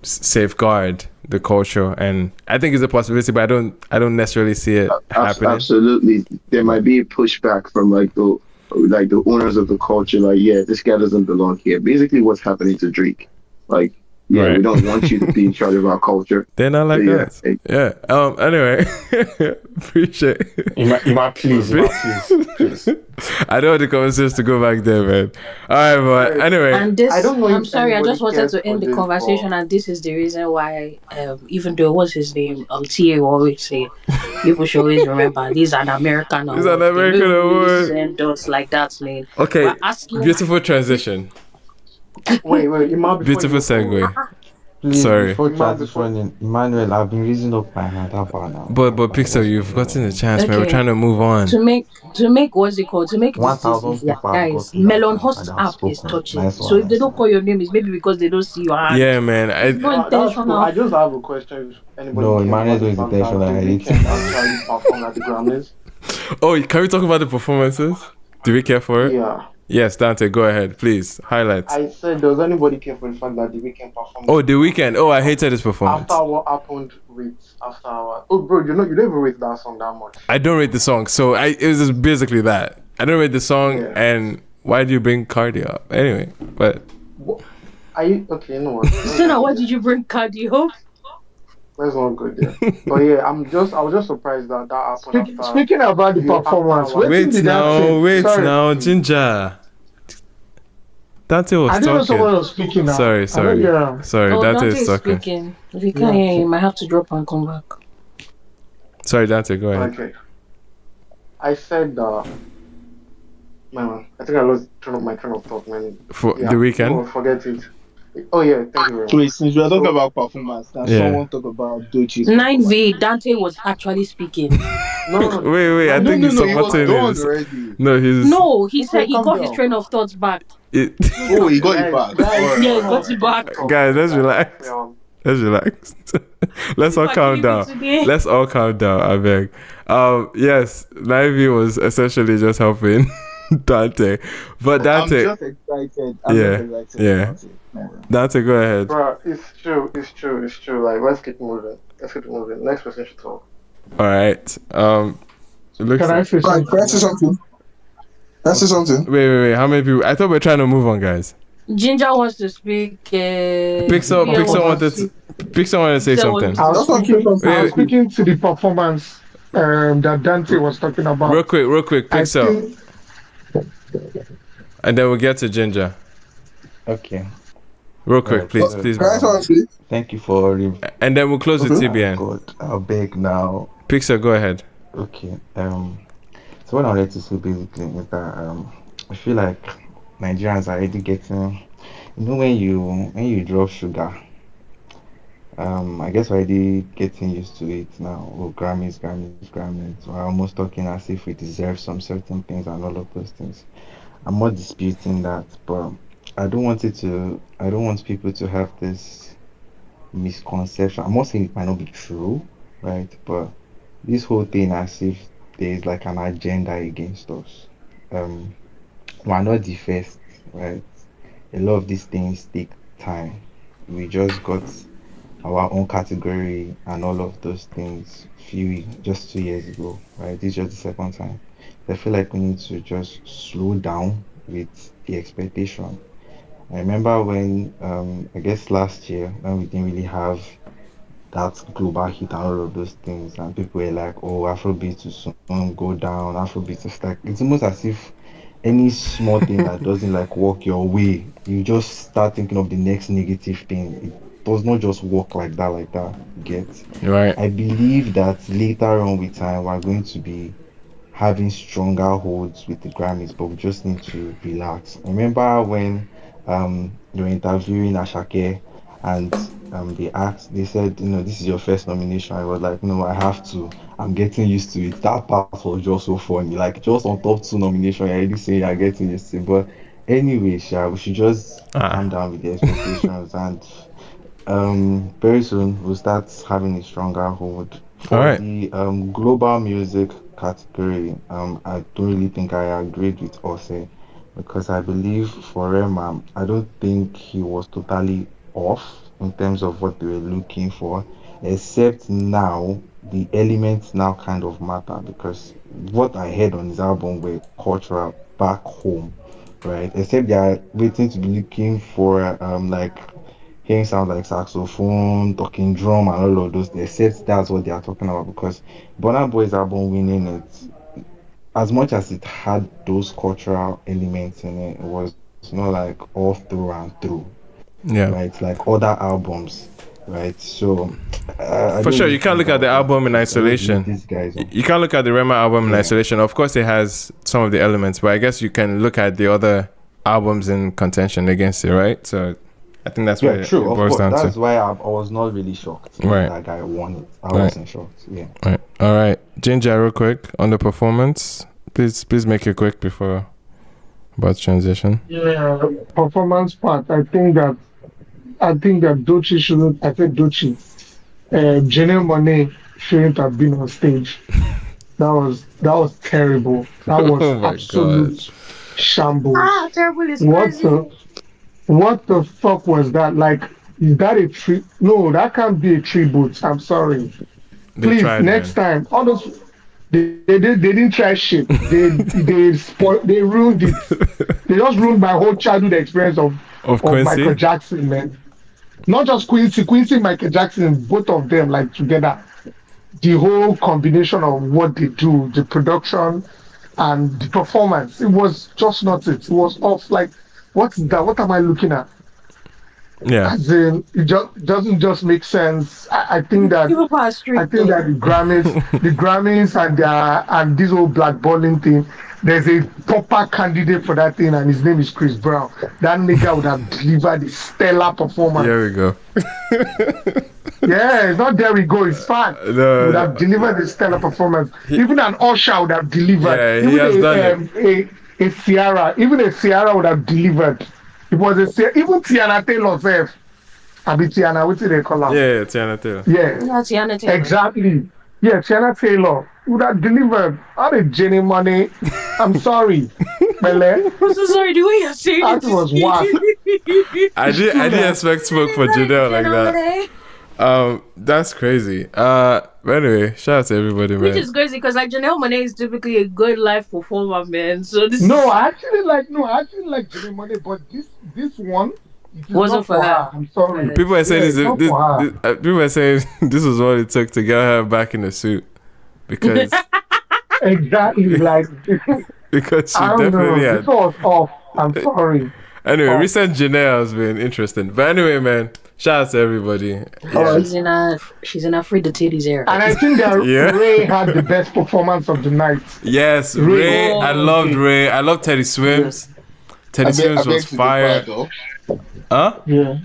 safeguard the culture, and I think it's a possibility, but I don't necessarily see it happening. Absolutely, there might be a pushback from like the owners of the culture, like, yeah, this guy doesn't belong here. Basically, what's happening to Drake, like, yeah, right. We don't want you to be in charge of our culture. They're not like us. Yeah. Anyway, appreciate it. You might please. I don't want the conversations to go back there, man. All right, but anyway. And this, I don't know. I'm sorry. I just wanted to end the conversation, or... and this is the reason why, even though what's his name, TA will always say, people should always remember these are an American award. It's an American award. Send us like that, man. Okay. Beautiful transition. Wait, beautiful segue. Please, sorry. Before transitioning, Emmanuel, I've been raising up my hand. But Pixel, you've gotten a chance, man. We're trying to move on. To make what's it called? To make this guys, Melon Host app is touching. So if they don't call your name, it's maybe because they don't see your hand. Yeah, man. Cool. I just have a question. No, Emmanuel is intentional. Actually perform at the Grammys. Oh, can we talk about the performances? Do we care for it? Yeah. Yes, Dante, go ahead, please. Highlights. I said, does anybody care for the fact that The Weeknd performed? Oh, The Weeknd. Oh, I hated his performance. After what happened after our... Oh, bro, you don't even rate that song that much. I don't rate the song, so it was just basically that. I don't rate the song, and why do you bring Cardi up? Anyway, but... Are you... Okay, no worries. So now, why did you bring Cardi up? Let's not go there. But yeah, I was just surprised that that happened after Speaking about the after performance, our what like did that say? Wait Sorry, now, Ginger. Dante was I didn't know talking. someone was speaking now. Sorry, I don't sorry, hear. sorry. Oh, Dante Dante is is talking. speaking. If you can't Yeah. hear him, I have to drop and come back. Sorry, Dante. Go ahead. okay. I said man, I think I lost my train of thought, man. For the Yeah, weekend. no, forget it. Oh yeah, thank you very Wait, much. since we are talking So about performance, can Yeah. someone talk about Dochi's performance? 9V, Dante was actually speaking. no, Wait. I No, think no, he's no, he was supporting done his. already. No, he's. No, he said Okay, he calm got his down. train of thoughts back. It, no, Oh, he no, got it guys, back. guys, All right, Yeah, all he right, all got no, it right. stop, back. stop, guys, let's guys. relax. Let's relax. Let's all People are calm killing me down. today. Let's all calm down. I beg. Yes, Nivey was essentially just helping Dante, but I'm Dante. just excited. I'm just Yeah. excited Yeah. about it. Yeah. Dante, go ahead. Bro, it's true, it's true, it's true. Like, let's keep moving. Let's keep moving. Next person should talk. All right. It looks Can I like. say Right, can I something say now? something? Can I say something? Wait. How many people? I thought we are trying to move on, guys. Ginger wants to speak. Pixel, Vivian Pixel wants to wanted to. speak. Pixel wanted to say Pixel something. wants to Just want speak. to say something I real was quick. speaking to the performance that Dante R- was talking real about. quick, I Pixel, think and then we'll get to Ginger. Okay. Real quick, Right. please, So, please, Can I say something? thank you for. and then we'll close with Okay. Oh TBN. God, I'll beg now. Pixel, go ahead. Okay. So what I wanted to say basically is that I feel like Nigerians are already getting. When you drop sugar, I guess we're already getting used to it now. Oh, Grammys. We're almost talking as if we deserve some certain things and all of those things. I'm not disputing that, but I don't want people to have this misconception. I'm not saying it might not be true, right? But this whole thing as if there's like an agenda against us. Um, we're not the first, right? A lot of these things take time. We just got our own category and all of those things just 2 years ago, right? This is just the second time. I feel like we need to just slow down with the expectation. I remember when I guess last year when we didn't really have that global hit and all of those things, and people were like, "Oh, Afrobeat will soon go down. Afrobeat is like it's almost as if any small thing that doesn't like work your way, you just start thinking of the next negative thing. It does not just work like that, you get. Right. I believe that later on with time, we're going to be having stronger holds with the Grammys, but we just need to relax. I remember when they were interviewing Ashake and they said, this is your first nomination. I was like, no, I have to. I'm getting used to it. That part was just so funny. Like just on top two nomination, I already say you're getting used to it. But anyway, Sha, we should just calm down with the expectations and very soon we'll start having a stronger hold All for right. the global music category. I don't really think I agreed with Ose because I believe for Rema, I don't think he was totally off in terms of what they were looking for, except now the elements now kind of matter because what I heard on his album were cultural back home, right? Except they are waiting to be looking for like hearing sounds like saxophone, talking drum, and all of those. Except that's what they are talking about because Burna Boy's album winning it, as much as it had those cultural elements in it, it was not like all through and through, Yeah. right? Like other albums, right? So I For don't sure, really you can't think look that at the was the album in case. I just believe isolation. these guys are, You can't look at the Rema album in yeah. isolation. Of course, it has some of the elements, but I guess you can look at the other albums in contention against it, right? So I think that's Yeah, what true, it of boils course. down to. That's why I was not really shocked if Right. that guy won it. I Right. wasn't shocked. Yeah. Right. All right. Ginger, real quick on the performance. Please make it quick before about transition. yeah, performance part. I think that Dochi shouldn't. I think Dochi, Janelle Monae shouldn't have been on stage. That was terrible. That was Oh my god. absolute shambles. Ah, terrible is What crazy. the what the fuck was that? Like, is that a tri No, that can't be a tribute. I'm sorry. They Please, tried, next man. time, all those they didn't try shit. They ruined it. They just ruined my whole childhood experience of Of Michael Quincy? Jackson, man. Not just Quincy, Michael Jackson, both of them like together. The whole combination of what they do, the production and the performance, it was just not it. It was off. Like, what's that? What am I looking at? Yeah. As in, it just doesn't just make sense. People are I strict think though. that the Grammys and this whole blackballing thing. There's a proper candidate for that thing, and his name is Chris Brown. That nigga would have delivered a stellar Here performance. we go. Yeah, it's not there we go. It's fine. He would No, have delivered a stellar performance. he, Even an Usher would have delivered. yeah, he Even has done it. a Ciara, even a Ciara would have delivered. It was even Tiana Taylor self. I be Tiana, what do they call her? Yeah, Tiana Taylor. Yeah, Yeah, Tiana Taylor. exactly. Yeah, Tiana Taylor would have delivered. All the Jenny money. I'm sorry, Bele. I'm so sorry. The way you're saying That it is. was whack. I didn't expect smoke for Janelle like that. That's crazy. But anyway, shout out to everybody, Which man. is crazy because like Janelle Monáe is typically a good live performer, man. So this No, I actually like Jenny money, but this one it is wasn't not for for her. her. I'm sorry. People are saying Yeah, it's not for her. people are saying this was what it took to get her back in the suit because Exactly. Like because she I don't definitely know. This had. was off. I'm sorry. Anyway, Off. recent Janelle has been interesting. But anyway, man, shout out to everybody. Yeah. she's in a free the titties era. And I think that Yeah. Ray had the best performance of the night. Yes, Ray. Ray. I loved Ray. I love Teddy Swims. Teddy Swims was fire. Huh? Yeah.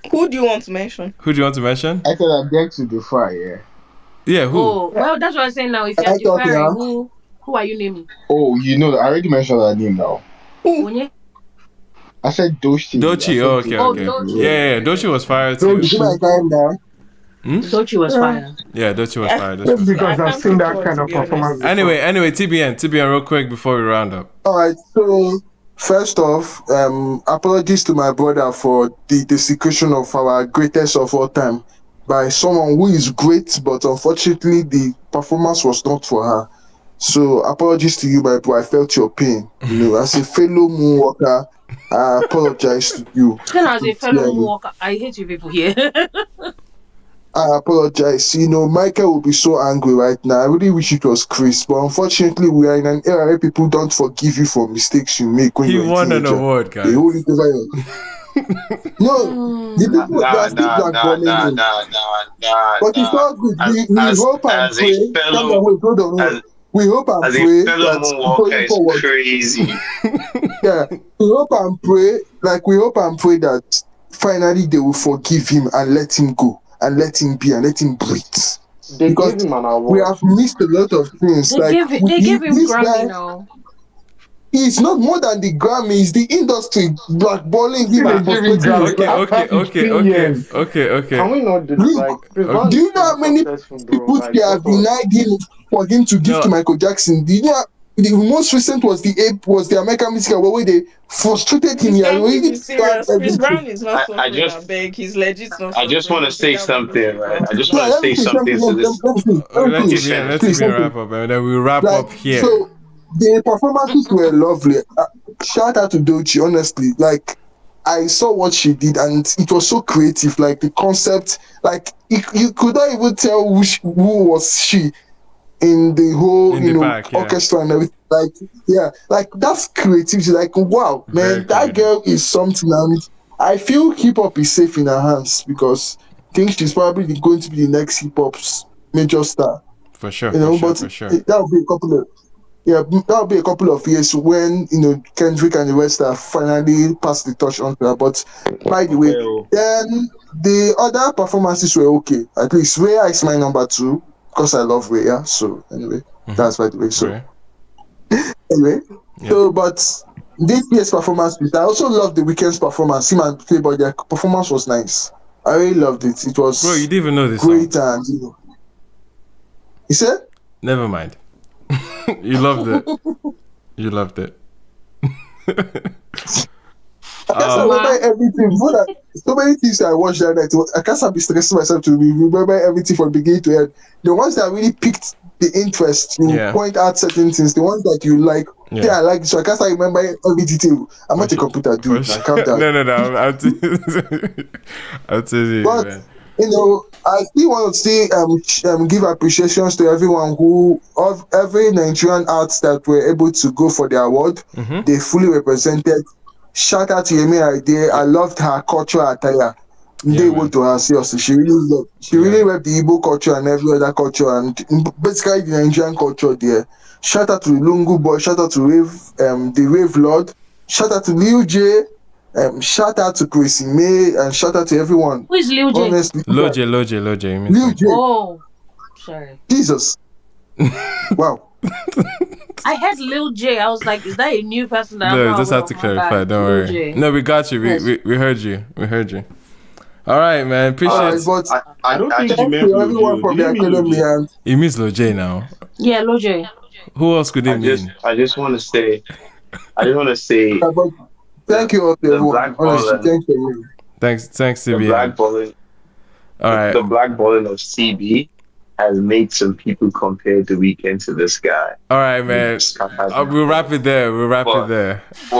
Who do you want to mention? Who do you want to mention? I said I beg to differ, yeah. Yeah, who? Oh, well, that's what I'm saying now. If I you're thought, deferring, yeah. who are you naming? Oh, you know, I already mentioned her name now. Onye? I said Doshi. Dochi. Oh, okay, Oh, okay. Dochi. Yeah, Dochi was fire too. You see my time now? Dochi was fire. Yeah, Dochi was fire. Dochi Just was fire. because I've seen that kind of performance before. Anyway, TBN, real quick before we round up. All right. So first off, apologies to my brother for the desecration of our greatest of all time by someone who is great, but unfortunately the performance was not for her. So apologies to you, my bro. I felt your pain. You know, as a fellow moonwalker, I apologize to you. Then as a fellow moonwalker, I hate you people here. I apologize. You know, Michael will be so angry right now. I really wish it was Chris, but unfortunately, we are in an era where people don't forgive you for mistakes you make when He you're a won an teenager. award, guys. They hold it over your... No, the people that are still blackballing him. But it's all good. We hope and pray. We hope and pray that going forward. Crazy. Yeah, we hope and pray. Like we hope and pray that finally they will forgive him and let him go and let him be and let him breathe. They Because gave him an award. we have missed a lot of things. They gave him this Grammy guy, now. It's not more than the Grammys, the industry blackballing him and Okay. Can we not do Do you know how many people they have denied him for him to give to Michael Jackson? Do you know the most recent was the American Music Award where they frustrated him. Chris Brown is not suffering. I beg, he's legit not suffering. I just want to say something, right? I just want to let say me something to this. Let's wrap up, and then we'll wrap up here. So the performances were lovely. Shout out to Dochi, honestly. Like, I saw what she did, and it was so creative. Like the concept, like you could not even tell who was she in the whole orchestra and everything. Like, yeah, like that's creativity. Like, wow, man, that girl is something. And I feel hip hop is safe in her hands because I think she's probably going to be the next hip hop's major star. For sure, for sure. That'll be a couple of years when Kendrick and the rest have finally passed the torch on to her. But by the way, then the other performances were okay. At least Rhea is my number 2 because I love Rhea. So anyway, that's by the way. So anyway, so but this year's performance, I also love the Weeknd's performance. Him and Playboy, their performance was nice. I really loved it. It was you didn't even know this great song. And you said? Never mind. You loved it. I remember everything. So many things I watched that night. I can't be stressing myself to remember everything from beginning to end. The ones that really piqued the interest, you point out certain things. The ones that you like Yeah, I like this. So I can't start remembering every detail. I'm not a computer dude. Now, calm down. No. I'll tell you, But man. I still want to say give appreciations to everyone of every Nigerian arts that were able to go for the award. Mm-hmm. They fully represented. Shout out to Yemi Alade. I loved her cultural attire. They went to her seriously. She really read the Igbo culture and every other culture and basically the Nigerian culture there. Shout out to Lungu Boy. Shout out to the Rave Lord. Shout out to Lil J. Shout out to Chrissy May and shout out to everyone. Who is Lil J? Honestly, Loje. Lil J. Oh, sorry. Jesus. Wow. I heard Lil J. I was like, is that a new person? That No, just have to clarify. Don't worry. No, we got you. We heard you. All right, man. Appreciate it. But I don't think thank you everyone from the academy. And he means Loje now. Yeah, Lil J. Who else could it mean? I just want to say. Thank you all, everyone. Honestly, thank you. Thanks, CB. The blackballing. All right. The blackballing of CB has made some people compare the weekend to this guy. All right, man. We'll wrap it there. We'll wrap it up there. We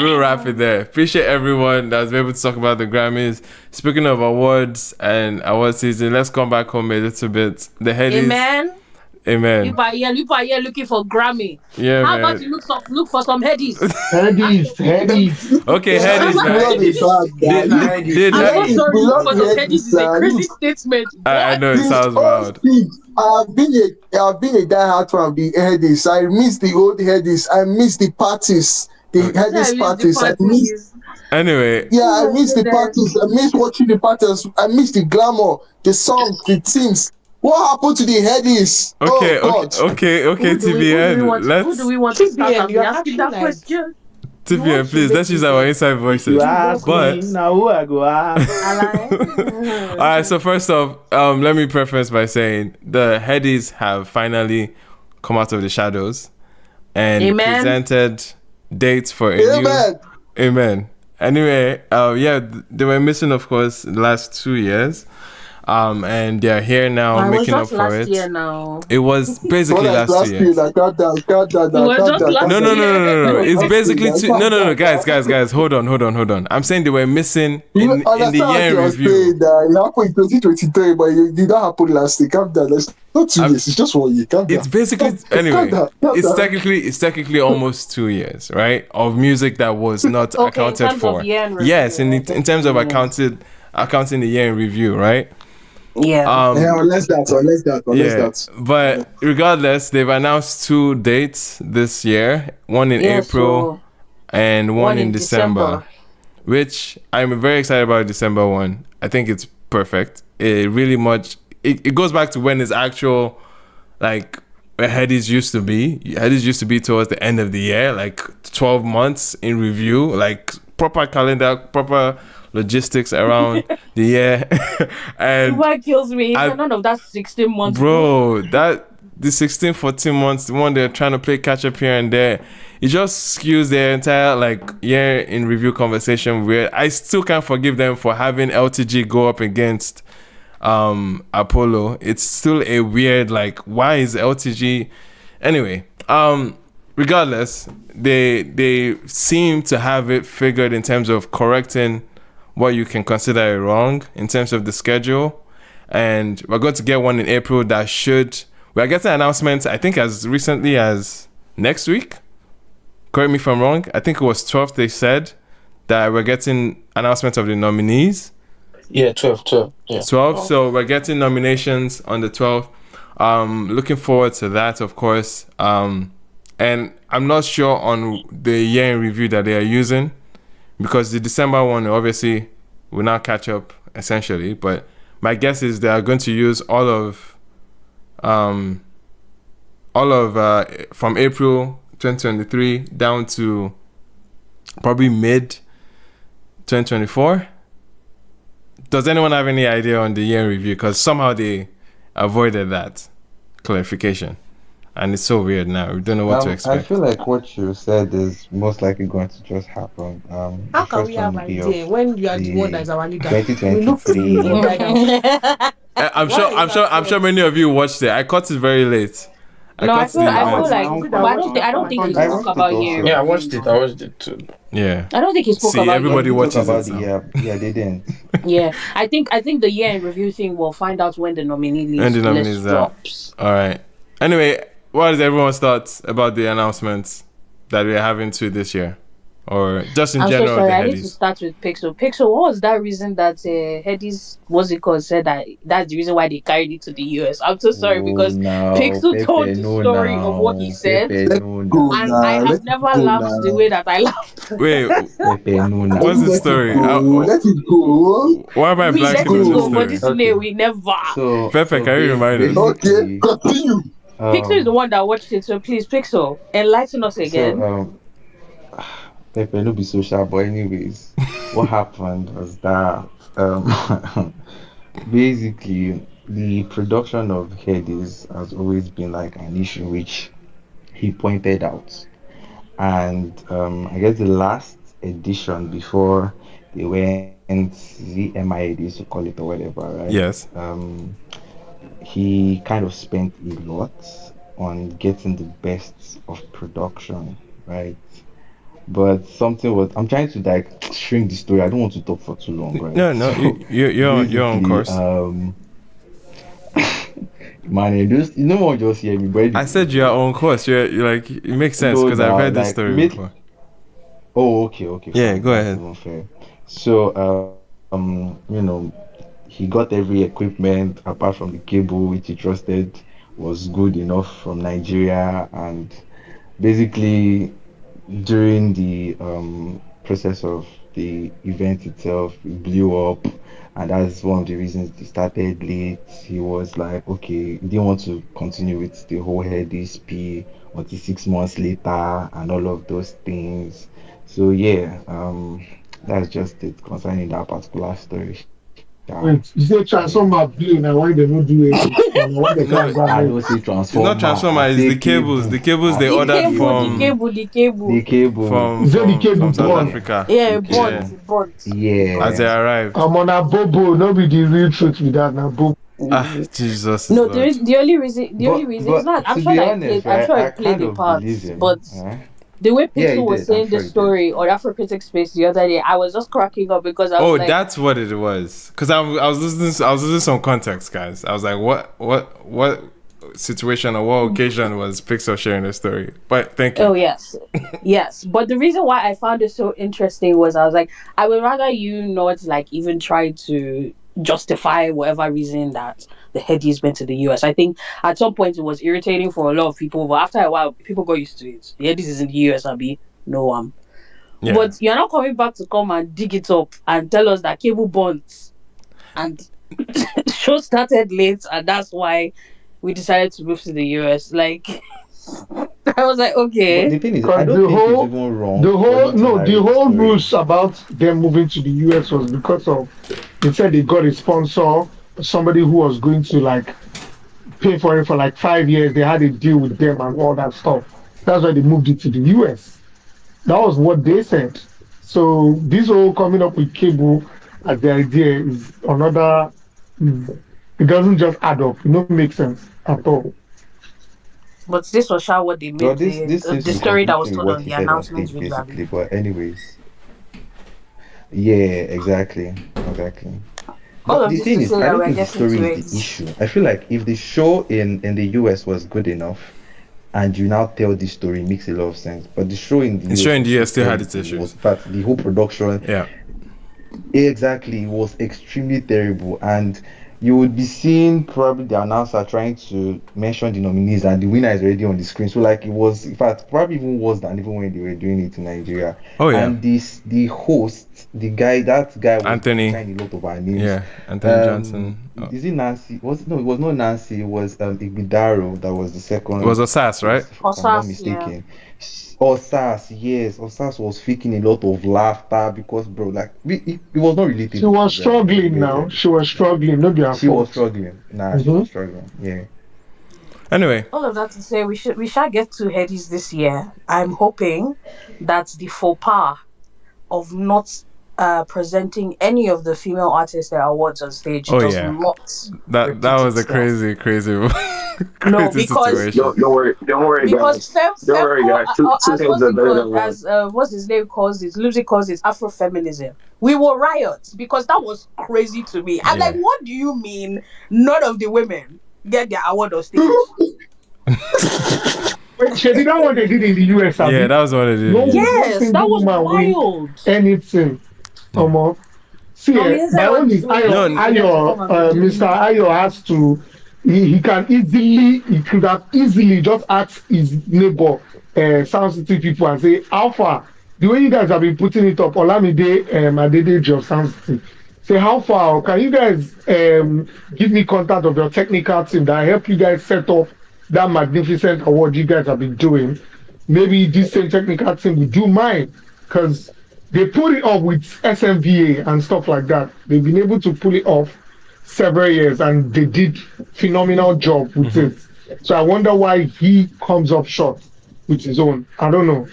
will wrap it there. Appreciate everyone that's been able to talk about the Grammys. Speaking of awards and award season, let's come back home a little bit. The Headies. Amen. You are here looking for Grammy. Yeah, How man. about you look for some Headies? Headies. Okay, Headies, man. I'm so sorry, look for some Headies is a crazy statement. I know, it sounds wild. I've been a diehard fan of the Headies. I miss the old Headies. I miss the parties. The Headies parties. Anyway. Yeah, I miss the parties. I miss watching the parties. I miss the glamour, the songs, the teams. What happened to the Headies? Okay, TBN. Who do we want to start asking that question? TBN, please, let's use our inside voices. But now who I go ask? All right, so first off, let me preface by saying the Headies have finally come out of the shadows and presented dates for a new... Amen. Anyway, they were missing, of course, the last 2 years. And they're here now making up for it. It was basically last year. No. It's basically no, guys. Hold on. I'm saying they were missing in the year in review. It happened in 2023, but it did not happen last year. Calm down. It's not 2 years. It's just 1 year. Calm down. It's basically it's technically almost 2 years, right? Of music that was not accounted for. Yes, in terms of accounting the year in review, right? Yeah. Unless that. But regardless, they've announced 2 dates this year, one in April and one in December, which I'm very excited about. December one. I think it's perfect. It really it goes back to when it's actual, like, where Headies used to be. Headies used to be towards the end of the year, like 12 months in review, like proper calendar, proper logistics around the year. And what kills me, none of that 16 months. Bro, the 16, 14 months, the one they're trying to play catch up here and there, it just skews their entire year in review conversation weird. I still can't forgive them for having LTG go up against Apollo. It's still a weird, why is LTG anyway? Regardless, they seem to have it figured in terms of correcting what you can consider a wrong in terms of the schedule. And we're going to get one in April we're getting announcements, I think, as recently as next week. Correct me if I'm wrong. I think it was 12th they said that we're getting announcements of the nominees. Yeah, 12. Yeah. 12. So we're getting nominations on the 12th. Looking forward to that, of course. And I'm not sure on the year in review that they are using, because the December one obviously will not catch up essentially. But my guess is they are going to use all of from April 2023 down to probably mid 2024. Does anyone have any idea on the year in review? Because somehow they avoided that clarification. And it's so weird now. We don't know what to expect. I feel like what you said is most likely going to just happen. How can we have an idea when you are the one that is our leader? 2023. I'm sure many of you watched it. I caught it very late. No, I caught feel the I event. feel My like, uncle but watched it. I don't My think uncle he I spoke watched watched it. it about year in also. Yeah, review. I watched it. I watched it too. Yeah. I don't think he spoke See, about year in everybody They review. didn't talk watches it about the so. they didn't. Yeah, I think the year in review thing we'll find out when the nominee And the list nominees out. drops. All right. Anyway, what is everyone's thoughts about the announcements that we're having to this year? Or just in I'm so general, sorry. the I need to headies? start with Pixel. Pixel, what was that reason that Headies, what's it called, said that that's the reason why they carried it to the US? I'm so sorry Oh because now, Pixel told Pepe, the no story of what he now, said, Pepe, Let no it go and now, I now. have Let it never go laughed the now. way that I laughed. Wait, Pepe, no I what's didn't the now. let it story? go. Let it go. Why am I We Let it let blanking it on this go, but go. story? this year Okay, we never. Pepe, can you remind us? Okay, basically, continue. Pixel is the um, one that watched it, so please, Pixel, enlighten us so again. Pepe no be social, but anyways, what happened was that basically the production of Headies has always been like an issue which he pointed out. And I guess the last edition before they went ZMI they used to call it or whatever, right? Yes. He kind of spent a lot on getting the best of production, right? But something was I'm trying to like shrink the story. I don't want to talk for too long, right? No, no, So you're on basically, course. man, you know what just hear me, but I said anyways, you're right? on course. You're like, it makes sense No, because I've now heard this like story make before. oh okay, Yeah, fine. go That's ahead. even fair. So he got every equipment apart from the cable which he trusted was good enough from Nigeria, and basically during the process of the event itself, it blew up, and that's one of the reasons he started late. He was like, okay, he didn't want to continue with the whole head SP until 6 months later, and all of those things. So yeah, that's just it concerning that particular story. Wait, you say transformer blue now? Why they not do it? Or now why they No, can't go I ahead? don't say it's not transformer, I transformer. It's say the cables. cable. The cables I they The say ordered cable, the cable. cable, the cable. The cable. Is it the cable from South burn? Yeah, Africa. Yeah, the it burnt, Yeah, cable. it burnt, it as burnt. they Yeah. arrived. I'm on a bobo. No be the real truth with that now. Bobo. Ah, Jesus is No, Lord. the only reason it's not. But I'm to sure be that honest, I'm right, sure I it played kind a of part, believe him. but the way Yeah, he Pixel was did. I'm saying sure this he did. story on Afrocritic Space the other day, I was just cracking up because I was Oh, like, that's what it was. Because I was listening. I was listening to some context, guys. I was like, what situation or what occasion was Pixar sharing this story? But thank you. oh yes, yes. But the reason why I found it so interesting was I was like, I would rather you not like even try to justify whatever reason that the headies went to the US. I think at some point it was irritating for a lot of people, but after a while people got used to it. The headies is in the US, Abi. No Yeah. but you're not coming back to come and dig it up and tell us that cable bonds and show started late and that's why we decided to move to the US. Like I was like, But okay. the thing is, I Because don't think it's even wrong for him to the narrate the whole story. rules about them moving to the US was because of they said they got a sponsor, somebody who was going to like pay for it for like 5 years. They had a deal with them and all that stuff. That's why they moved it to the US. That was what they said. So this whole coming up with cable as the idea is another. It doesn't just add up. It don't make sense at all. But this was how what they Well, made this seems the to be story that was conflicting with told what on he the said on announcement stage, video. basically. But anyways, yeah, exactly. All But of the this thing to is, say I that don't we're think the getting story to is it. the issue. I feel like if the show in the US was good enough, and you now tell this story, it makes a lot of sense. But the show in the It's US showing was the so US still had its terrible. Was issues. in fact the whole production Yeah. exactly was extremely terrible, and you would be seeing probably the announcer trying to mention the nominees, and the winner is already on the screen. So like it was, in fact, probably even worse than even when they were doing it in Nigeria. Oh yeah. And the host, that guy was Anthony. butchering a lot of our names. Yeah. Anthony Johnson. Oh. Is it Nancy? No, it was not Nancy. It was Igbidaro that was the It was second Osas, right? host, if I'm not Osas, yeah. mistaken. Osas, yes, Osas was faking a lot of laughter because, bro, like it was not She relatable, was to be honest. Let's struggling be now. honest. She was struggling. No be her She was fault. struggling. Nah, she Mm-hmm. was struggling. Yeah. Anyway. All of that to say we shall get to headies this year. I'm hoping that the faux pas of not presenting any of the female artists their awards on stage does not that was a crazy no, crazy because situation. Don't worry, because guys. Don't worry, Femco, guys. Two as things are better than one. what's his name calls it, Lucy calls it Afrofeminism. We will riot because that was crazy to me. I'm like, what do you mean none of the women get their award on stage? Shady, that what they did in the US, Abi? Yeah, that was what they did. No, Yes, no that single was woman win wild. anything. See, my own is Mr. Ayo has to. He could have easily just asked his neighbor, Sound City people, and say, "How the way you guys have been putting it up, Olamide, Adedeji of Sound City, say how far can you guys give me contact of your technical team that help you guys set up that magnificent award you guys have been doing? Maybe this same technical team will do mine because." They put it off with SMVA and stuff like that. They've been able to pull it off several years and they did phenomenal job with it. So I wonder why he comes up short with his own. I don't know.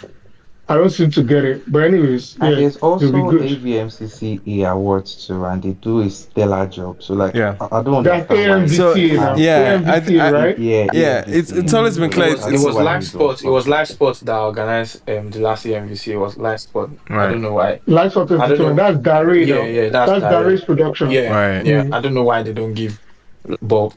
I don't seem to get it. But anyways, And yeah, there's it'll be also good. AVMCCA awards too, and they do a stellar job. So like, Yeah. I don't That's understand why. AMVCA now. AMVCA, right? Yeah, it's always been clear. It was live sports. It was live sports that organized the last year MVC. It was live sport. I don't know why. Live Sport I don't Entertainment. know. That's Dare now. Yeah, That's Dare. Dare's production. Yeah. I don't know why they don't give. But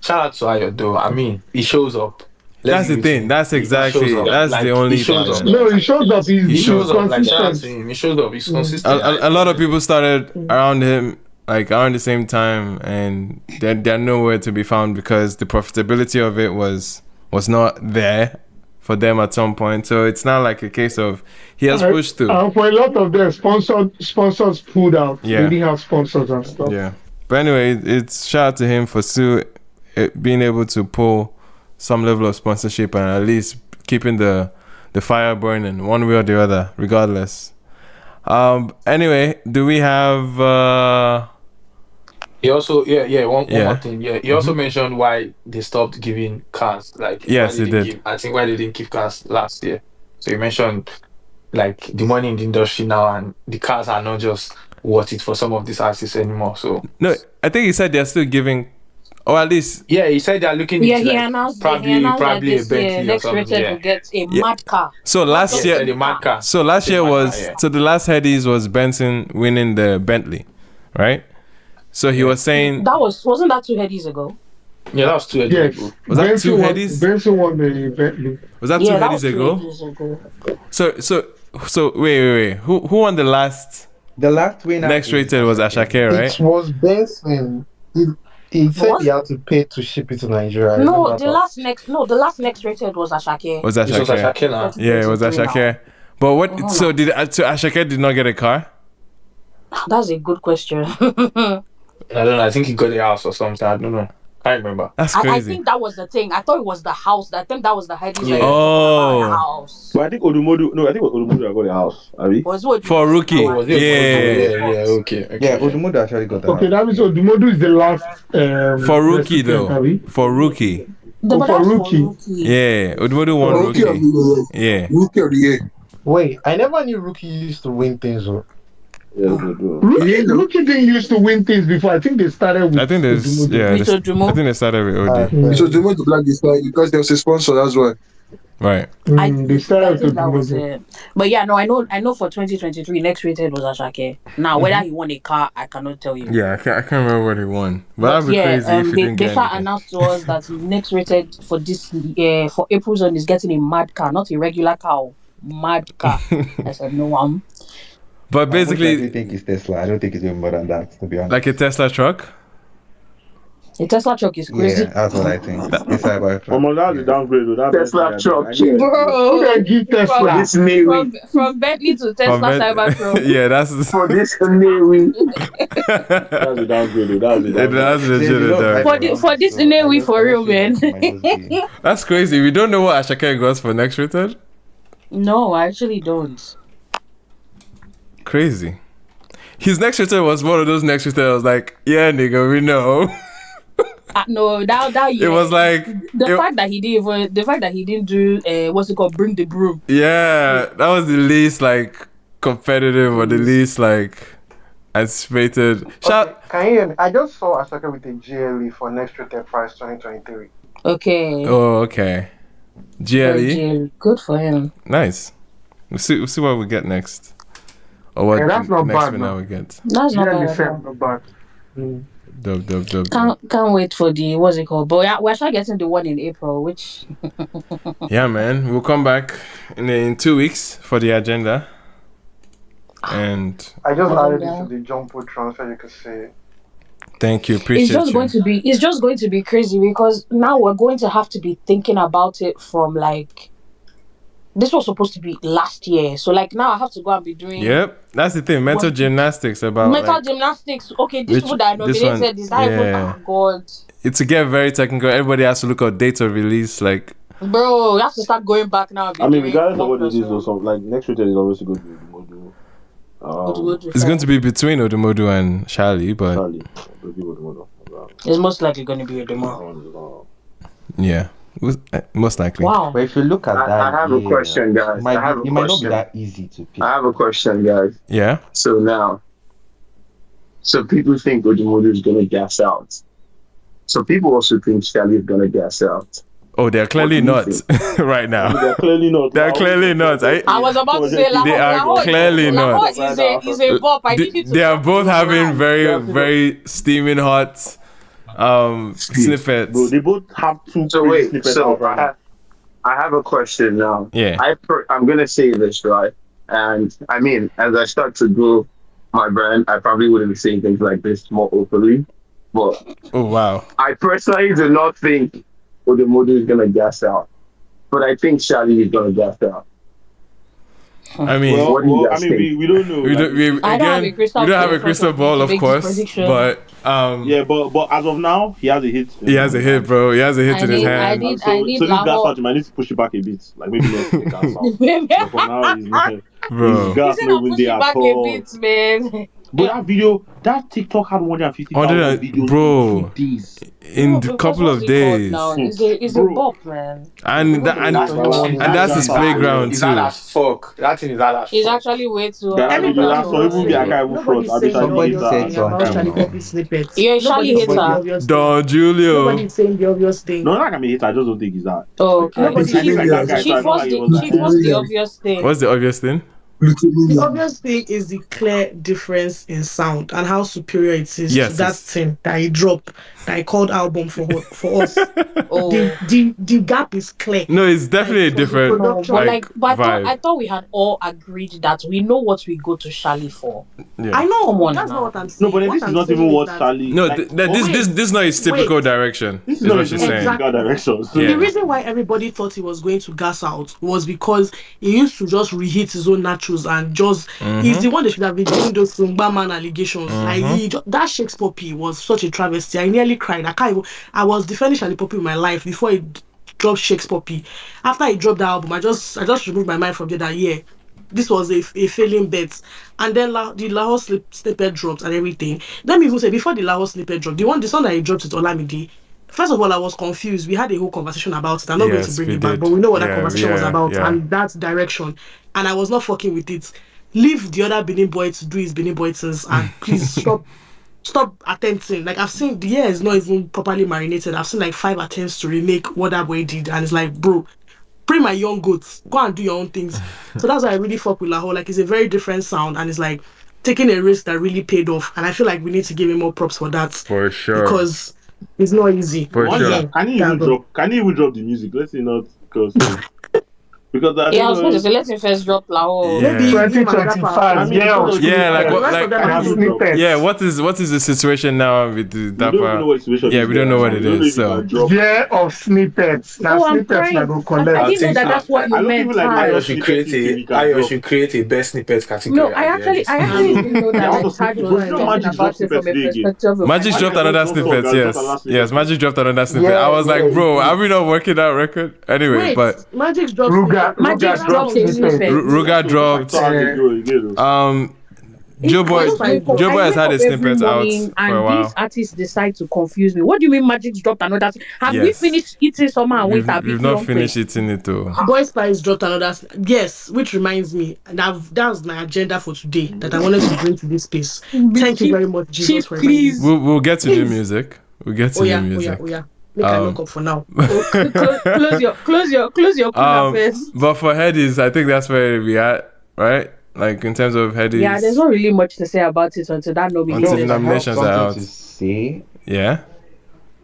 shout out to Ayo though. I mean, he shows up. That's the thing. That's exactly. That's the only he shows thing. up. No, he shows up. He shows up. Like shout out consistent. to him. He shows up. He's consistent. A lot of people started around him like around the same time, and they're nowhere to be found because the profitability of it was not there for them at some point. So it's not like a case of he has pushed through. For a lot of them, sponsors pulled out. Yeah. They didn't have sponsors and stuff. Yeah. But anyway, it's shout out to him for still being able to pull some level of sponsorship and at least keeping the fire burning one way or the other, regardless. Anyway, do we have He also one more thing. Yeah, he also mentioned why they stopped giving cars. Like yes, he did. I think why they didn't give cars last year. So he mentioned like the money in the industry now and the cars are not just worth it for some of these artists anymore. So no, I think he said they're still giving, or at least he said they're looking into he announced probably that a Bentley next or something. rated will get a mad car. So last year, the mad car. So last year was so the last Headies was Benson winning the Bentley, right? So he was saying wasn't that 2 Headies ago? Yeah, that was 2 Headies ago. Was that 2 Headies? Benson won the Bentley. Was that 2 Headies ago? So wait. Who won the last? The last winner next rated was Ashake, right? It was Benson. He said he had to pay to ship it to Nigeria. No, the last next rated was Ashake. Was Ashake? It was Ashake now. Yeah, it was Ashake. But what? So Ashake did not get a car? That's a good question. I don't know. I think he got a house or something. I don't know. I remember. That's crazy. I think that was the thing. I thought it was the house. I think that was the Headies. Yeah. House. But I think Odumodu got a house. For Rookie. Yeah. Okay. Yeah, Odumodu actually got a house. Okay, that means Odumodu is the last. For Rookie though. For Rookie. For Rookie. Yeah, Odumodu won Rookie. Yeah. Rookie of the year. Wait, I never knew Rookie used to win things. Rookie didn't used to win things before. I think they started with. I think they started with OD. So Odumodu to black this guy because there was a sponsor. That's why. Right. They started with that was it. But yeah, no, I know for 2023, next rated was Ashake. Now, whether he won a car, I cannot tell you. Yeah, I can't remember what he won. But that'd be crazy if he didn't get anything. Announced to us that next rated for this for April zone is getting a mad car, not a regular car. Mad car. I said no. But basically, I don't think it's Tesla. I don't think it's even more than that, to be honest. Like a Tesla truck? A Tesla truck is crazy. Yeah, that's what I think. It's Cybertruck. That's a downgrade. Tesla truck. Who can give Tesla? This Navy. From Bentley to Tesla Cybertruck. Yeah, that's for this Navy. That's a downgrade. That's legit. For this Navy for real, man. That's crazy. We don't know what Ashake got for next rated? No, I actually don't. Crazy. His next rated was one of those next rated. I was like, yeah, nigga, we know. No, that year. It was like the fact that he didn't do what's it called, bring the broom. Yeah, that was the least like competitive or the least like anticipated. Okay, can you hear me? I just saw Asaka with a GLE for next rated price 2023. Okay. Oh, okay. GLE. GLE. Good for him. Nice. We'll see what we get next. Or what that's not next bad, now no. we get. That's not bad at GLE all. not bad. Mm. Dope. Can't wait for the what's it called? But we're actually getting the one in April, which Yeah, man. We'll come back in 2 weeks for the agenda. And I just added it to the Jumbo transfer, you could see. Thank you. Appreciate it's just going to be crazy because now we're going to have to be thinking about it from like this was supposed to be last year. So like now I have to go and be doing Yep, that's the thing. Mental gymnastics about mental like, gymnastics. Okay, this people that are nominated is that even God. It's to get very technical. Everybody has to look at date of release, like bro, you have to start going back now. I mean, regardless of what it is, or something like next rated is obviously going to be the model. It's going to be between Odumodu and Charlie, but it's most likely going to be Odumodu. Yeah, most likely. Wow. But if you look at that, I have a question, guys. It might not be that easy to pick. I have a question, guys. Yeah. So people think Odumodu is going to gas out. So people also think Charlie is going to gas out. Oh, they're clearly not right now. They're clearly not. They're clearly not. I was about to say they are clearly not. is a bop. I need you to. They are both having very steaming hot snippets. Bro, they both have two. So wait, snippets so out right now. I have a question now. Yeah. I'm gonna say this right, and I mean, as I start to grow my brand, I probably wouldn't be saying things like this more openly. But oh wow, I personally do not think Odumodu is gonna gas out, but I think Charlie is gonna gas out. I mean, we don't know. We don't have a crystal ball, of course. But but as of now, he has a hit. He has a hit, bro. He has a hit in his hand. So this gas out, you might need to push it back a bit, like maybe next week gas out. But for now, he's not. Bro, his gas not even there at all. Man. But that video, that TikTok had 150,000 videos bro, in 2 days. In a couple of days. It's a bop, man. And that's his playground It's too. hard as fuck. That thing is hard as fuck. It's actually way too. Somebody said something. You're a Charlie hater. Don Julio. Nobody's saying the obvious thing. No, not gonna hate. I just don't think he's that. Oh, okay. She forced the obvious thing. What's the obvious thing? The obvious thing is the clear difference in sound and how superior it is to that thing that he dropped, that he called album for us. Oh. The gap is clear. No, it's definitely a different but I thought we had all agreed that we know what we go to Charlie for. Yeah. I know. Come on that's now. not what I'm saying. No, but this is not even what Charlie. No, this is not his typical direction. This is not what she's saying. Exactly. Direction. So the reason why everybody thought he was going to gas out was because he used to just reheat his own naturals and just he's the one that should have been doing those Sungba man allegations. Like that Shakes Poppy was such a travesty. I nearly cried. I was defending Charlie Poppy in my life before he dropped Shakes Poppy. After he dropped the album, I just removed my mind from there that this was a failing bet. And then the Lahore snippet dropped and everything. Let me even say, before the Lahore snippet dropped, the song that he dropped with Olamide, first of all, I was confused. We had a whole conversation about it. I'm not going to bring it back, but we know what that conversation was about and that direction. And I was not fucking with it. Leave the other Benin boy to do his Benin boy things and please stop attempting. Like, I've seen the year is not even properly marinated. I've seen like 5 attempts to remake what that boy did, and it's like, bro, bring my young goats, go and do your own things. So that's why I really fuck with Lahore. Like, it's a very different sound, and it's like taking a risk that really paid off. And I feel like we need to give him more props for that. For sure. Because it's not easy. For sure. Can you even drop the music? Let's say not because I was going to say, let him first drop Lahore. Maybe 2025. What is the situation now with the Dapper? We don't know what situation we don't know what it is. So year of snippets. Now snippets na go collect. I didn't know that's what you meant. I should create a best snippets category. No, I actually didn't know that. Taj was talking about it from a perspective of Magic dropped another snippet. Yes, Magic dropped another snippet. I was like, bro, are we not working that record anyway? But Magic dropped. Ruga dropped. Joe Boy has had a snippet out morning, for a and while. these artists decide to confuse me. What do you mean Magic's dropped another? Have we finished eating summer and winter? We've not finished eating it though. Boy Spice dropped another. Yes, which reminds me, and that was my agenda for today that I wanted to bring to this space. Thank you very much, Jesus, for please. We'll get to new music. We'll get to new music. Oh yeah. Make I knock up for now. Close your cooler first. But for Headies, I think that's where we at, right? Like in terms of Headies. Yeah, there's not really much to say about it until that nominations are out. To say. Yeah.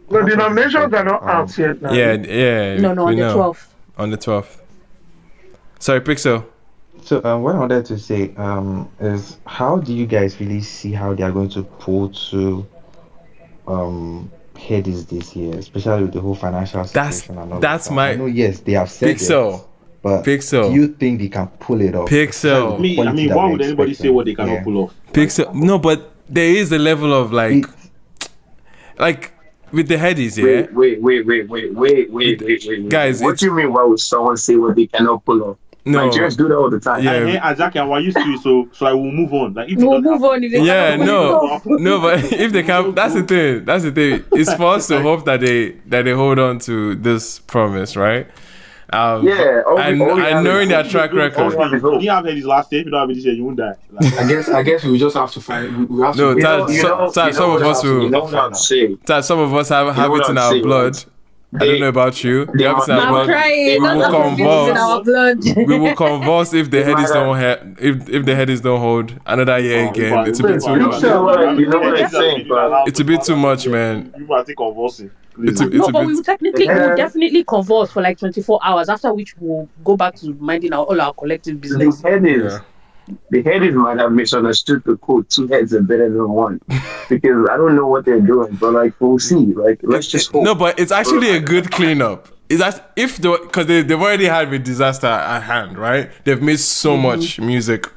No, the nominations are not out yet now. Yeah. No, on the 12th. On the 12th. Sorry, Pixel. So what I wanted to say is, how do you guys really see how they are going to pull to Headies this year, especially with the whole financial situation and all that's that? my. I know, yes, they have said Pixel. It, but Pixel. do you think they can pull it off? Pixel. I mean, why would anybody say what they cannot pull off? Pixel. No, but there is a level of like with the Headies, yeah. Wait. Guys, what do you mean? Why would someone say what they cannot pull off? No, Nigerians do that all the time. Yeah, exactly. And we're used to it, so I will move on. Like, if we'll move on. No, but if they can, that's the thing. It's for us to hope that they hold on to this promise, right? And knowing their track record. You have Headies last year. If you don't have Headies, you won't die. Like, I guess we just have to find. We have no, to. some of us will. Some of us have it in our blood. I don't know about you. We will convulse if the Headies don't if the Headies don't hold another year again. It's a bit too much. It's a bit too much, man. You might think convulsing. But we will definitely converse for like 24 hours, after which we'll go back to minding all our collective business. The Headies might have misunderstood the quote, 2 heads are better than one. Because I don't know what they're doing, but like we'll see. Like let's just hope. No, but it's actually a good cleanup. Is that because they've already had a disaster at hand, right? They've made so much music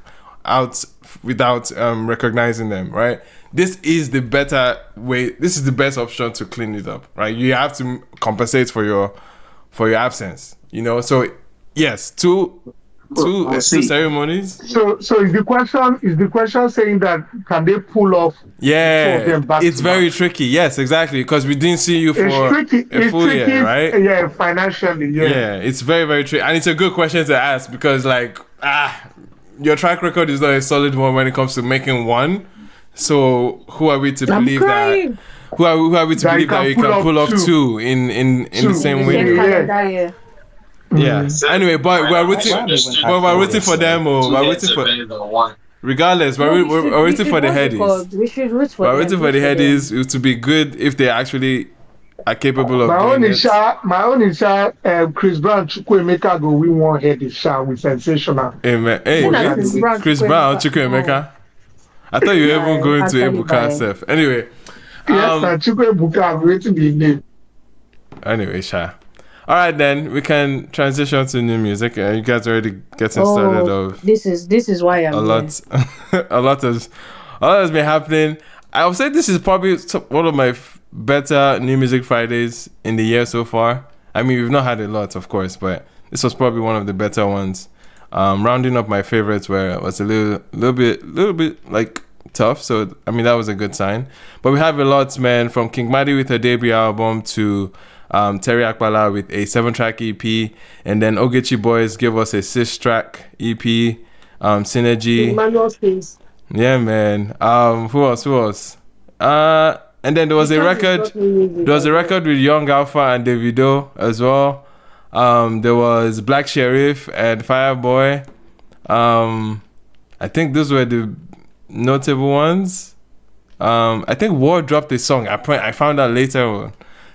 out without recognizing them, right? This is the better way. This is the best option to clean it up, right? You have to compensate for your absence, you know. So yes, two ceremonies. So is the question saying that can they pull off? Yeah, it's very tricky. Yes, exactly, because we didn't see you for a full year, right? Yeah, financially. Yeah, it's very, very tricky, and it's a good question to ask because your track record is not a solid one when it comes to making one. So who are we to believe that? Who are we to believe that you can pull off two in the same window? Yeah. Anyway, but we're rooting for them. We're rooting for. Regardless, we're rooting for the Headies. We should root for them. We're rooting for the Headies. It would be good if they actually are capable of doing it. My own is Chris Brown, Chukwuemeka go win one Headies with sensational. Amen. Hey, Chris Brown, Chukwuemeka. I thought you were even going to Ebuka self. Anyway. Yes, Chukwuemeka, I'm waiting the name. Anyway, Sha. All right, then we can transition to new music. You guys already getting started. This is why I'm a lot has been happening. I would say this is probably one of my better new music Fridays in the year so far. I mean, we've not had a lot, of course, but this was probably one of the better ones. Rounding up my favorites where it was a little bit like tough. So I mean, that was a good sign. But we have a lot, man, from Qing Madi with her debut album to Terry Apala with a 7-track EP, and then Ogechi Boys give us a 6-track EP. Synergy. Yeah, man. Who else? And then there was a record. There was a record with Young Alpha and Davido as well. There was Black Sheriff and Fireboy. I think those were the notable ones. I think War dropped a song. I found out later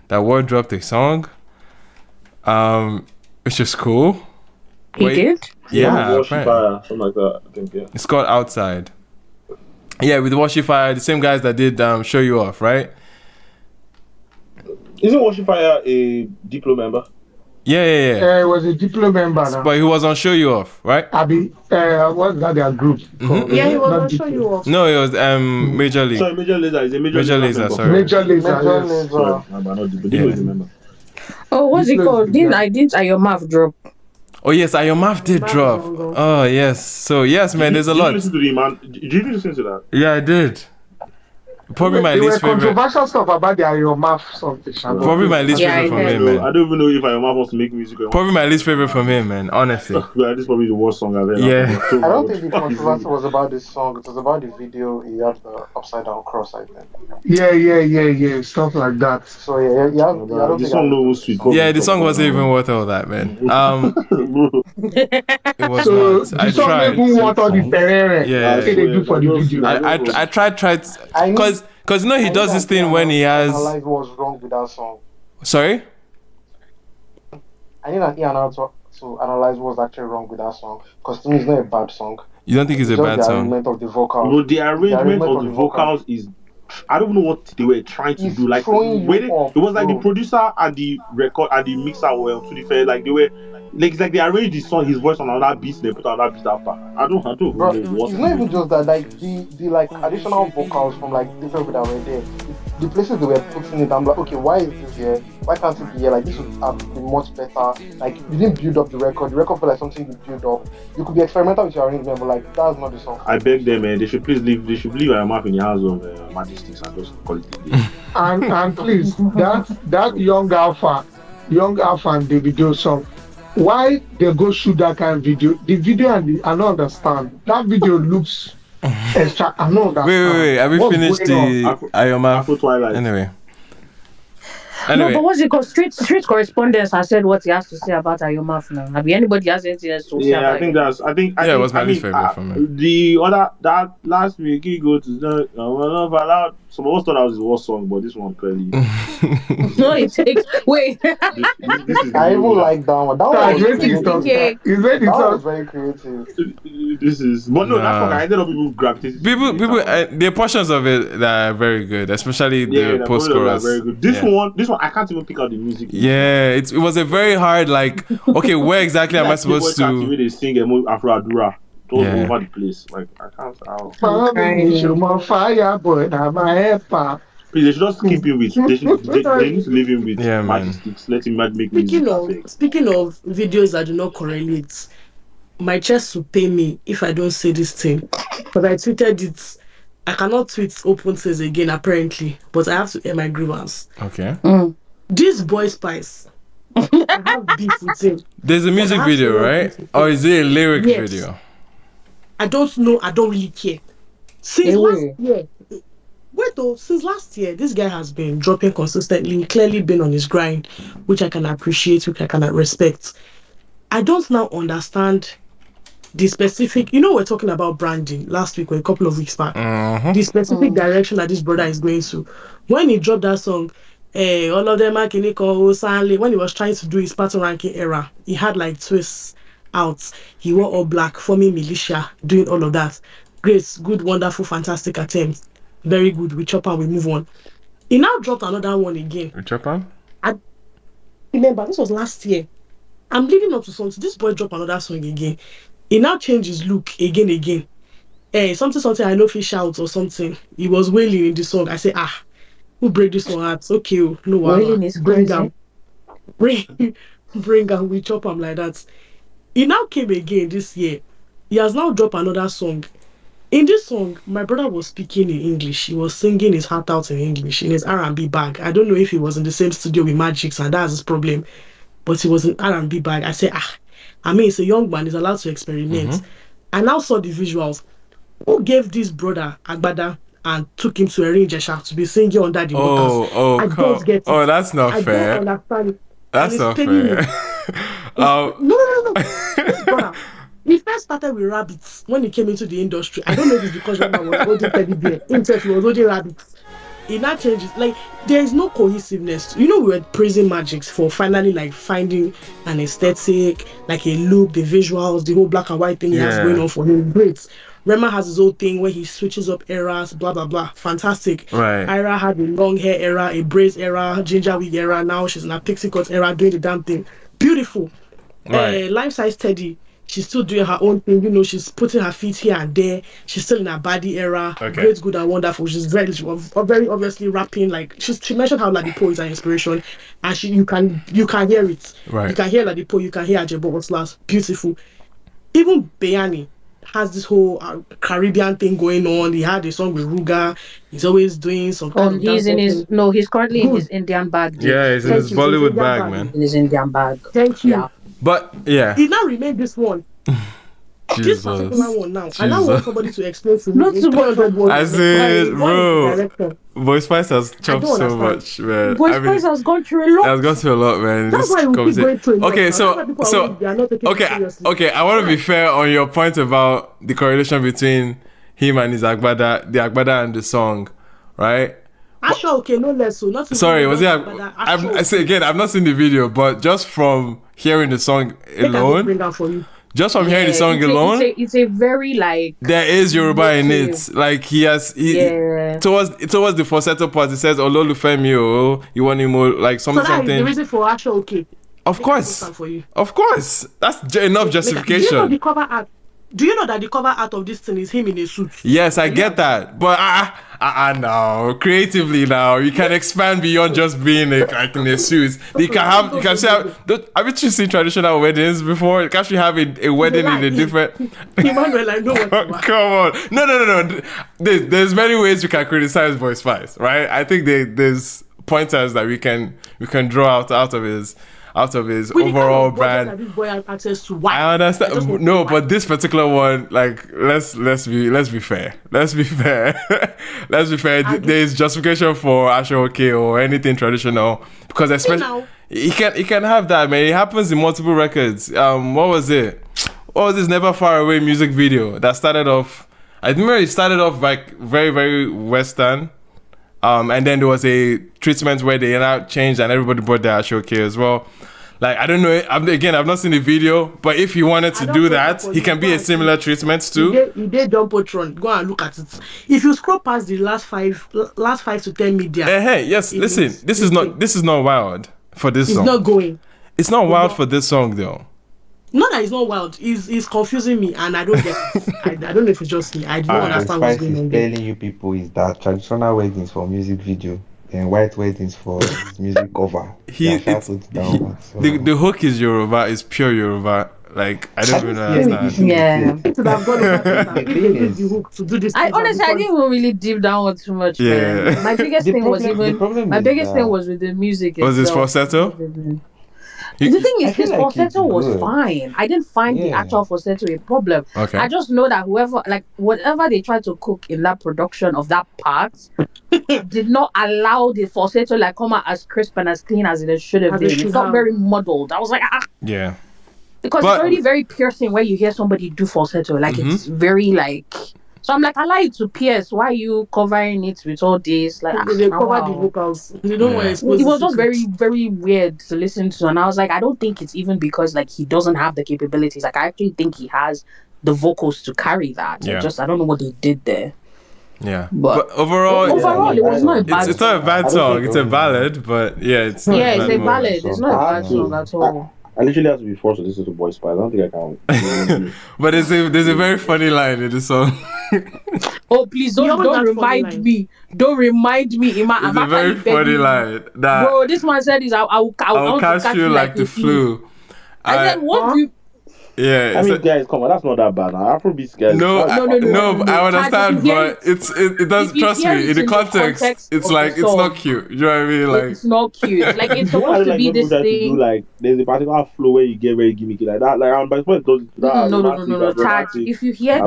that War dropped a song, which is cool. He did? Yeah, Fire, something like that. I think, yeah. It's called Outside. Yeah, with Worship Fire, the same guys that did Show You Off, right? Isn't Worship Fire a Diplo member? Yeah. It was a Diplo member now. But he was on Show You Off, right? What's that their group called? Yeah, he was on Show You Off. No, it was Major League. Sorry, Major Lazer is a Major Lazer, sorry. Major Lazer, yes. Sorry, but not Diplo. Diplo is a member. Oh, what's it called? Didn't Your Mouth drop? Oh yes, your mouth did Mouth drop. Zongo. Oh yes. So yes, man, there's a Did you lot. listen to the man? Did you listen to that? Yeah, I did. Probably my There were least favorite. controversial stuff about the Your Mouth something. Probably my least Yeah, I favorite from heard. him, man. I don't even know if Ayoma wants to make music. Or Probably my least favorite from him, man. Honestly. this is probably the worst song I've heard. Yeah. I don't think the controversy was about this song. It was about the video. He had the upside down cross, I think. Yeah. Stuff like that. So yeah, I don't the think song I no do was the sweet. song. Yeah, the song wasn't even worth all that, man. It was So not. the I song tried. even want all the terror. Yeah. Say they do for the video. I tried I need, because you know he does this thing when he has. analyze what's wrong with that song. Sorry. I need an ear to analyze what's actually wrong with that song. Because to me, it's not a bad song. You don't think it's a just bad the song? arrangement of the vocals. No, the arrangement of the vocals is. I don't know what they were trying to do. Like when it was like the producer and the record and the mixer were to the fair. Like they were. Like it's like they arranged the song, his voice on another beat, they put another beat after. I don't know what. It's not even just that. Like the like additional vocals from like different people that were there. The places they were putting it, I'm like, okay, why is this here? Why can't it be here? Like this would have been much better. Like you didn't build up the record. The record felt like something you build up. You could be experimental with your arrangement, but like that's not the song. I beg them, they should please leave. They should leave Ayama in the hands of Majesties and just call it a day. And please, that young alpha and Davido song. Why they go shoot that kind of video? The video I don't understand. That video looks extra. I don't understand. Wait. Have we finished the Ayoma? Anyway. No, but what's it called? Street correspondence has said what he has to say about Ayomaf now. Have anybody has anything else to say about I think it was my least favorite from him. The other that last week he go to the allowed. Some of us thought that was his worst song, but this one clearly. No, it takes. Wait. This is I even like that one. That one was very creative. This is, but no, that song I ended up even gravitating. People, the portions of it that are very good, especially the post chorus. Very good. This one, I can't even pick out the music. Yeah, it was a very hard okay, where exactly am I supposed to? The way they sing Afro-Adura. All over the place. Like I can't. Fire, but I'm a helper. Please, they should just keep him with. They need to leave him with Majesticks. Let him make music. Speaking of videos that do not correlate, my chest will pay me if I don't say this thing. But I tweeted it. I cannot tweet open says again apparently, but I have to air my grievance. Okay. This boy Spice. I have beef with him. There's a music video, right? Or is it a lyric video? I don't know. I don't really care. Since last year, this guy has been dropping consistently, clearly been on his grind, which I can appreciate, which I can respect. I don't now understand the specific, we're talking about branding last week or a couple of weeks back. The specific direction that this brother is going to. When he dropped that song, all of them when he was trying to do his pattern ranking era, he had like twists out. He wore all black, forming militia, doing all of that. Great, good, wonderful, fantastic attempt. Very good. We chop and we move on. He now dropped another one again. We chop on? Remember, this was last year. I'm leading up to something. This boy dropped another song again. He now changed his look again. Something I know if he shouts or something. He was wailing in the song. I say, who break this one out? Okay, no one. Wailing is bring crazy. Bring and we chop him like that. He now came again this year. He has now dropped another song. In this song, my brother was speaking in English. He was singing his heart out in English in his R&B bag. I don't know if he was in the same studio with Magix and that's his problem. But he was in R&B bag. I said, it's a young man. He's allowed to experiment. I now saw the visuals. Who gave this brother Agbada and took him to Erin Jesha to be singing under the waters? I don't get it. Oh, that's not fair. I don't understand it. That's not fair. No. Brother, he first started with rabbits when he came into the industry. I don't know if it's because Rama was holding teddy bear. Himself, he was holding rabbits. It now changes. Like, there is no cohesiveness. We were praising Magix for finally finding an aesthetic, like a look, the visuals, the whole black and white thing he has going on for him. Great. Rema has his own thing where he switches up eras, blah blah blah. Fantastic. Right. Ira had a long hair era, a braids era, ginger wig era. Now she's in a pixie cut era doing the damn thing. Beautiful. Right. Life size Teddy she's still doing her own thing. You know, she's putting her feet here and there. She's still in her body era. Okay. Great, good, and wonderful. She's very obviously rapping. Like she mentioned how Ladipo is an inspiration, and you can hear it. Right. You can hear Ladipo. You can hear Ajebo Oslas. Beautiful. Even Bayani has this whole Caribbean thing going on. He had a song with Ruga. He's always doing some kind of he's in his thing. he's currently in his Indian bag. Yeah, he's in his Bollywood bag, man. In his Indian bag. Thank you. Yeah. But yeah, he now remained this one. This particular one now. I now want somebody to explain to me. Not too much. I said, bro, Boy Spice has chopped so much, man. Boy Spice has gone through a lot. Has gone through a lot, man. That's why we keep going through a lot. Okay, okay. I want to be fair on your point about the correlation between him and his Agbada, the Agbada and the song, right? Okay, no less so. Not sorry, was it? I say again, I've not seen the video, but just from hearing the song alone. Just from hearing the song alone, it's a very like there is Yoruba in it. Like towards the falsetto part, it says Ololufemi, oh, you want him more like something. So that is the reason for okay. Of course, that's enough justification. Do you know the cover art? Do you know that the cover art of this thing is him in a suit? Yes, I get that, but no, creatively now you can expand beyond just being like in a suit. You can say, haven't you seen traditional weddings before? You can actually have a wedding in a different. Emmanuel, I know what. Come on, no. There's many ways you can criticize Boy Spice, right? I think there's pointers that we can draw out of his overall brand. I understand. No, but this particular one, like, let's be fair. Let's be fair. There's justification for Ashoke or anything traditional because especially he can have that, man. It happens in multiple records. What was it? What was this Never Far Away music video that started off? I remember it started off like very, very Western. And then there was a treatment where they now changed and everybody brought their Ashoke as well. Like, I don't know. I've not seen the video, but if he wanted to do that, he can be a similar treatment too. He did John Potron. Go and look at it. If you scroll past the last five to 10 media. Hey, yes. Listen, this is not wild for this song. It's not going. It's not wild for this song though. Not that it's not wild. It's confusing me, and I don't get it. I don't know if it's just me. I don't understand what's going on. Telling you people is that traditional weddings for music video and white weddings for music cover. The hook is Yoruba. It's pure Yoruba. Like I don't even understand. Yeah. The hook to do this. I didn't even really deep down too much. Yeah. Man. My biggest thing was with the music. Was this falsetto? The thing is, his falsetto was fine. I didn't find the actual falsetto a problem. Okay. I just know that whatever they tried to cook in that production of that part did not allow the falsetto come out as crisp and as clean as it should have been. It felt very muddled. I was like, Yeah. Because it's already very piercing when you hear somebody do falsetto. It's very So I'm like, I like it to pierce. Why are you covering it with all this? Like they cover the vocals. They don't want to. It was just very, very weird to listen to, and I was like, I don't think it's even because he doesn't have the capabilities. I actually think he has the vocals to carry that. Yeah. I don't know what they did there. Yeah, but overall, it was not a bad song. It's not a bad song. It's a ballad, but it's not it's a ballad. It's not a bad song at all. I literally have to be forced to listen to Boy Spice. I don't think I can. But there's a very funny line in the song. Oh, please don't remind me. Don't remind me. It's a very funny line. Bro, this man said is I'll catch you like the flu. I said, what do you... Yeah, I mean, guys, come on, that's not that bad. Afrobeats, guys. No, I understand, but it does. Trust me, in the context, it's like it's not cute. You know what I mean? Like it's not cute. It's supposed to be this thing. There's a particular flow where you get very gimmicky like that. But it does that. No. Tag. If you hear,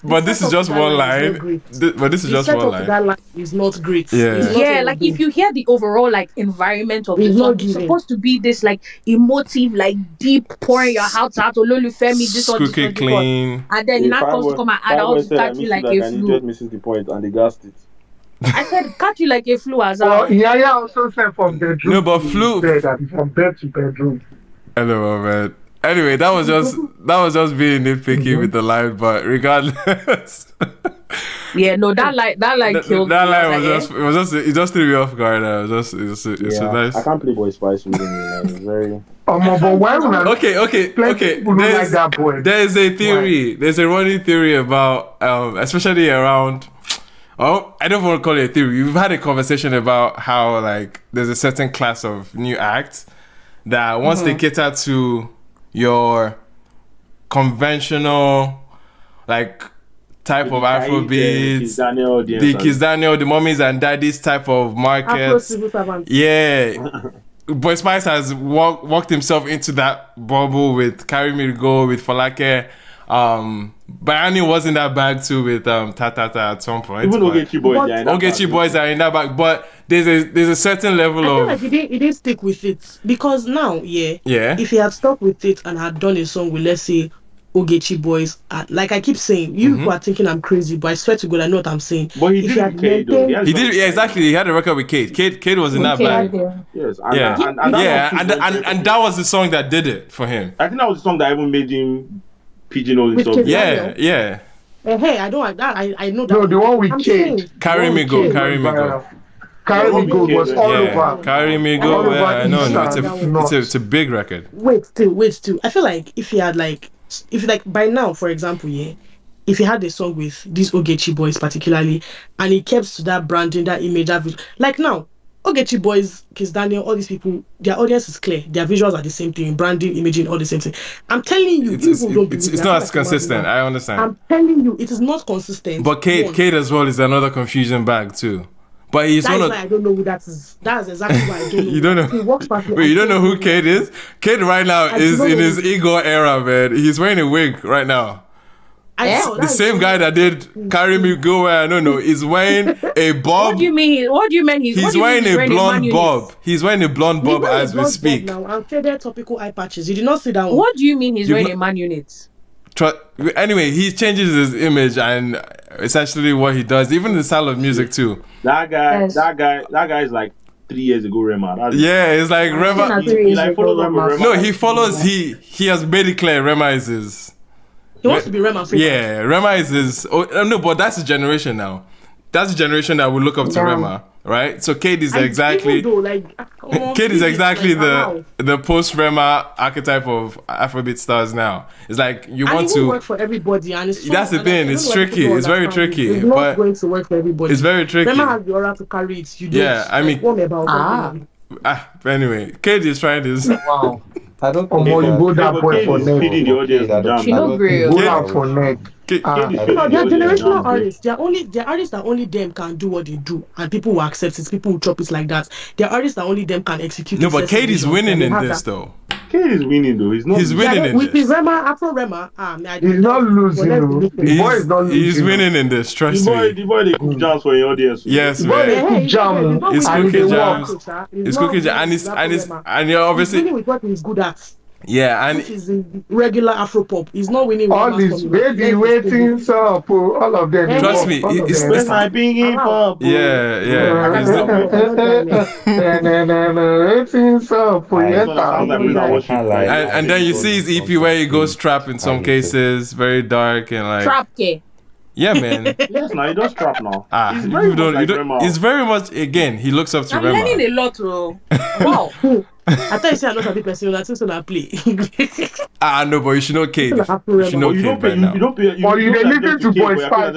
but this is just one line. But this is just one line. That line is not great. Yeah, if you hear the overall environment of the song, it's supposed to be this emotive, deep. Pouring your heart out, Ololufemi, this or this, clean, and then you're not supposed to come and add out to catch you like a flu. Just misses the point, and they gassed it. I said catch you like a flu as well. Yeah, also said from bedroom. No, but flu from bed to bedroom. Hello, man. Anyway, that was just being nitpicky with the line, but regardless. Yeah, no, that line killed That me. I line was like, it just threw me off guard. It's a Yeah, I nice. can't play Boy Spice with him, man. It's very. But why would I? Okay. Plenty people don't like that boy. There's a theory. Why? There's a running theory about, especially around. Oh, I don't want to call it a theory. We've had a conversation about how like there's a certain class of new acts that once they cater to your conventional like type of Afrobeats, the Kiss Daniel, the mummies and daddies type of markets. Yeah. Boy Spice has walked himself into that bubble with Carry Me to Go, with Falake. Bayani was in that bag too with Tata at some point. Even Ogechi boys are in that bag, but there's a certain level I feel of like he didn't stick with it because now, yeah, if he had stuck with it and had done a song with, let's say, Ogechi boys, like I keep saying, you who are thinking I'm crazy, but I swear to God, I know what I'm saying. But he did with Kate, though. He did, yeah, exactly. He had a record with Kate. Kate was in that bag. Yes, and that was the song that did it for him. I think that was the song that even made him pigeonhole himself. Yeah. Hey, I don't like that. I know that. No, the one with Kate. Carry Me Go. Carry Me Go was all over. Carry Me Go. Yeah, I know. It's a big record. Wait still. I feel like if by now, for example, if he had a song with these Ogechi boys particularly, and he kept to that branding, that image, like now, Ogechi boys, Kiss Daniel, all these people, their audience is clear. Their visuals are the same thing, branding, imaging, all the same thing. I'm telling you, it's not as consistent. I understand. I'm telling you, it is not consistent. But Kate as well is another confusion bag too. But he's why I don't know who that is. That's exactly why I don't know. You don't know. He walks past me. Wait, you don't know who Kate is? Kate right now is in his Igor era, man. He's wearing a wig right now. The same guy that did Carry Me Go Where I don't know is wearing a bob. What do you mean? He's wearing a blonde bob. He's wearing a blonde bob as we speak. Now I'm faded topical eye patches. You did not sit down. What do you mean he's wearing a man unit? Anyway, he changes his image and essentially what he does, even the style of music too. That guy is like 3 years ago, Rema. It's like Rema. He follows up with Rema. No, he follows. He has made it clear Rema is his. He wants to be Rema. Yeah, Rema is his. No, but that's the generation now. That's the generation that will look up to Rema, right? So Kate is exactly. Kate is exactly the post Rema archetype of Afrobeat stars now. It's like you want to work for everybody, and that's the thing. It's tricky. It's very tricky. It's not going to work for everybody. It's very tricky. Rema has the aura to carry it. You don't. Yeah, I mean. Anyway, Kate is trying this. Wow. I don't think you go that boy for neck. She no great. Go that for neck. They're generational artists. They're artists that only them can do what they do, and people will accept it. People will chop it like that. They're artists that only them can execute. No, but Kate is winning in this though. Kate is winning though. He's winning in with this. Rema, Afro Rema. He's not losing. The boy is not losing. He's winning in this. Trust me. The boy they cook jams for your audience. Yes, man. He's cooking jams. He's cooking jams, and you're obviously winning with what he's good at. Yeah, and which is regular Afro pop. He's not winning. All this baby waiting, so all of them. Trust me, it's my big hip hop. Yeah. Waiting, so and then you see his EP where he goes trap in some cases, very dark and like trap. Yeah, man. Yes, now he does trap now. It's very much again. He looks up to Rema. I'm learning a lot, though. Wow. I thought you said I'm not a big person. That's just when I play. No, but you should know Kate. You should know Kate right now. You don't listen to Boy Spice.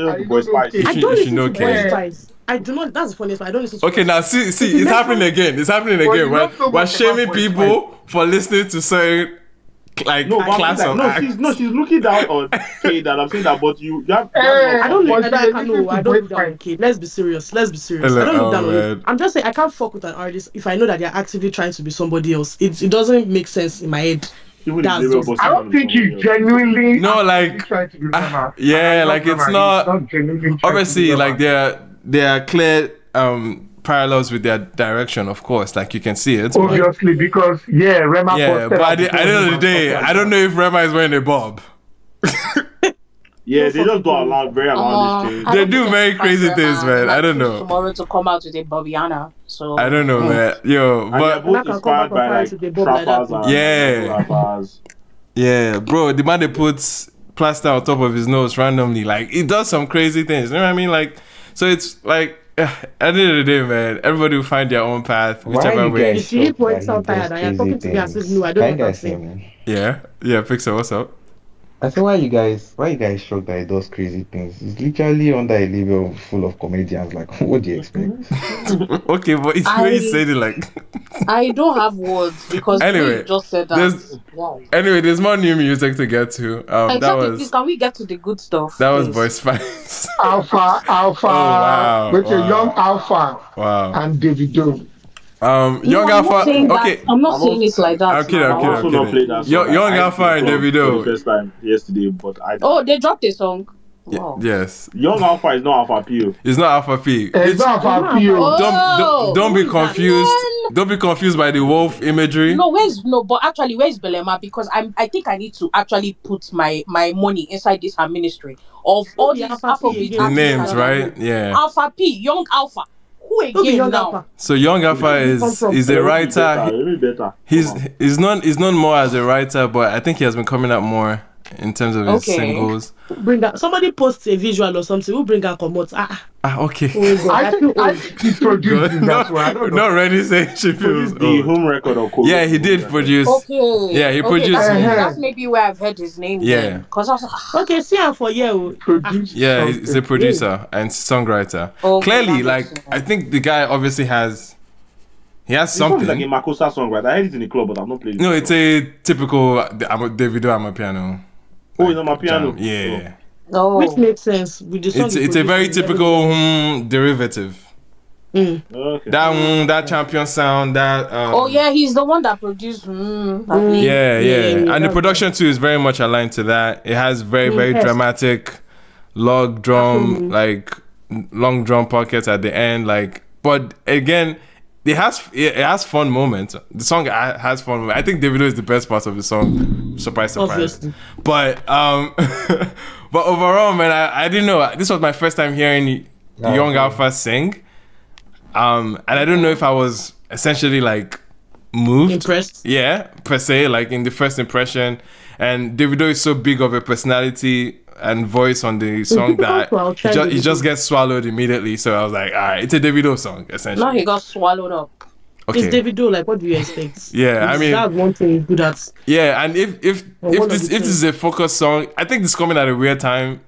I don't listen to Boy Spice. I do not. That's the funniest part. I don't listen to. Okay, now see, it's happening again. It's happening again. We're shaming people for listening to certain. Like class of she's looking down on Kate, and I'm saying that, but you have. I don't look down on Kate. Let's be serious. I don't look down on it. I'm just saying I can't fuck with an artist if I know that they're actively trying to be somebody else. It doesn't make sense in my head. I don't think he's genuinely. No, like trying to be like it's not obviously like there are clear parallels with their direction, of course, like you can see it. Obviously, because Rema. Yeah, but at the end of the day, I don't know if Rema is wearing a bob. Yeah, they just do a lot, very outlandish things. They do very crazy things, man. I don't know. Tomorrow to come out with a Bobiana, so I don't know, man. Yo, but they're both inspired by like trappers and yeah, bro. The man they puts plaster on top of his nose randomly. Like, he does some crazy things. You know what I mean? Like, so it's like, at the end of the day, man, everybody will find their own path, Why whichever you way. guys You see, shocked that points he out does tired and you're crazy talking to me as if things? no, I don't know Can you what I'm guys hear saying. me? Yeah, Pixel, what's up? I said, why you guys shocked that he does crazy things? He's literally under a label full of comedians. Like, what do you expect? Okay, but it's where you said it like. I don't have words because the way you Anyway, just said that. Wow. there's more new music to get to. Exactly. Please, can we get to the good stuff, That was please? Voice Files. Alpha, Oh wow, with a young wow, Alpha wow. and Davido. No, Young I'm not Alpha. saying that. Okay, I'm not I'm saying also, it like that. I'm kidding. Now. I'm I've kidding. also I'm not kidding. played that song. Young I listened Alpha to the and song for the Davido. first time yesterday, but Oh, they dropped a song. Wow. Yes. Young Alpha is not Alpha P. It's not Alpha P. It's not Alpha P. Don't be Who is that? confused. Man. Don't be confused by the wolf imagery. But actually, where's Belema? Because I think I need to actually put my money inside this her ministry of all these Alpha P Afrobeat again. The artists. names, that are right? Yeah. Alpha P, Young Alpha. Who Who be again young now? Alpha? So Young Alpha Where did he come is from? a writer. Better. He's known more as a writer, but I think he has been coming up more in terms of his singles. Bring that. Somebody posts a visual or something. Who bring that come out? Okay. Oh, I think he produced it. That's why I don't know. Not ready saying she feels the home record or code. Yeah, he did produce. Okay. Yeah, he produced. That's maybe where I've heard his name. Yeah. Because I was like, okay, see him for you. Yeah, he's a producer and songwriter. Okay, clearly, like I think the guy obviously has. He has something. It's like a Makosa song, right? I heard it in the club, but I've not played it. No, it's a typical Davido Amapiano. Oh, it's on my piano. Yeah. Oh. Which makes sense with the song. It's a very typical derivative. Okay. That champion sound. That. Oh yeah, he's the one that produced. Yeah. And the production too is very much aligned to that. It has very dramatic, long drum pockets at the end. Like, but again. It has fun moments. The song has fun moments. I think Davido is the best part of the song. Surprise. Obviously. But but overall, man, I didn't know. This was my first time hearing Young Alpha sing. And I don't know if I was essentially like moved. Impressed? Yeah, per se, like in the first impression. And Davido is so big of a personality and voice on the song that he just gets swallowed immediately. So I was like, all right, it's a Davido song, essentially. No, he got swallowed up. Okay. It's Davido, like what do you expect? Yeah, I mean that's one thing he's good at. Yeah, and if this is a focus song, I think it's coming at a weird time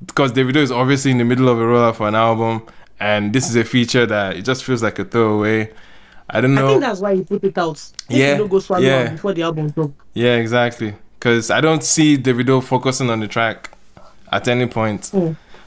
because Davido is obviously in the middle of a rollout for an album, and this is a feature that it just feels like a throwaway. I don't know. I think that's why he put it out. Davido go swallow out before the album drop. Yeah, exactly. Because I don't see Davido focusing on the track at any point.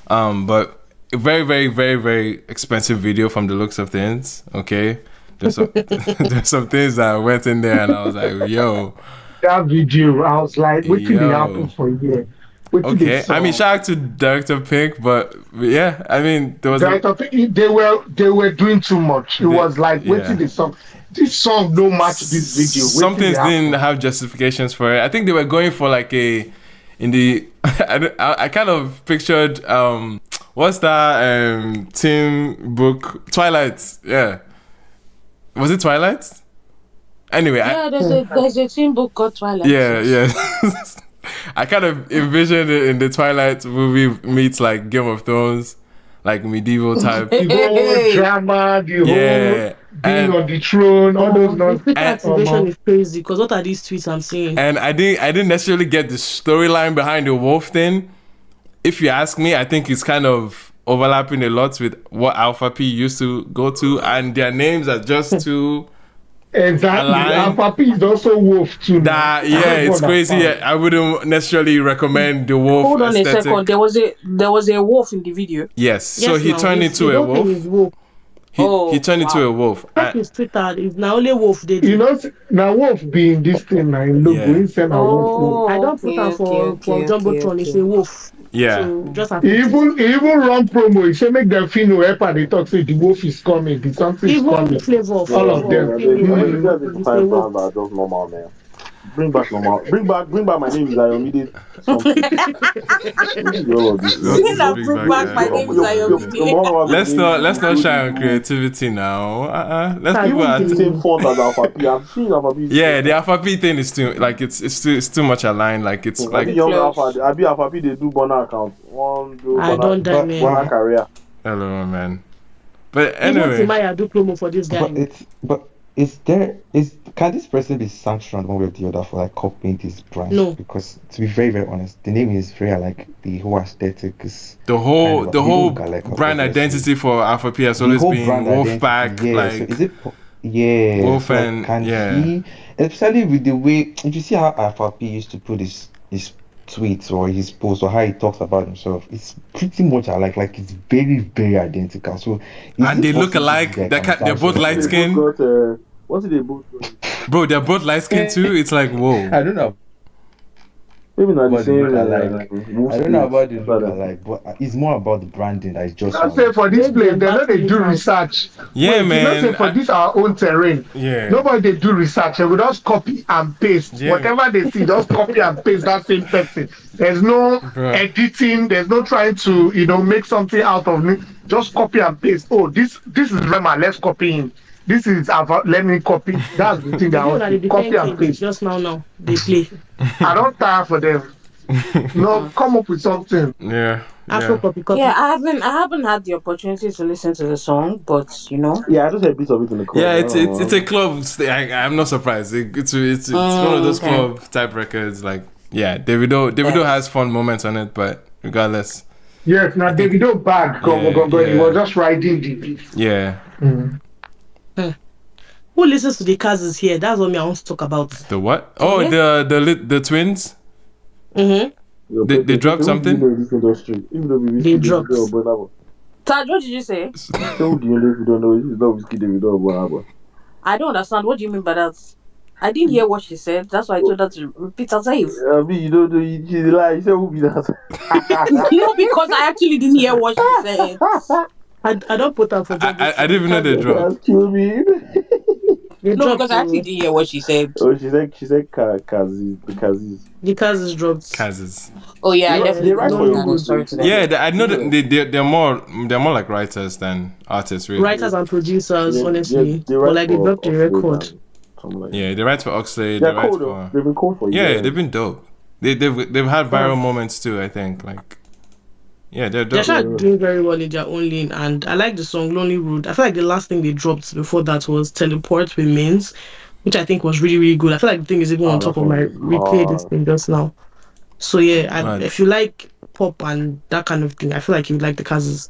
But a very, very, very, very expensive video from the looks of things. Okay, there's some things that went in there, and I was like, yo. That video, I was like, what did it happen for you? Okay, I mean, shout out to Director Pink, but yeah, I mean, there was Director Pink. They were doing too much. It was like, what did this song don't match this video? Some things didn't have justifications for it. I think they were going for like I kind of pictured what's that teen book Twilight? Yeah, was it Twilight? Anyway, there's a teen book called Twilight. Yeah. I kind of envisioned it in the Twilight movie meets like Game of Thrones, like medieval type. The whole drama, the whole being on the throne, all those nonsense. The activation is crazy because what are these tweets I'm seeing? And I didn't necessarily get the storyline behind the wolf thing. If you ask me, I think it's kind of overlapping a lot with what Alpha P used to go to, and their names are just too. Exactly. Alpha P is also wolf too. It's crazy. I wouldn't necessarily recommend the wolf. Hold on aesthetic. a second. There was a wolf in the video. Yes. So he turned into a wolf. He turned into a wolf. Check his Twitter. It's now only wolf did. You know, now wolf being this thing now in logo inside a wolf. I don't put her for Jumbotron. It's a wolf. Yeah. So just even run promo. He say make them feel no help and they talk say the wolf is coming. The something is coming. Flavor all of them. Just normal, man. Bring back normal. Bring back my name is Ayomide. Something. What is all of this? What Like, is That bring bring back back my name is your Ayomide. mom have a name let's not shy on Igbo. creativity now. Let's Tag people Even at the same font as Alpha P. I'm seeing Alpha P. yeah, the Alpha P thing is too like it's too much aligned. Like it's I be like young Alpha. Close. I be Alpha P. They do Bonner account. One do I Bonner don't die, But man. Bonner career. hello man. But Even anyway, Timaya do promo for this guy. but can this person be sanctioned one way or the other for like copying this brand? No. Because to be very, very honest, the name is very like the whole aesthetic is the kind of whole they don't look brand alike, obviously. identity for Alpha P has The always whole been brand identity, Wolfpack, yeah. So like yeah, Wolf so like and can yeah. he, especially with the way if you see how FRP used to put his tweets or his posts or how he talks about himself, it's pretty much like it's very, very identical. So is And it they look possible this alike. guy can be They're both sanctioned light They for both skin, got. What did they both got? bro. They're both light skin too. It's like whoa. I don't know Maybe not the about the look same alike. wolf I don't know spirit. about the That's look what I alike, but it's more about the branding that is You just know, not say like. for this Make place, them they know they battle it do out. research. Yeah, Wait, you know, say man. for this our own terrain, Yeah, nobody they do research. They will just copy and paste. yeah, Whatever they see, just copy and paste that same person. There's no bro. editing. There's no trying to, make something out of it. Just copy and paste. Oh, this is Rema. Let's copy him. This is Ava. Let me copy. That's the thing They that I be want on to the copy defense and page paste. just now. They play. I don't tire for them. No, come up with something. Yeah, Afro yeah. copy Yeah, copy. I haven't had the opportunity to listen to the song, but Yeah, I just heard bits of it in the club. Yeah, I don't it's a know. club. I'm not surprised. It's one of those okay. club type records. Like yeah, Davido has Yes. fun moments on it, but regardless, Yes, now I think Davido bag. Go, yeah, go, go. He was yeah, just riding the beat. yeah. Mm. Hmm. Who listens to the Kazes here? That's what me I want to talk about. The what? Oh, Okay. the twins. Mm-hmm. Yo, They dropped who do you something. know in this industry? Even though we They whiskey Davido or dropped. Bonabo. Taj, what did you say? I said, who do you know if you don't know? This is not whiskey Davido or Bonabo. I don't understand. What do you mean by that? I didn't hear what she said. That's why I told her to repeat herself. I mean, you don't know. She's a lie. You said, who be that? No, because I actually didn't hear what she said. I don't put her for judges I didn't even know they today. dropped. That's kill me. They No, dropped because I actually to didn't hear what she said. Oh, she said Kaziz, the Kaziz. the Kazes dropped. Kazes. Oh yeah, I They definitely write didn't for know your that. good, Nollywood. Sorry though. to them. Yeah, I know Yeah. that they're more like writers than artists, really. Writers and producers, They honestly. But write like they for dropped a Oxford record. and something like that. Yeah, they write for Oxlade. They They're write cool though. for They've been cool for yeah, years. they've been dope. They've had Yeah. viral moments too. I think like yeah, they're They're dope. actually doing very well in their own lane, and I like the song Lonely Road. I feel like the last thing they dropped before that was Teleport with Mains, which I think was really, really good. I feel like the thing is even on Oh, top that of my song is replay this hard. thing just now. So yeah, and Man, if you like pop and that kind of thing, I feel like you would like the Kazes.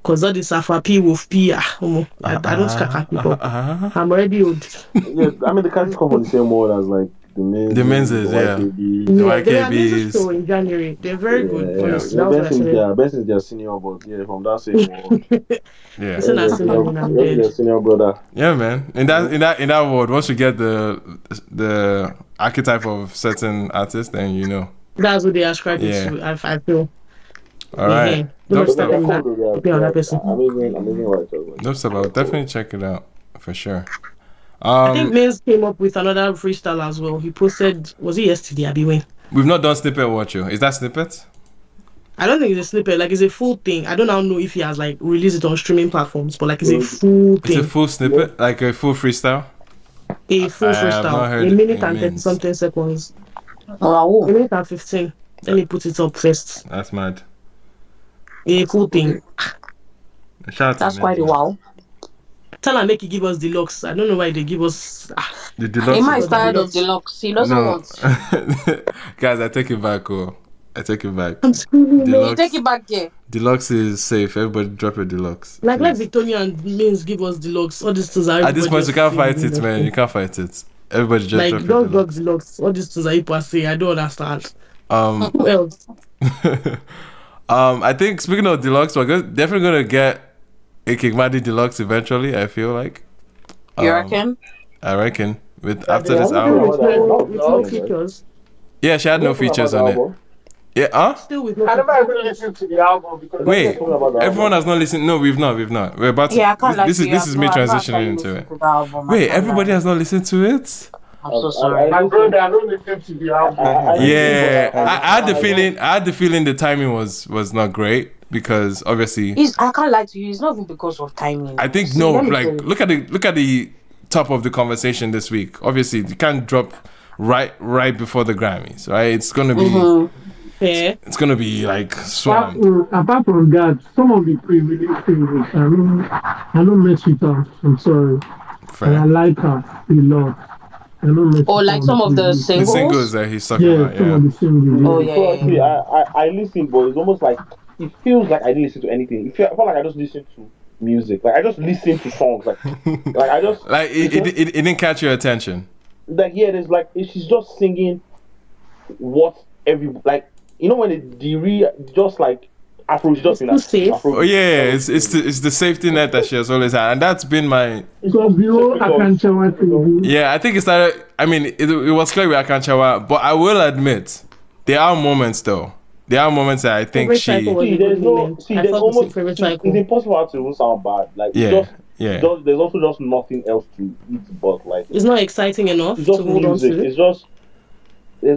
Because all this Alpha P, Wolf P, I don't can't keep up. I'm already old. Yeah, I mean the Kazis come from the same world as like the the Menzies, the men's yeah, YKB. the Yeah, they were amazing YKBs. show in January. They're very good, Yeah, Yeah, honestly. That was what I said. Benson is their senior, but yeah, from that same world. yeah, It's an senior when I'm Benson dead. their senior brother. yeah, man. In that world, once you get the archetype of certain artists, then you know. That's what they ascribe it Yeah. to. I feel. All right, Yeah. Don't dope much But yeah, start they're stuff. telling cool that. though. Depending on that person. Amazing writers. Like, Dope stuff. I'll they're cool. definitely check it out for sure. I think Mains came up with another freestyle as well. He posted, was it yesterday? I be when? We've not done snippet watch you. Is that snippet? I don't think it's a snippet. Like it's a full thing. I don't now know if he has like released it on streaming platforms, but like it's a So, full It's a thing, full snippet, like a full freestyle. a I full have not freestyle, heard a minute it and 30 means. something seconds, Wow, a minute and 15. Let me put it up first. That's mad. A full thing. Shout out that's to quite a Men's, man. wow. Tell her make he give us deluxe. I don't know why they give us. The Emma deluxe is is tired mad. of deluxe. He doesn't No, want. guys, I take it back. Oh, I take it back. I'm screaming, man. You take it back there. Deluxe is safe. Everybody drop a deluxe, Like let please. Victoria and Mains give us deluxe. All these things are At this everybody point, you just can't saying fight in it, the man. thing. You can't fight it. Everybody just Like drop a don't drop deluxe. deluxe. All these things are people say. I don't understand. Um, Who else? I think speaking of deluxe, definitely gonna get a Qing Madi deluxe eventually. I feel like. You reckon? I reckon with That after they this still album. with no features. Yeah, she had no features on it. Yeah, huh? Still with no I never features. even listened to the album because Wait, everyone has not listened. No, we've not. We're about to. Yeah, I can't lie This to is you. this is me I've not transitioning actually into listened it. to the album. I Wait, can't everybody lie. has not listened to it. I'm so sorry. My brother, I don't listen to the album. Yeah, I had the feeling. I had the feeling the timing was not great because obviously. I can't lie to you. It's not even because of timing. I think See, no. let me tell Like you. look at the top of the conversation this week. Obviously, you can't drop right before the Grammys, right? It's gonna be. Yeah. It's gonna be like swamped. Apart from that, some of the pre-release singles, I don't mess with her. I'm sorry. And I like her a lot. I don't mess with her Like on the some of the pre-release. The singles singles. that he's talking Yeah, about, some yeah. of the singles. Oh Yeah. yeah, So yeah, actually, yeah. I listen, but it's almost like it feels like I didn't listen to anything. I felt like I just listened to music. Like I just listen to songs. Like I just Like it didn't catch your attention. like yeah. There's like she's just singing what every like when the just like Afro just been Too safe. Oh Afro. yeah, it's the safety net that she has always had, and that's been my. So below Akanchawa thing. Yeah, I think it started. I mean, it was clear with Akanchawa, but I will admit there are moments though. There are moments that I think Favorite cycle was See, a good there's moment. I there's felt the same almost favorite it's cycle. impossible to even sound bad. Like Yeah, yeah. there's also just nothing else to it but like It's not exciting it's enough to just hold on music. to. It's just like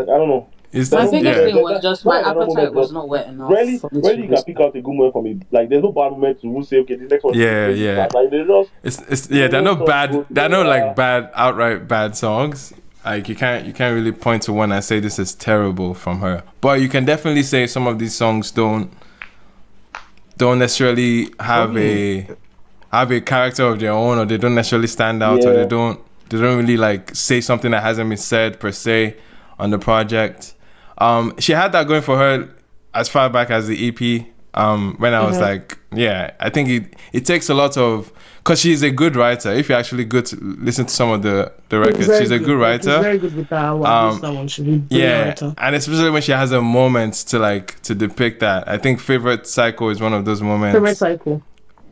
I don't know. It's My There's no biggest yeah. thing was just not my like no appetite moment. was Just not wet enough rarely for me to rarely you can pick listen. out a good moment from it. Like there's no bad moment to even say okay this next one Yeah, is yeah. bad. Like they just It's yeah. They're not just bad. go They're not like together. bad outright bad songs. Like you can't really point to one and say this is terrible from her. But you can definitely say some of these songs don't necessarily have a character of their own, or they don't necessarily stand out, or Yeah. they don't really like say something that hasn't been said per se on the project. She had that going for her as far back as the EP. When I was like, yeah, I think it takes a lot of, because she's a good writer. If you're actually good to listen to some of the records, she's a good Like, writer. she's very good with that one. That one should be Yeah, writer. and especially when she has a moment to depict that. I think Favorite Cycle is one of those moments. Favorite cycle.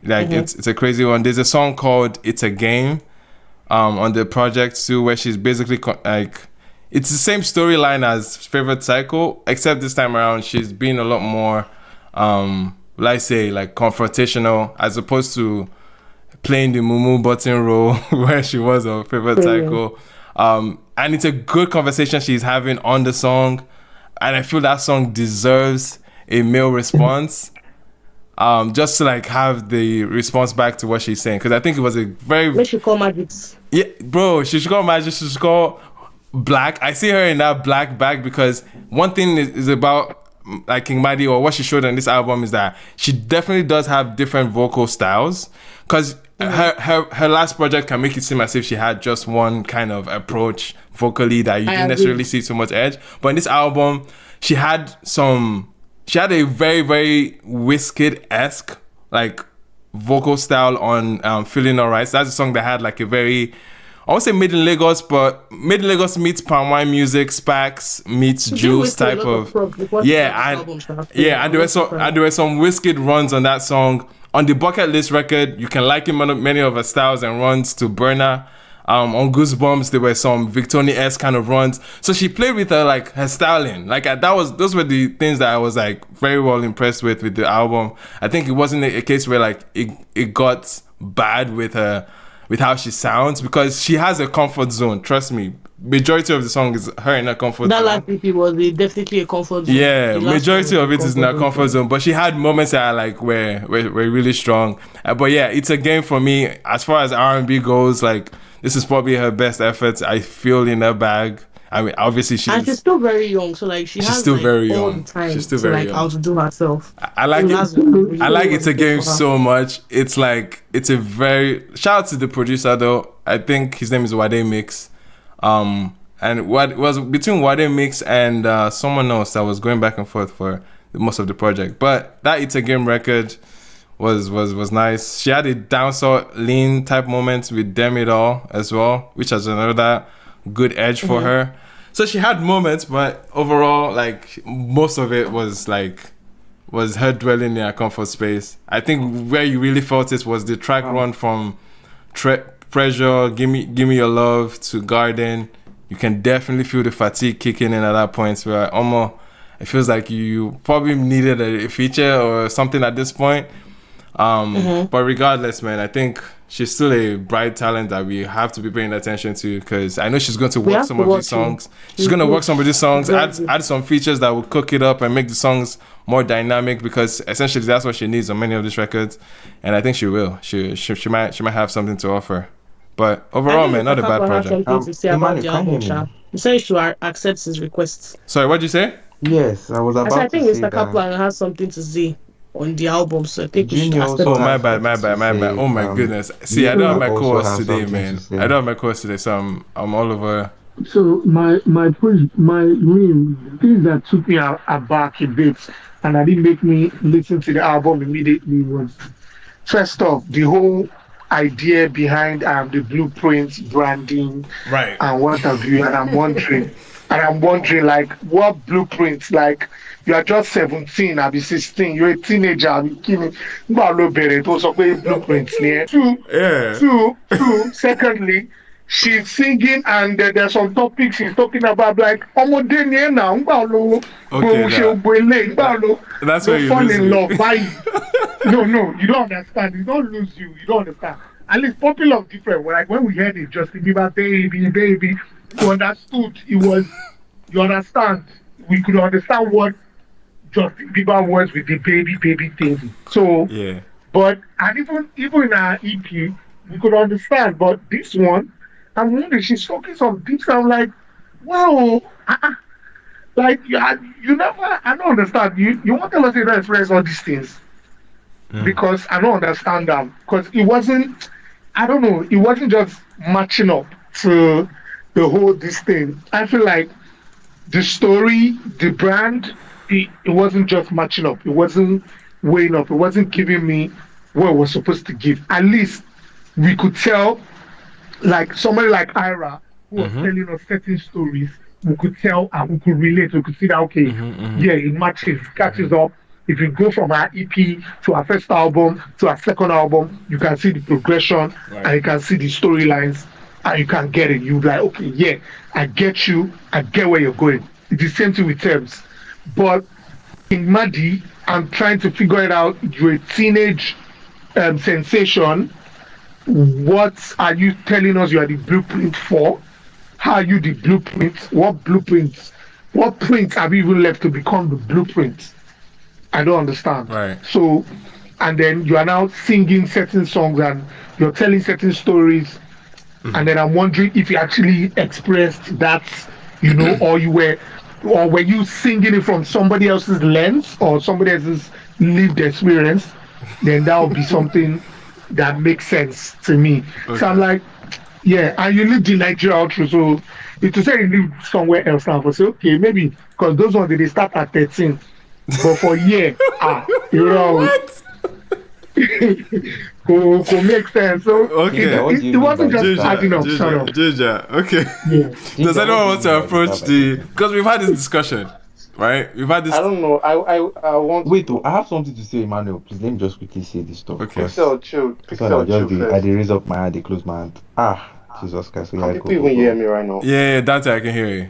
Like it's a crazy one. There's a song called "It's a Game," on the project too, where she's basically like, it's the same storyline as Favorite Cycle, except this time around she's being a lot more, let's say, like confrontational, as opposed to playing the Mumu button role where she was on Favorite Cycle. And it's a good conversation she's having on the song, and I feel that song deserves a male response. Just to like have the response back to what she's saying, because I think it was a very. What should call Magic's. Yeah, bro, she should call Magic. She should call Black. I see her in that black bag because one thing is about like Qing Madi, or what she showed on this album, is that she definitely does have different vocal styles. Because her last project can make it seem as if she had just one kind of approach vocally that you didn't necessarily see so much edge. But in this album, she had a very, very Wizkid-esque like vocal style on Feeling Alright. So that's a song that had like a very, I won't say Made in Lagos, but Made in Lagos meets Palm Wine Music, Spax meets Juice type of. And there were some Wizkid runs on that song. On the Bucket List record, you can liken many of her styles and runs to Burner. On Goosebumps, there were some Victoni-esque kind of runs. So she played with her styling. Like those were the things that I was like very well impressed with the album. I think it wasn't a case where like it got bad with how she sounds, because she has a comfort zone. Trust me, majority of the song is her in a comfort zone. That last EP was definitely a comfort zone. Yeah, majority of it is in a comfort zone. But she had moments that were really strong. But yeah, It's a Game for me. As far as R&B goes, like, this is probably her best effort, I feel, in her bag. I mean, obviously she's still very young, so like she's still like, very young. All the time she's still very young. Outdo herself. I like it. I like It's a Game so much. It's like, it's a very, shout out to the producer though. I think his name is Wade Mix. And what was between Wade Mix and someone else that was going back and forth for most of the project. But that It's a Game record was nice. She had a dancehall lean type moment with Dem It All as well, which has another good edge for her. So she had moments, but overall, like, most of it was her dwelling in her comfort space. I think where you really felt it was the track run from Pressure, Give Me Your Love to Garden. You can definitely feel the fatigue kicking in at that point where almost it feels like you probably needed a feature or something at this point. But regardless, man, I think she's still a bright talent that we have to be paying attention to, because I know she's going to work some of these songs. She's going to work some of these songs, add some features that will cook it up and make the songs more dynamic, because essentially that's what she needs on many of these records. And I think she will. She might have something to offer. But overall, man, not a bad project. Imani, can you hear me? He said she should accept his requests. Sorry, what did you say? Yes, I was about I think to say Mr. that. Kaplan has something to say on the album, so I think we should Junior accept. also Oh, my has bad. something to say. Oh my goodness. See, I don't have my also co-host has today, something man. to say. I don't have my co-host today, so I'm all over. So my things that took me aback a bit and that didn't make me listen to the album immediately was, first off, the whole idea behind the blueprints, branding, Right. and what have you. And I'm wondering, like, what blueprints? Like, you are just 17, I'll be 16, you're a teenager, I'll be killing. It was a blueprints near. Yeah. Secondly, she's singing, and there's some topics she's talking about, like, ọmọdé ni ẹ́ náà, Okay, that's where you fall lose in me. love. No, you don't understand. You don't lose you. You don't understand. At least popular of different. Like when we heard it, Justin Bieber, baby, we understood. It was, you understand. We could understand what Justin Bieber was with the baby thing. So, Yeah. but and even in our EP, we could understand. But this one, I'm wondering, she's talking some deep sound, like, wow. Like you never, I don't understand. You want to tell us you don't express all these things, because I don't understand them, because it wasn't, I don't know, it wasn't just matching up to the whole this thing. I feel like the story, the brand, it wasn't just matching up. It wasn't weighing up. It wasn't giving me what it was supposed to give. At least we could tell, like somebody like Ira, who was telling us certain stories, we could tell and we could relate. We could see that, okay, yeah, it matches, catches up. If you go from our EP to our first album to our second album, you can see the progression, and you can see the storylines, and you can get it. You're like, okay, yeah, I get you, I get where you're going. It's the same thing with Tems. But in Madi, I'm trying to figure it out. You're a teenage sensation. What are you telling us you are the blueprint for? How are you the blueprint? What blueprints? What prints have you even left to become the blueprint? I don't understand. Right. So, and then you are now singing certain songs and you're telling certain stories. And then I'm wondering if you actually expressed that, or were you singing it from somebody else's lens or somebody else's lived experience? Then that would be something that makes sense to me. Okay. So I'm like, yeah, and you lived in Nigeria also, so if to say you live somewhere else now, for say, okay, maybe because those ones they start at 13, but for a year, What? could make sense. So Okay. it wasn't just adding up. Ginger. Okay. Yeah. Does anyone want to approach because we've had this discussion, right? We've had this. I don't know. I want. Wait, I have something to say, Emmanuel. Please let me just quickly say this stuff. Okay. Pixel chill. I did raise up my hand, they close my hand. Jesus Christ. Can people even hear me right now? Yeah, Dante, I can hear you.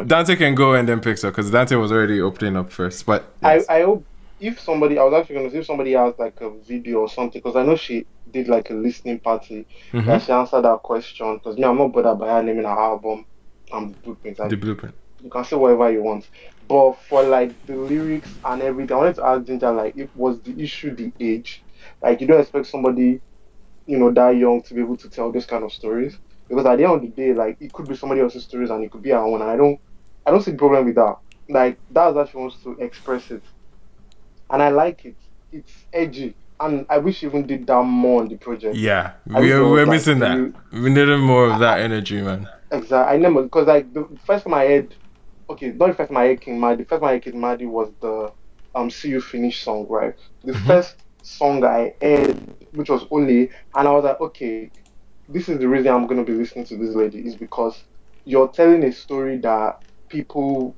Dante can go and then Pixel, because Dante was already opening up first. But yes. I hope if somebody, I was actually gonna see if somebody has like a video or something, because I know she did like a listening party that she answered that question. Because I'm not bothered by her naming her album and the blueprint. The blueprint. You can say whatever you want, but for like the lyrics and everything, I wanted to ask Ginger, like, it was the issue the age? Like, you don't expect somebody, that young to be able to tell this kind of stories, because at the end of the day, like, it could be somebody else's stories and it could be our own, and I don't see the problem with that. Like, that's how she wants to express it, and I like it. It's edgy, and I wish she even did that more on the project. Yeah, we're missing that. We needed more of that energy, man. Exactly. I remember, because like the first time I heard, okay, not the first time I heard Qing Madi. The first time I heard Qing Madi was the "See You Finish" song, right? The first song I heard, which was Ole, and I was like, okay, this is the reason I'm gonna be listening to this lady, is because you're telling a story that people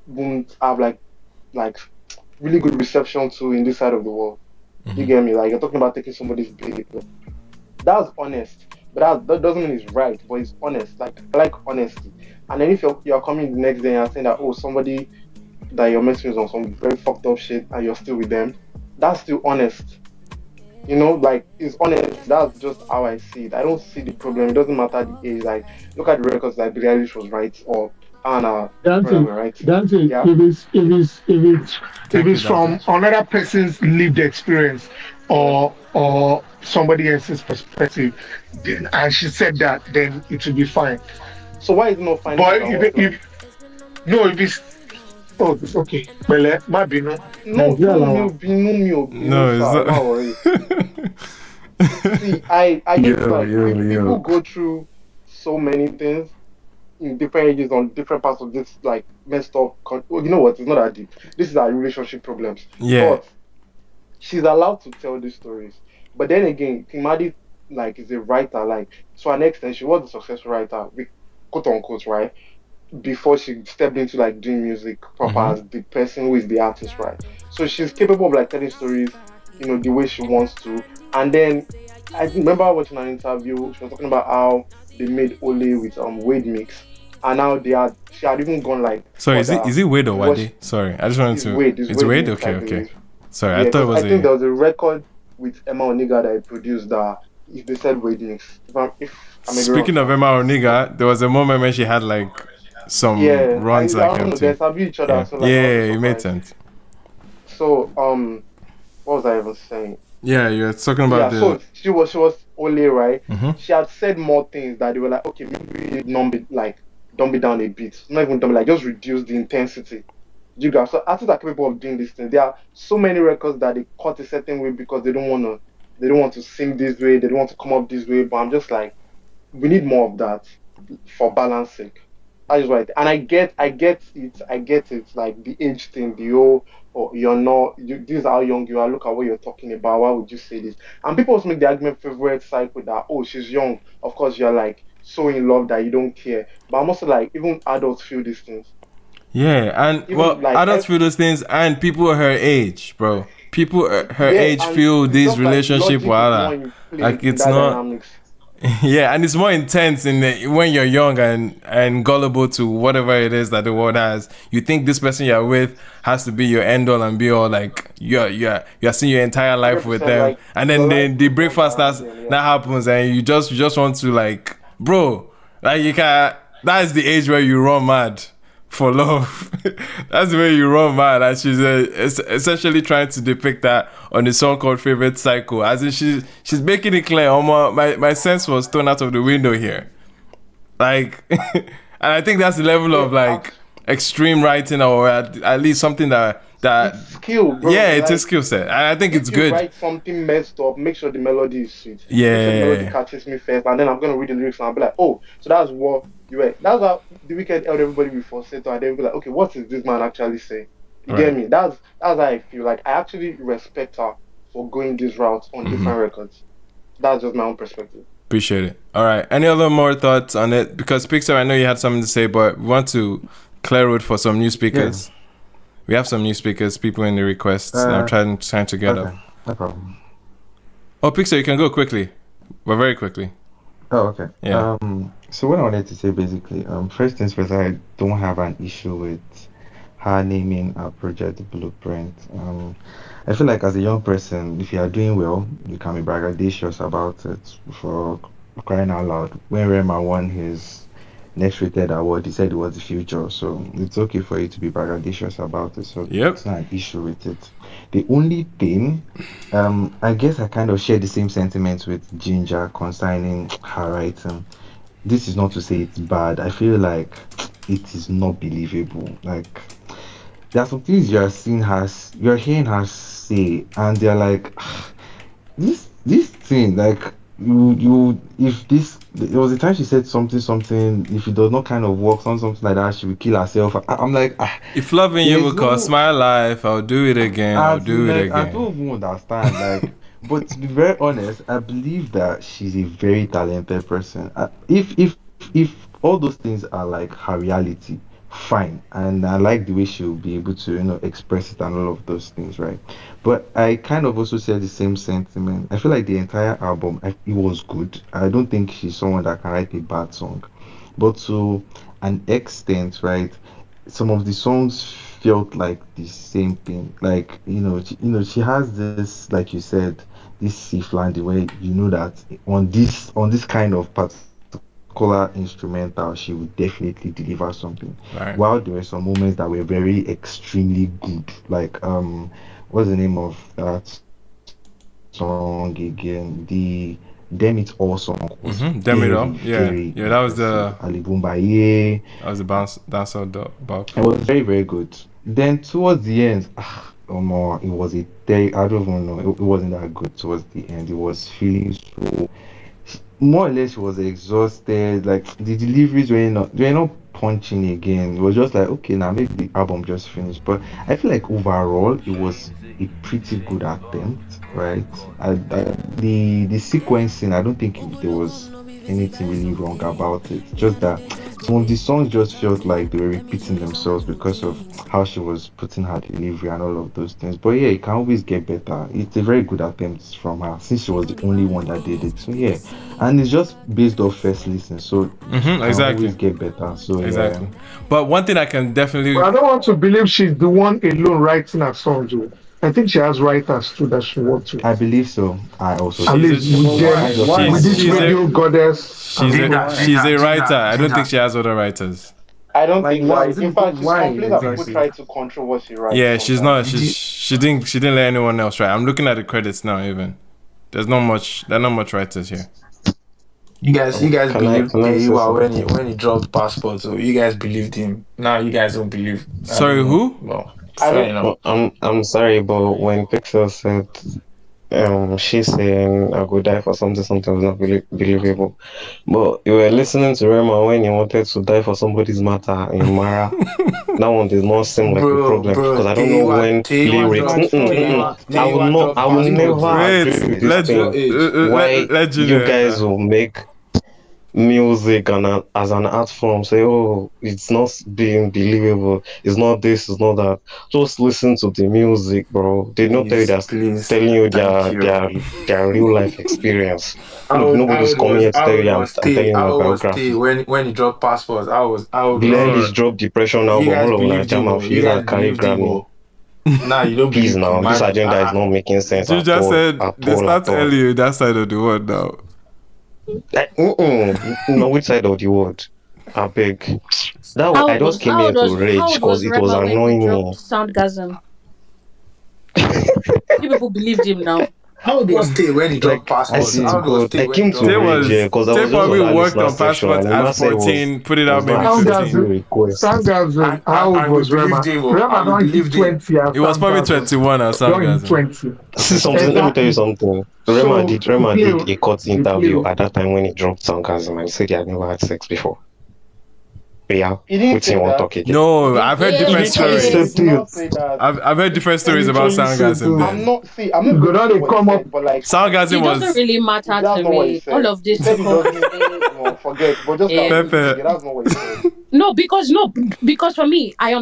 won't have like really good reception to in this side of the world. You get me? Like, you're talking about taking somebody's baby. That's honest, but that doesn't mean it's right, but it's honest. Like, I like honesty. And then if you're coming the next day and saying that, oh, somebody that you're messing with on some very fucked up shit and you're still with them, That's still honest. Like it's honest. That's just how I see it. I don't see the problem. It doesn't matter the age. Like look at the records like Billie Eilish was right or Anna brother Dante, were right. Dante, Yeah. if Thank you, it's Dante. from another person's lived experience Yeah. or somebody else's perspective, then and she said that, then it will be fine. So why is it not fine for But her? if no, if it's oh, it's okay. Well, might be no No, Nigeria no law. me, No, it's sir. not. Don't worry. See, I get Yo, like yo, people yo. go through so many things in different ages on different parts of this like messed up. Well, you know what? It's not that deep. This is our relationship problems. Yeah. But she's allowed to tell these stories. But then again, Qing Madi like is a writer. Like to an extent, she was a successful writer, quote unquote, right? Before she stepped into like doing music proper Mm-hmm. as the person who is the artist, right? So she's capable of like telling stories, the way she wants to. And then I remember watching an interview. She was talking about how they made Ole with Wade Mix, and now she had even gone like Sorry, further is it Wade or to watch. Wade? Sorry, I just wanted Is to. Wade, is It's Wade Wade. Mix, Okay, I okay. believe. Sorry, I Yeah, thought it because I was think a. there was a record with Emma Oniga that I produced that if they said Wade Mix, if I may be wrong, Speaking of sir. Emma But Oniga, there was a moment when she had like some yeah, I runs like don't know. They empty. sabi each other, Yeah, so like I wasn't yeah, it made surprised. sense. So what was I even saying? Yeah, you're talking about Yeah, the. so she was only right. Mm-hmm. She had said more things that they were like, okay, maybe dumb it down a bit. Not even dumb it, like just reduce the intensity. You guys, so artists are capable of doing this thing. There are so many records that they cut a certain way because they don't want to sing this way, they don't want to come up this way. But I'm just like, we need more of that for balance sake. That is right. And I get it, like the age thing, the whole, oh, this is how young you are, look at what you're talking about, why would you say this? And people also make the argument favorite side with that, oh, she's young. Of course, you're like so in love that you don't care. But I'm also like, even adults feel these things. Yeah, and Even well, like, adults feel those things, and people her age, bro. People her yeah, age and feel it's this just like relationship, logic is more voila. in play Like in it's that not. dynamics. Yeah, and it's more intense when you're young and gullible to whatever it is that the world has. You think this person you're with has to be your end all and be all, like you're seeing your entire life with 100%, them, like and your then life the revolves breakfast around them, yeah. that happens, and you just want to, like, bro, like, you can. That is the age where you run mad for love. That's the way you run mad. And she's essentially trying to depict that on the song called Favorite Cycle. As in, she's making it clear. My sense was thrown out of the window here. Like, and I think that's the level Yeah, of like extreme writing, or at least something that it's skill, bro. yeah, it's a Like skill set. And I think it's if you good. write something messed up, make sure the melody is sweet. Make sure the melody Yeah, catches me first, and then I'm gonna read the lyrics and I'll be like, oh, so that's what you were. That's how the wicked held everybody with falsetto, and then be like, okay, what is this man actually saying? You get right. me? That's how I feel. Like I actually respect her for going this route on Mm-hmm. different records. That's just my own perspective. Appreciate it. All right. Any other more thoughts on it? Because Pixar, I know you had something to say, but we want to clear road for some new Yeah. speakers. We have some new speakers, people in the requests. And I'm trying to get up. Okay, no problem. Oh, Pixar, you can go quickly, but very quickly. Oh, okay. Yeah. So what I wanted to say basically, first things first, I don't have an issue with her naming our project Blueprint. I feel like as a young person, if you are doing well, you can be braggadocious about it for crying out loud. When Rema won his next rated award, he said it was the future. So it's okay for you to be braggadocious about it. So Yep. it's not an issue with it. The only thing, I guess I kind of share the same sentiments with Ginger concerning her writing. This is not to say it's bad. I feel like it is not believable. Like there are some things you're hearing her say, and they're like, this thing, like you if this there was a time she said something, if it does not kind of work, something like that, she will kill herself. I'm like, If loving you there's will cost no, my life, I'll do it again. I'll as in, do it like, I again. don't even understand. Like, but to be very honest, I believe that she's a very talented person. If all those things are like her reality, fine. And I like the way she'll be able to, express it and all of those things, right? But I kind of also share the same sentiment. I feel like the entire album, it was good. I don't think she's someone that can write a bad song, but to an extent, right? Some of the songs felt like the same thing. Like she has this, like you said, this safe landing where you know that on this kind of particular instrumental, she would definitely deliver something. While there Right. were some moments that were very extremely good, like what's the name of that song again? The Dem It All song was very, very Demido. Yeah. impressive. Yeah. Ali Boumbaye, That was the bounce dancer it bop. was very, very good. Then towards the end, it was a day. I don't even know. It wasn't that good towards the end. It was feeling so more or less she was exhausted. Like the deliveries were not punching again. It was just like okay, now maybe the album just finished. But I feel like overall it was a pretty good attempt, right? The sequencing, I don't think there was anything really wrong about it. Just that some of the songs just felt like they were repeating themselves because of how she was putting her delivery and all of those things. But yeah, it can always get better. It's a very good attempt from her since she was the only one that did it. So yeah, and it's just based off first listen, so she can Exactly. always get better. So yeah, Exactly. But one thing I can But definitely I don't want to believe she's the one alone writing her songs. Oh. I think she has writers too that she works with. I believe so. I also At she's think a least so. with But them, Kind of why? with from this she's radio a goddess she's and a co. she's a writer. I don't think Ginger. she has other writers. I don't Like think so. why? Is it In because fact, she's why complained that people exactly? try to control what she writes Yeah, she's not. sometimes. She didn't let anyone else write. I'm looking at the credits now. Even there's not much. There are not much writers here. You guys believed Can I say Eiwa when he something? when he dropped passport, so you guys believed him. Now you guys don't believe. I Sorry, don't know. who? Well, I fair don't. enough. Well, I'm sorry, but when Pixel said she's saying I could die for something, something was not believable. But you were listening to Rema when he wanted to die for somebody's matter in Mara. That one did not seem like a problem because Bro, I don't know when Teiwa lyrics. dropped Teiwa dropped I will passport. never So Wait, agree with this let at your thing. age. Why let you Junior guys enter. will make music and as an art form say, oh, it's not being believable, it's not this, it's not that. Just listen to the music, bro. They don't tell you Please, that, please. telling you Thank you. their real life experience. How Nobody's old coming was here to how tell old you was I'm Tay? telling you How my old was Tay biography. when he dropped passports? How old Billie was he? Eilish Bro, dropped depression You album, guys all of believed Naija him. man Oh. You use guys and carry believed him. Grammy. Oh. Nah, you don't Please believe now, this Imagine. agenda is not making sense at Ginger all, said at they all, at start all. early in that side of the world now. No, which side of the world? I beg. I just came How here old to was how rage old because was it was Rema when he annoying dropped me. Soundgasm? You people believed him now. How old was Tay when he dropped Like I passports? see How to old was God, Tay I when he came to dropped Tay rage here was because I Tay was just on probably that worked listener on section passport and at Emma said14, put it out was maybe not accepting 15. request. Sangazin, how old and we was believed Rema? him. Oh, Rema and we don't hit believed him. 20 and It was probably Sangazin 21 or don't hit something. 20. Or See something, 22. let me tell you Exactly. something. So he Rema play, did a cut he play. interview at that time when he dropped Sarcasm and said he had never had sex before. But yeah, He didn't wait till say you want to that. talk again. No, I've heard He different literally Said did stories. it. not say that. I've heard different He stories about literally said, Soundgasm though, then. I'm not go going to down, say they what he come up. said, but like Soundgasm It doesn't was really matter that's to not what he me. All said. of He this said he whole doesn't thing. forget, but just go and Um, listen to it Pepe. again. That's not what he said. because for me, I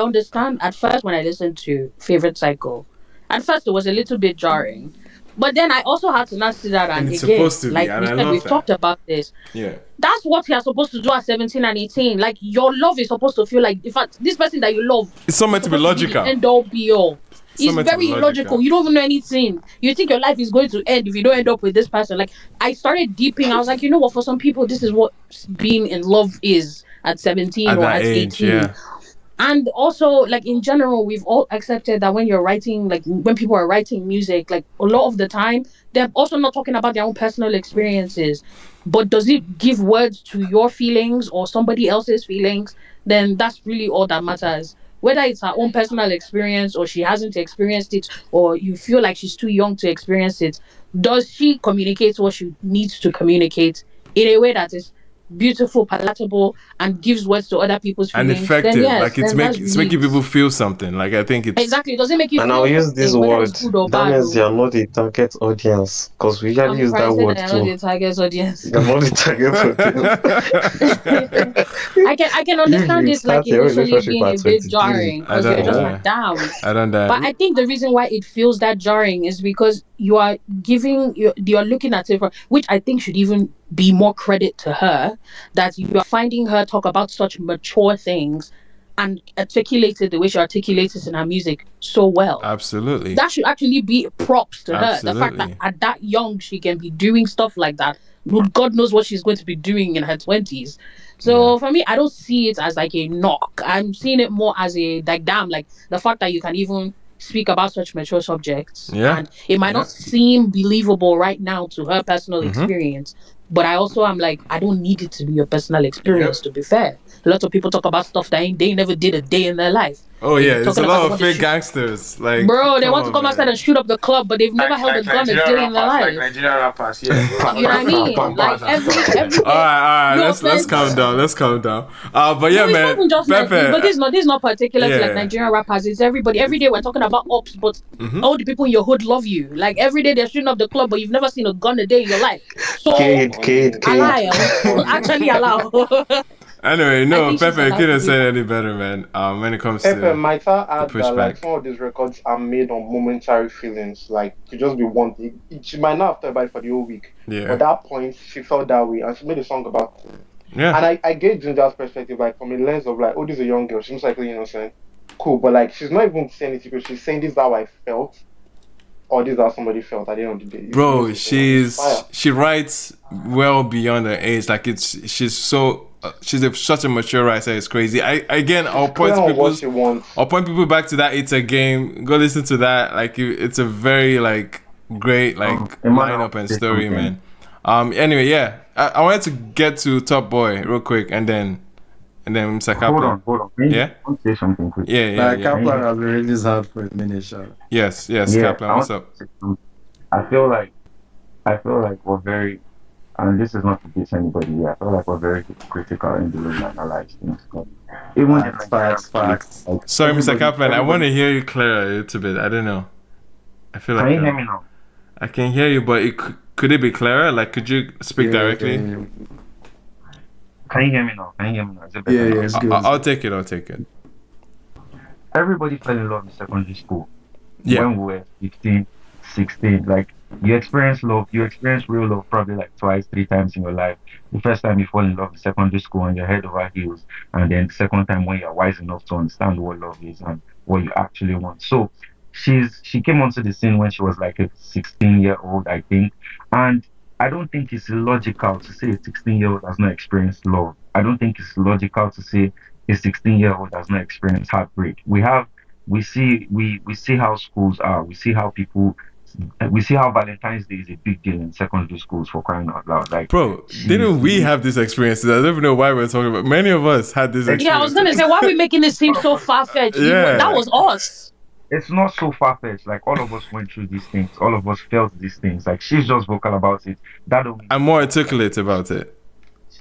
understand at first when I listened to Favorite Cycle, at first it was a little bit jarring, but then I also had to not sit down And and it's again, supposed to be, like and we I said, love we've that. talked about this. Yeah. That's what you're supposed to do at 17 and 18. Like your love is supposed to feel like, in fact, this person that you love It's not is meant to be supposed to be the logical. end all be all. It's not It's meant to be very illogical. logical. You don't even know anything. You think your life is going to end if you don't end up with this person. Like I started deeping. I was like, you know what? For some people, this is what being in love is at 17 At or that at age, 18. yeah. And also, like in general, we've all accepted that when you're writing, like when people are writing music, like a lot of the time, they're also not talking about their own personal experiences. But does it give words to your feelings or somebody else's feelings? Then that's really all that matters. Whether it's her own personal experience or she hasn't experienced it, or you feel like she's too young to experience it, does she communicate what she needs to communicate in a way that is beautiful, palatable, and gives words to other people's And feelings, then effective. yes, Like then that's it's really making people feel something. Like I think it's exactly. Does it make you And I'll feel use this something, whether it's word. good or That bad? means Or you're not the target audience because we usually I'm use that surprised that word I know too. the target audience. You're not the target audience. I can If understand you it like start your initially relationship being a at bit 23, jarring I because you're don't just oh, like, die. damn. I don't die. But I think the reason why it feels that jarring is because you're looking at it from, which I think should even be more credit to her, that you are finding her talk about such mature things and articulated the way she articulates it in her music so well. Absolutely. That should actually be props to her. The fact that Absolutely. at that young she can be doing stuff like that. God knows what she's going to be doing in her 20s. So Yeah. for me, I don't see it as like a knock. I'm seeing it more as a like damn, like the fact that you can even speak about such mature subjects Yeah. and it might Yeah. not seem believable right now to her personal Mm-hmm. experience. But I also am like, I don't need it to be your personal experience, Yep. to be fair. A lot of people talk about stuff that they never did a day in their life. Oh They're yeah, it's a talking about they lot of want to fake shoot. gangsters. Like, Bro, they come want to on, come outside man. and shoot up the club, but they've never held a Like gun a Nigerian day in their rappers, like life. Nigerian rappers, yeah. You know what I mean? Like Bumpers and stuff, yeah. All right. no Let's calm offense. down. Let's calm down. But No, yeah, it's not man. even just Pepe. but this is not particular to like Yeah. Nigerian rappers. It's everybody. Every day we're talking about ops, but Mm-hmm. all the people in your hood love you. Like every day they're shooting up the club, but you've never seen a gun a day in your life. So allow, actually allow. Anyway, I no, think she's Pepe allowed to couldn't do say that. any better, man. When it comes Pepe, to might I the add that like pushback. some of these records are made on momentary feelings, like to just be one thing. She might not have thought about it for the whole week, Yeah. but that point she felt that way and she made a song about it. Yeah. And I get Ginger's perspective, like from a lens of like, oh, this is a young girl, she's like innocent, cool, but like she's not even saying it because she's saying this is how I felt, or this is how somebody felt at the end of the day. Bro, It's fire. she writes well beyond her age. Like she's such a mature writer. It's crazy. I'll point people back to that It's a Game. Go listen to that. Like it's a very like great like lineup and story, man. Anyway, yeah. I wanted to get to Top Boy real quick and then Mr. Kaplan. Hold on. Yeah. I want to say something quick. Yeah. Kaplan has been really hard for a minute, Sean. Yes, Kaplan. What's up? I feel like we're very, and this is not to diss anybody here. I feel like we're very critical in the way we analyze things. Even facts. Like, sorry, Mr. Kaplan. I want to hear you clearer a little bit. I don't know. I feel like. Can you hear me now? I can hear you, but could it be clearer? Like, could you speak directly? Can you hear me now? Is it better now? It's good. I'll take it. Everybody fell in love in secondary school. Yeah. When we were 15, 16. Like, you experience real love probably like twice, 3 times in your life. The first time you fall in love in secondary school and you're head over heels. And then the second time when you're wise enough to understand what love is and what you actually want. So, she came onto the scene when she was like a 16-year-old, I think. And I don't think it's logical to say a 16-year-old has not experienced love. I don't think it's logical to say a 16-year-old has not experienced heartbreak. We see how schools are. We see how Valentine's Day is a big deal in secondary schools, for crying out loud. Like, bro, didn't we have these experiences? I don't even know why we're talking about. Many of us had this experience. Yeah, I was gonna say, why are we making it seem so far fetched? Yeah. That was us. It's not so far-fetched. Like, all of us went through these things. All of us felt these things. Like, she's just vocal about it. I'm more articulate about it.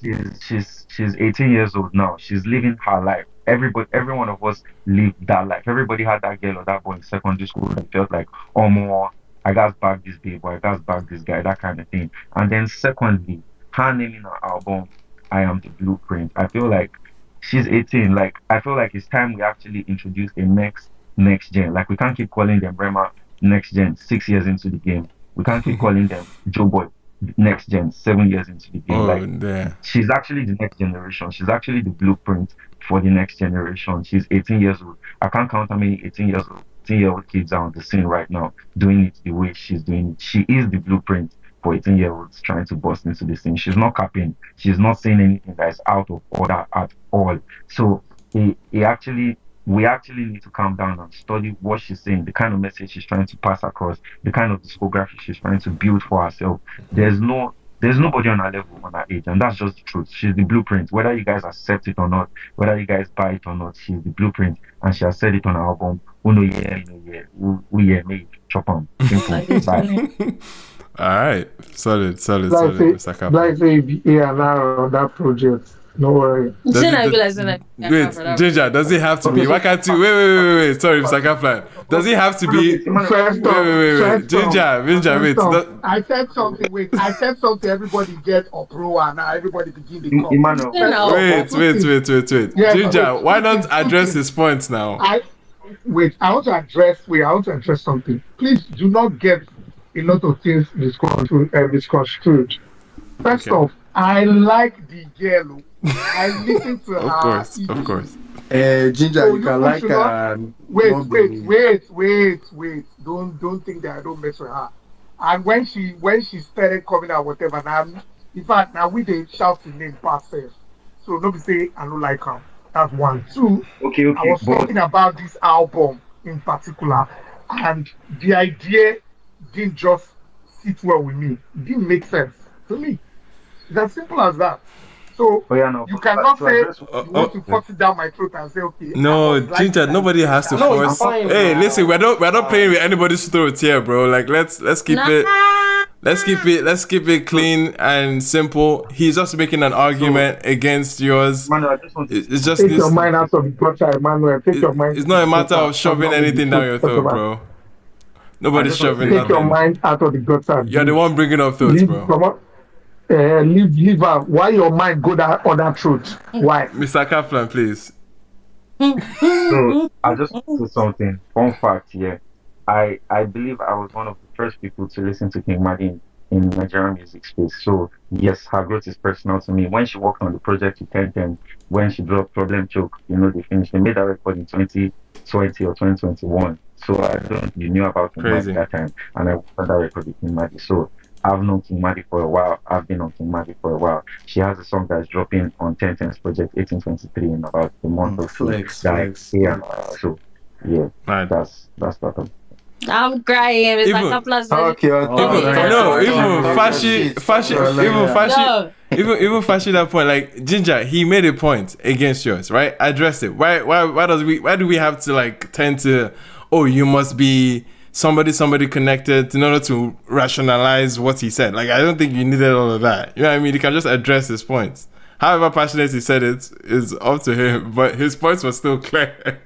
She's 18 years old now. She's living her life. Every one of us lived that life. Everybody had that girl or that boy in secondary school that felt like, oh, more, I got back this babe, or I got back this guy, that kind of thing. And then secondly, her naming her album, I Am the Blueprint. I feel like she's 18. Like, I feel like it's time we actually introduce a next gen. Like, we can't keep calling them Rema next gen 6 years into the game. We can't keep calling them Joe Boy next gen 7 years into the game. She's actually the next generation. She's actually the blueprint for the next generation. She's 18 years old. I can't count how many 18-year-old kids are on the scene right now doing it the way she's doing it. She is the blueprint for 18-year-olds trying to bust into this thing. She's not capping. She's not saying anything that is out of order at all. So we actually need to calm down and study what she's saying, the kind of message she's trying to pass across, the kind of discography she's trying to build for herself. There's nobody on her level, on her age, and that's just the truth. She's the blueprint. Whether you guys accept it or not, whether you guys buy it or not, she's the blueprint, and she has said it on her album. Me chop on. All right, solid, Mr. Kaplan. Like say, yeah, now on that project. No worry. Wait, Ginger, does it have to be? Why can't you? Wait. Sorry, Mr. Kaplan. Does it have to be? Wait. Ginger, wait. I said something. Wait, I said something. Everybody get uproar and now everybody begin to come. Wait. Yeah, Ginger, why not address his points now? I want to address something. Please do not get a lot of things misconstrued. First off, I like the girl. I listen to her. Of course. Ginger, So you you can people like should her not and not be. wait. Don't think that I don't mess with her. And when she started coming out, whatever, now in fact now we they shout to name past self. So nobody say I don't like her. That's one. Two, I Okay, was but talking about this album in particular, and the idea didn't just sit well with me. It didn't make sense to me. It's as simple as that. So oh yeah, no, you but cannot to say address what you you want Oh, to said, force it down my throat and say, okay, I no, must like Ginger. this Nobody idea. has to That No, it's I'm force. not fine Hey, listen, now. we're not playing with Fine. anybody's throats here, bro. Like, let's keep Nah. it. Let's keep it clean and simple. He's just making an so argument against yours. Emmanuel, I just want to say It's just something. take your this. mind out of the gutter, Emmanuel. Take your mind It's to not a the matter gutter of and shoving not make the anything down truth your talk throat, about. bro. I Nobody's just want to shoving say Take your nothing. something. mind out of the gutter, You're the dude. one bringing up thoughts, Leave, bro. come on. Leave her. Why your mind go that other truth? Why? Mr. Kaplan, please. So I just want to say something. Fun fact here. I believe I was one of the first people to listen to King Madi in Nigerian music space. So yes, her growth is personal to me. When she worked on the project with Ten, when she dropped Problem Choke, they finished. They made that record in 2020 or 2021. So I don't you knew about King Madi Crazy. that time, and I worked on that record with King Madi. So I've known King Madi for a while. I've been on King Madi for a while. She has a song that's dropping on Ten's project 1823 in about a month or two Flex, that I flex, hear. flex. So yeah, Man. that's that. I'm crying. It's like Even a plus. Okay, Oh, okay. even yeah, no, Talk even talk your yeah. Fashi, shit. Talk Fashi, your Oh, shit. even yeah. Fashi, No. even Fashi that point, like Ginger, he made a point against yours, right? Address it. Why do we have to like tend to, oh, you must be somebody connected in order to rationalize what he said? Like I don't think you needed all of that. You know what I mean? He can just address his points. However passionate he said it is up to him, but his points were still clear.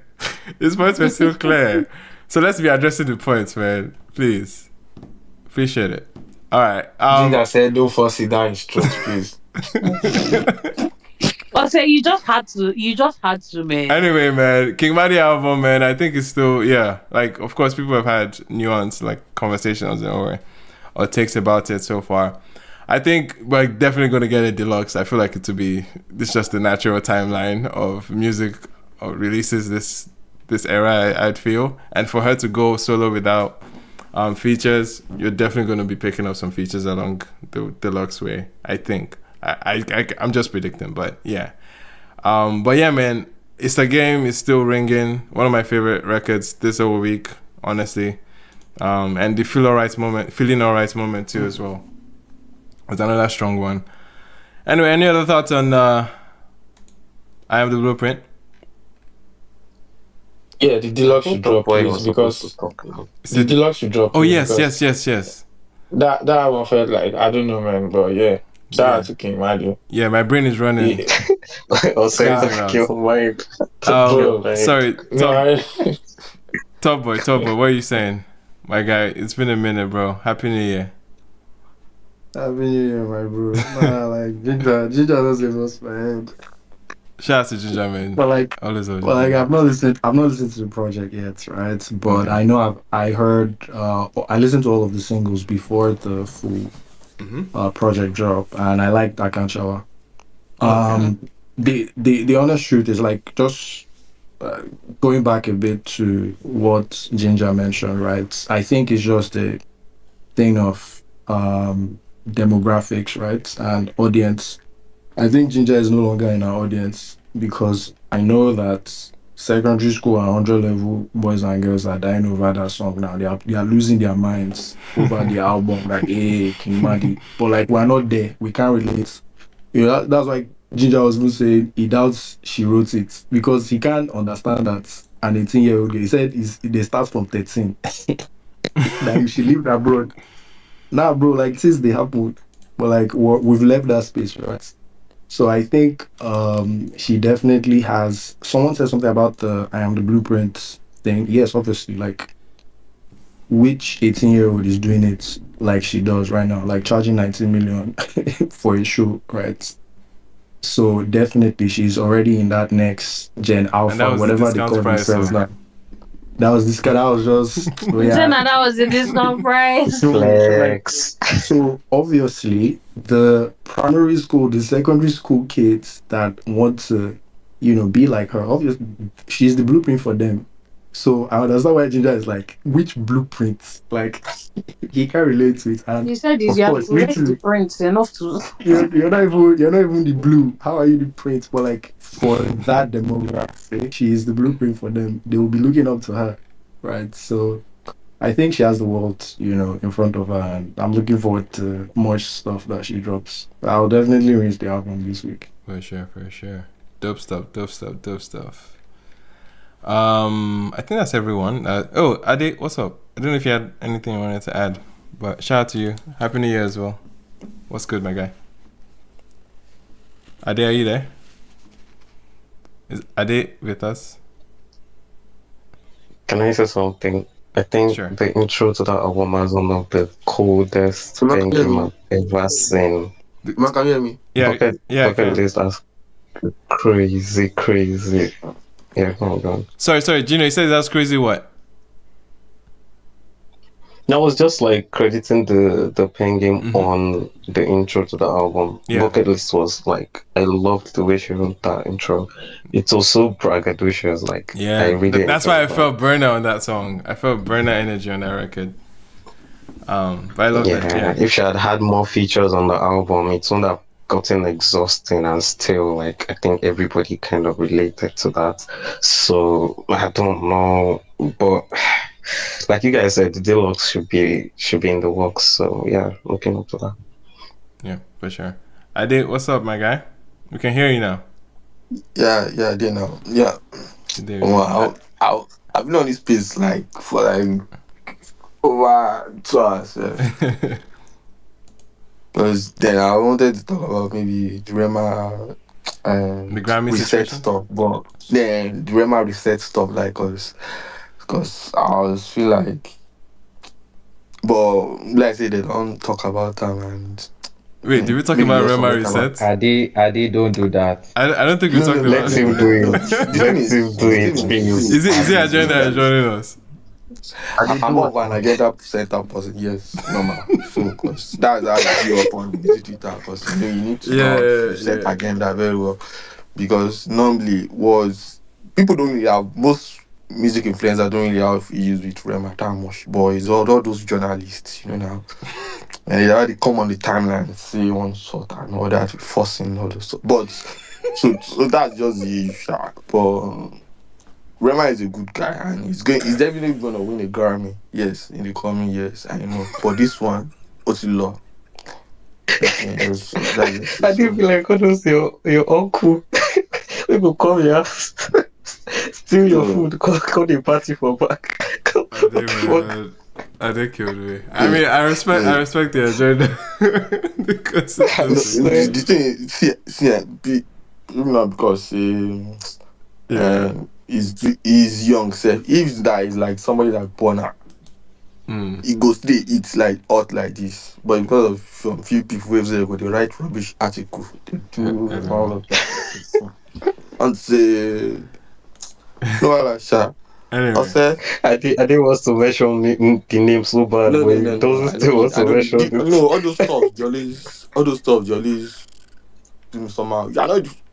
His points were still clear. So let's be addressing the points, man. Please. Appreciate it. All right. Ginger said, don't force it down his throat, please. Oh, so you just had to. You just had to, man. Anyway, man, King Madi album, man, I think it's still, yeah. Like, of course, people have had nuanced like conversations or takes about it so far. I think we're definitely going to get a deluxe. I feel like it to be this just the natural timeline of music releases this era. I'd feel, and for her to go solo without features, you're definitely going to be picking up some features along the deluxe way. I think. I'm just predicting, but yeah. But yeah, man, it's a game. It's still ringing. One of my favorite records this whole week, honestly. And the feeling alright moment too as well. Was another strong one. Anyway, any other thoughts on I Am the Blueprint? Yeah, the I deluxe think should Top drop, Boy please, was supposed to because talk now. the deluxe should drop, Oh please, yes, because yes. that one felt like, I don't know, man, but yeah. Shout out Yeah. to King Madi. Yeah, my brain is running Yeah, Also, crazy nah, took rounds. your mind. Took your bro. mind. Sorry, No, Top boy, what are you saying? My guy, it's been a minute, bro. Happy New Year. Happy New Year, my bro. Nah, like Ginger doesn't bust my head. Shout out to Ginger, man. But like, Always love well, like Ginger. I've not listened to the project yet, right? But Okay. I know I heard, I listened to all of the singles before the full project drop, and I liked I Can't Shower. Okay. The honest truth is like just uh, going back a bit to what Ginger mentioned, right? I think it's just a thing of demographics, right, and audience. I think Ginger is no longer in our audience because I know that secondary school and 100 level boys and girls are dying over that song now. They are losing their minds over the album, like, hey, King Madi. But like, we're not there. We can't relate. That's why Ginger was even saying he doubts she wrote it because he can't understand that an 18-year-old girl, he said they start from 13, that she lived abroad. Now, bro, like, since they happened, but like, we've left that space, right? So I think she definitely has. Someone said something about the I Am the Blueprint thing. Yes, obviously, like, which 18-year-old is doing it like she does right now, like charging 19 million for a show, right? So definitely she's already in that next gen And that alpha, was the whatever they discount call price, themselves so now. That was just, oh yeah. Jenna, that was a discount price. So like, Flex. so obviously the primary school, the secondary school kids that want to be like her. Obviously, she's the blueprint for them. So I understand why Ginger is like, which blueprint? Like, he can relate to it. And You said this, of you have course, me read the too. prints enough to. You're not even the blue. How are you the prince? But like for that demographic, she is the blueprint for them. They will be looking up to her, right? So I think she has the world, in front of her, and I'm looking forward to much stuff that she drops. I'll definitely rinse the album this week. For sure. Dope stuff. I think that's everyone. Ade, what's up? I don't know if you had anything you wanted to add, but shout out to you. Happy New Year as well. What's good, my guy? Ade, are you there? Is Ade with us? Can I say something? I think the intro to that album is one of the coldest things I've ever seen. Man, can you hear me? Yeah, Bucket list as crazy. Yeah, come on. Sorry, Gino, you said that's crazy what? I was just like crediting the pen game on the intro to the album. Yeah. Bucket List was like, I loved the way she wrote that intro. It was so braggadocious. Like, yeah, I really that's why I that. felt burner on that song. I felt burner energy on that record. But I love that. Yeah. If she had had more features on the album, it wouldn't have gotten exhausting, and still, like, I think everybody kind of related to that. So I don't know, but like you guys said, the deluxe should be in the works. So yeah, looking up to that. Yeah, for sure. Ade, what's up, my guy? We can hear you now. Yeah, I did now. Yeah. Well, I've been on this piece like for like over 2 hours. Yeah. Because then I wanted to talk about maybe the Rema the Grammy reset situation? stuff, but then the Rema reset stuff, like, because I was feel like, but like I say, they don't talk about them. And wait, did we talk about Rema reset? Adi, don't do that. I don't think we talked about Let him do it. Let him do it, please. Is it agenda joining us? I'm more of an agenda center person, yes, normal. So, cause that's how you deal upon busy Twitter, because you need to know how to set agenda very well. Because normally people don't really have, most music influencers don't really have issues with Rema that much, but it's all those journalists, now. And they already come on the timeline and say one sort and all that, forcing all those stuff. But so that's just the issue. But Rema is a good guy, and he's definitely gonna win a Grammy. Yes, in the coming years, I know. But this one, Otilo. I didn't feel like what was your uncle. People come here, steal your food, call the party for back. I did kill me. I mean, I respect the agenda because the thing, because he's young, self. If that is like somebody like born out, he goes today, it's like hot like this. But because of some few people who say they write rubbish article, they do all of that. And say no, Alasha. Anyway. I didn't want to mention the name so bad, but it doesn't still want to mention it. No, all those stuff, Jollies, somehow.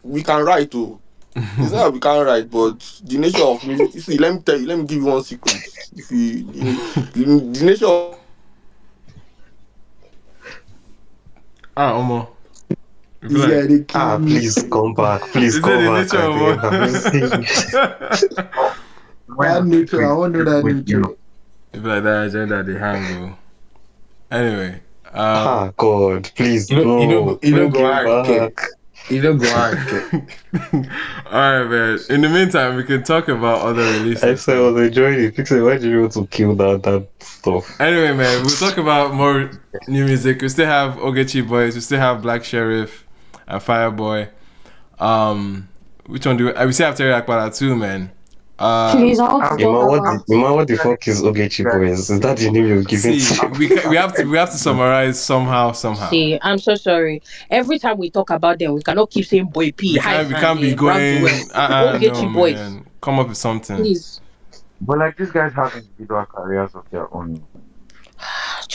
We can write too. It's not that we can't write, but the nature of music. You see, let me give you one secret. If the nature of Omo. Please come back. Please come back. That nature, I wonder that nature. If like that agenda, they hang. Anyway. God, please, you no. don't go back. You don't go Alright, man. In the meantime, we can talk about other releases. I said I was enjoying it. Pixel, why did you want to kill that stuff? Anyway, man, we'll talk about more new music. We still have Ogechi Boys. We still have Black Sheriff and Fireboy. Which one do we still have Terry Apala too, man. Please, I want to talk about. What the fuck is Ogechi Boys? Is that the name you're giving? We have to summarize somehow. See, I'm so sorry. Every time we talk about them, we cannot keep saying Boy P. We can't be going. Ogechi Boys. Man. Come up with something. Please. But like these guys have individual careers of their own.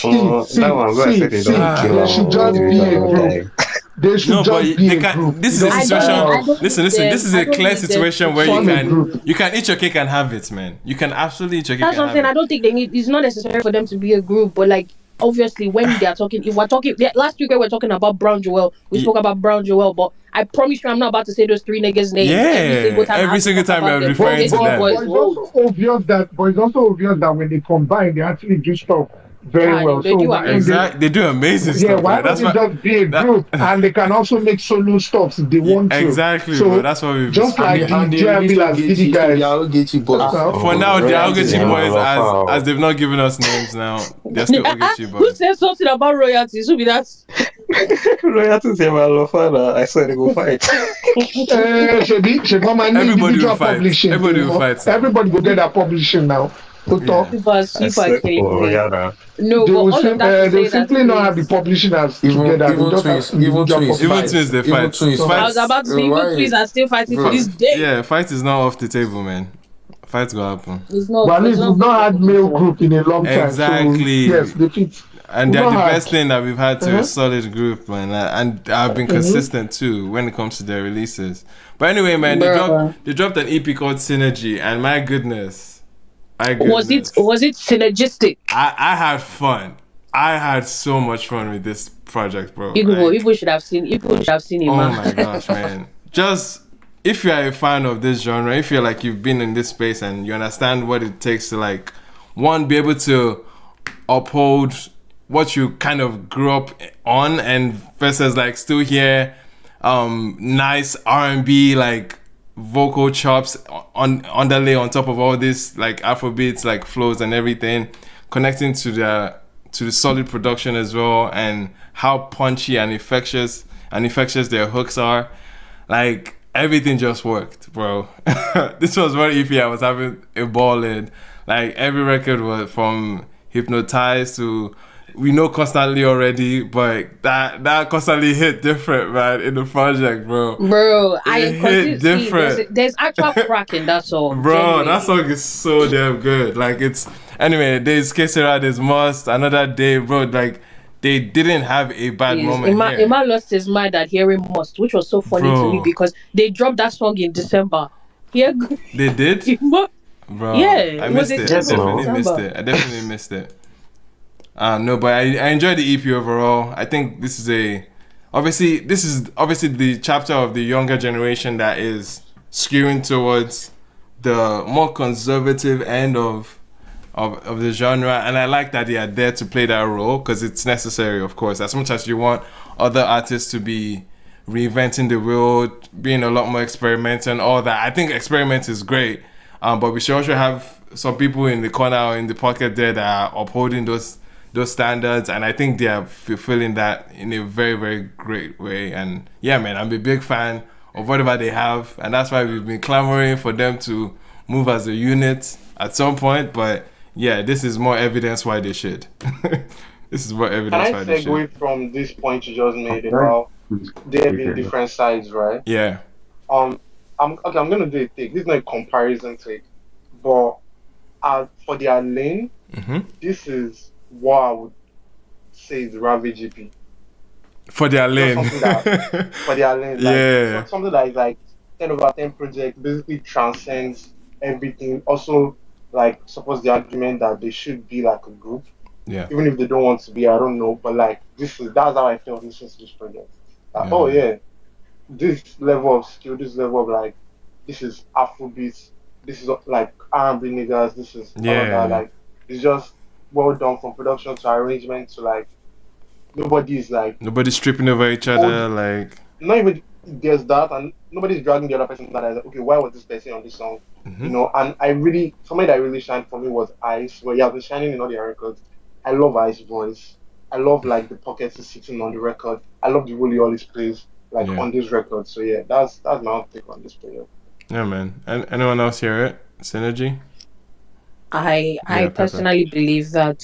That one, I said they don't kill she just be a group. They should No, but just be they a group. can. This You is a don't I don't tire need. situation. I of don't Listen, need listen. them. This is I a don't clear need them situation to where form a group. you can eat your cake and have it, man. You can absolutely eat your cake That's and what I'm have saying. it. I don't think they need. It's not necessary for them to be a group, but like obviously when they are talking, if we're talking last week when we were talking about Brown Joel, we spoke about Brown Joel, but I promise you, I'm not about to say those three niggas' names every single Yeah, time I every have to single talk time about you're them. referring These to two them. boys, It's whoa. also obvious that, but it's also obvious that when they combine, they actually do stuff very Ah, well. they So do why would they? amazing. Exactly, they do amazing Yeah, stuff. why Like don't that's they what just be a that. group and they can also make solo stuff if they want to? Exactly, bro. So That's what we've been just like screaming. the And they J&B released Las Diddy Ogechi, so they guys. are Ogechi That's boys. how. For now, they are Royalties Ogechi now. boys as they've not given us names now. They're still Ogechi Who boys. said something about royalties? Who be that? Royalties say my love father. I swear they go fight. Shebi on my Everybody will individual fight. publishing Everybody thing. will fight now. Everybody go get their publishing now. To Yeah. talk. People are I super swear killing for me. Rihanna. No, but all of that to They'll say that simply not have the is. publishing as Even together. They'll even just have twins, even individual twins Even fight. publishing. twins, they Even fight. twins I fight. was Fights. about to say even Why? twins are still fighting to Bro, this day. Yeah, fight is not off the table, man. Fight will happen. It's not. But at It's least not we've for not had people male before. group in a long time. So yes, Exactly. they fit. And We've they're not the had. best thing that we've had to a Uh-huh. solid group, man. And I've been Mm-hmm. consistent too when it comes to their releases. But anyway, man, Bruh. they dropped an EP called Synergy, and my Was it goodness, was it synergistic? I had fun. I had so much fun with this project, bro. Like, People should have seen. People should have seen him. oh Man. my gosh, man. Just if you're a fan of this genre, if you're like you've been in this space and you understand what it takes to like one be able to uphold what you kind of grew up on and versus like still hear nice R&B like vocal chops on underlay on top of all this like Afrobeats like flows and everything connecting to the solid production as well and how punchy and infectious their hooks are. Like everything just worked, bro. This was one EP I was having a ball in. Like every record was from Hypnotized to We Know Constantly Already, but that constantly hit different, man, in the project, bro. Bro, I It hit consider see different. there's actual crack in that song. Bro, that Genuinely. song is so damn good. Like it's anyway, there's Kesera, there's Must, Another Day, bro. Like they didn't have a bad Please, moment here. Emma lost his mind at hearing Must, which was so funny to me Bro. because they dropped that song in December. Here, They did? Emma, yeah, Bro, I it was missed a it. I single Yes, in definitely no. missed December. it. I definitely missed it. No, but I enjoyed the EP overall. I think this is obviously the chapter of the younger generation that is skewing towards the more conservative end of the genre, and I like that they are there to play that role because it's necessary, of course. As much as you want other artists to be reinventing the wheel, being a lot more experimental and all that, I think experiment is great. But we should also have some people in the corner or in the pocket there that are upholding those standards, and I think they are fulfilling that in a very, very great way. And yeah, man, I'm a big fan of whatever they have, and that's why we've been clamoring for them to move as a unit at some point. But yeah, this is more evidence why they should. This is more Can evidence I why they should. segue from this point you just made Very about good. there You being can- different sides, right? Yeah. Um, I'm okay. I'm gonna do a take. This is not a comparison take, but for their lane, Hmm. this is what I would say is Ravage EP. For their It's just lane. something that for their lane, like Yeah. something that is like 10/10 project, basically transcends everything. Also, like supports the argument that they should be like a group, Yeah. even if they don't want to be. I don't know, but like that's how I felt listening to this project. Yeah, Oh man. yeah, this level of skill, this level of like, this is Afrobeats, this is like R&B niggas, this is all of that. Yeah. Like, it's just well done from production to arrangement to like nobody is like Nobody's tripping over each hold, other. Like. not even there's that, and nobody's dragging the other person that is like, okay, why was this person on this song? Hmm. And I really something that really shined for me was Ice, where yeah, been shining in all their records. I love Ice voice. I love like the pockets he's sitting on the record. I love the role he always plays like Yeah. on this record. So yeah, that's my own take on this project. Yeah, man. And anyone else hear it? Synergy? I Yeah, Pepper. personally believe that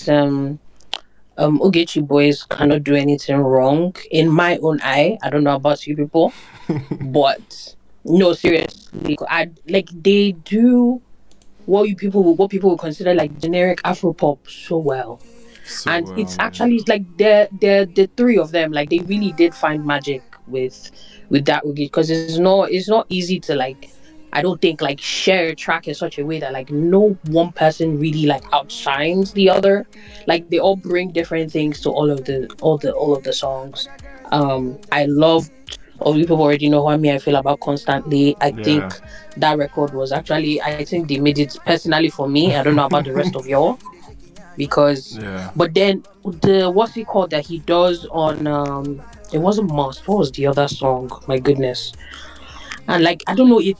Ogechi boys cannot do anything wrong in my own eye. I don't know about you people, but no, seriously, I like they do what people would consider like generic Afro pop so well. So And well, it's man. actually like the three of them, like they really did find magic with that because it's not easy to like. I don't think like share a track in such a way that like no one person really like outshines the other. Like they all bring different things to all of the songs. I love all people already know how me I feel about Constantly. I Yeah. think that record was actually I think they made it personally for me. I don't know about the rest of y'all because Yeah. but then the what's he called that he does on it wasn't Must. What was the other song? My goodness. And like I don't know, it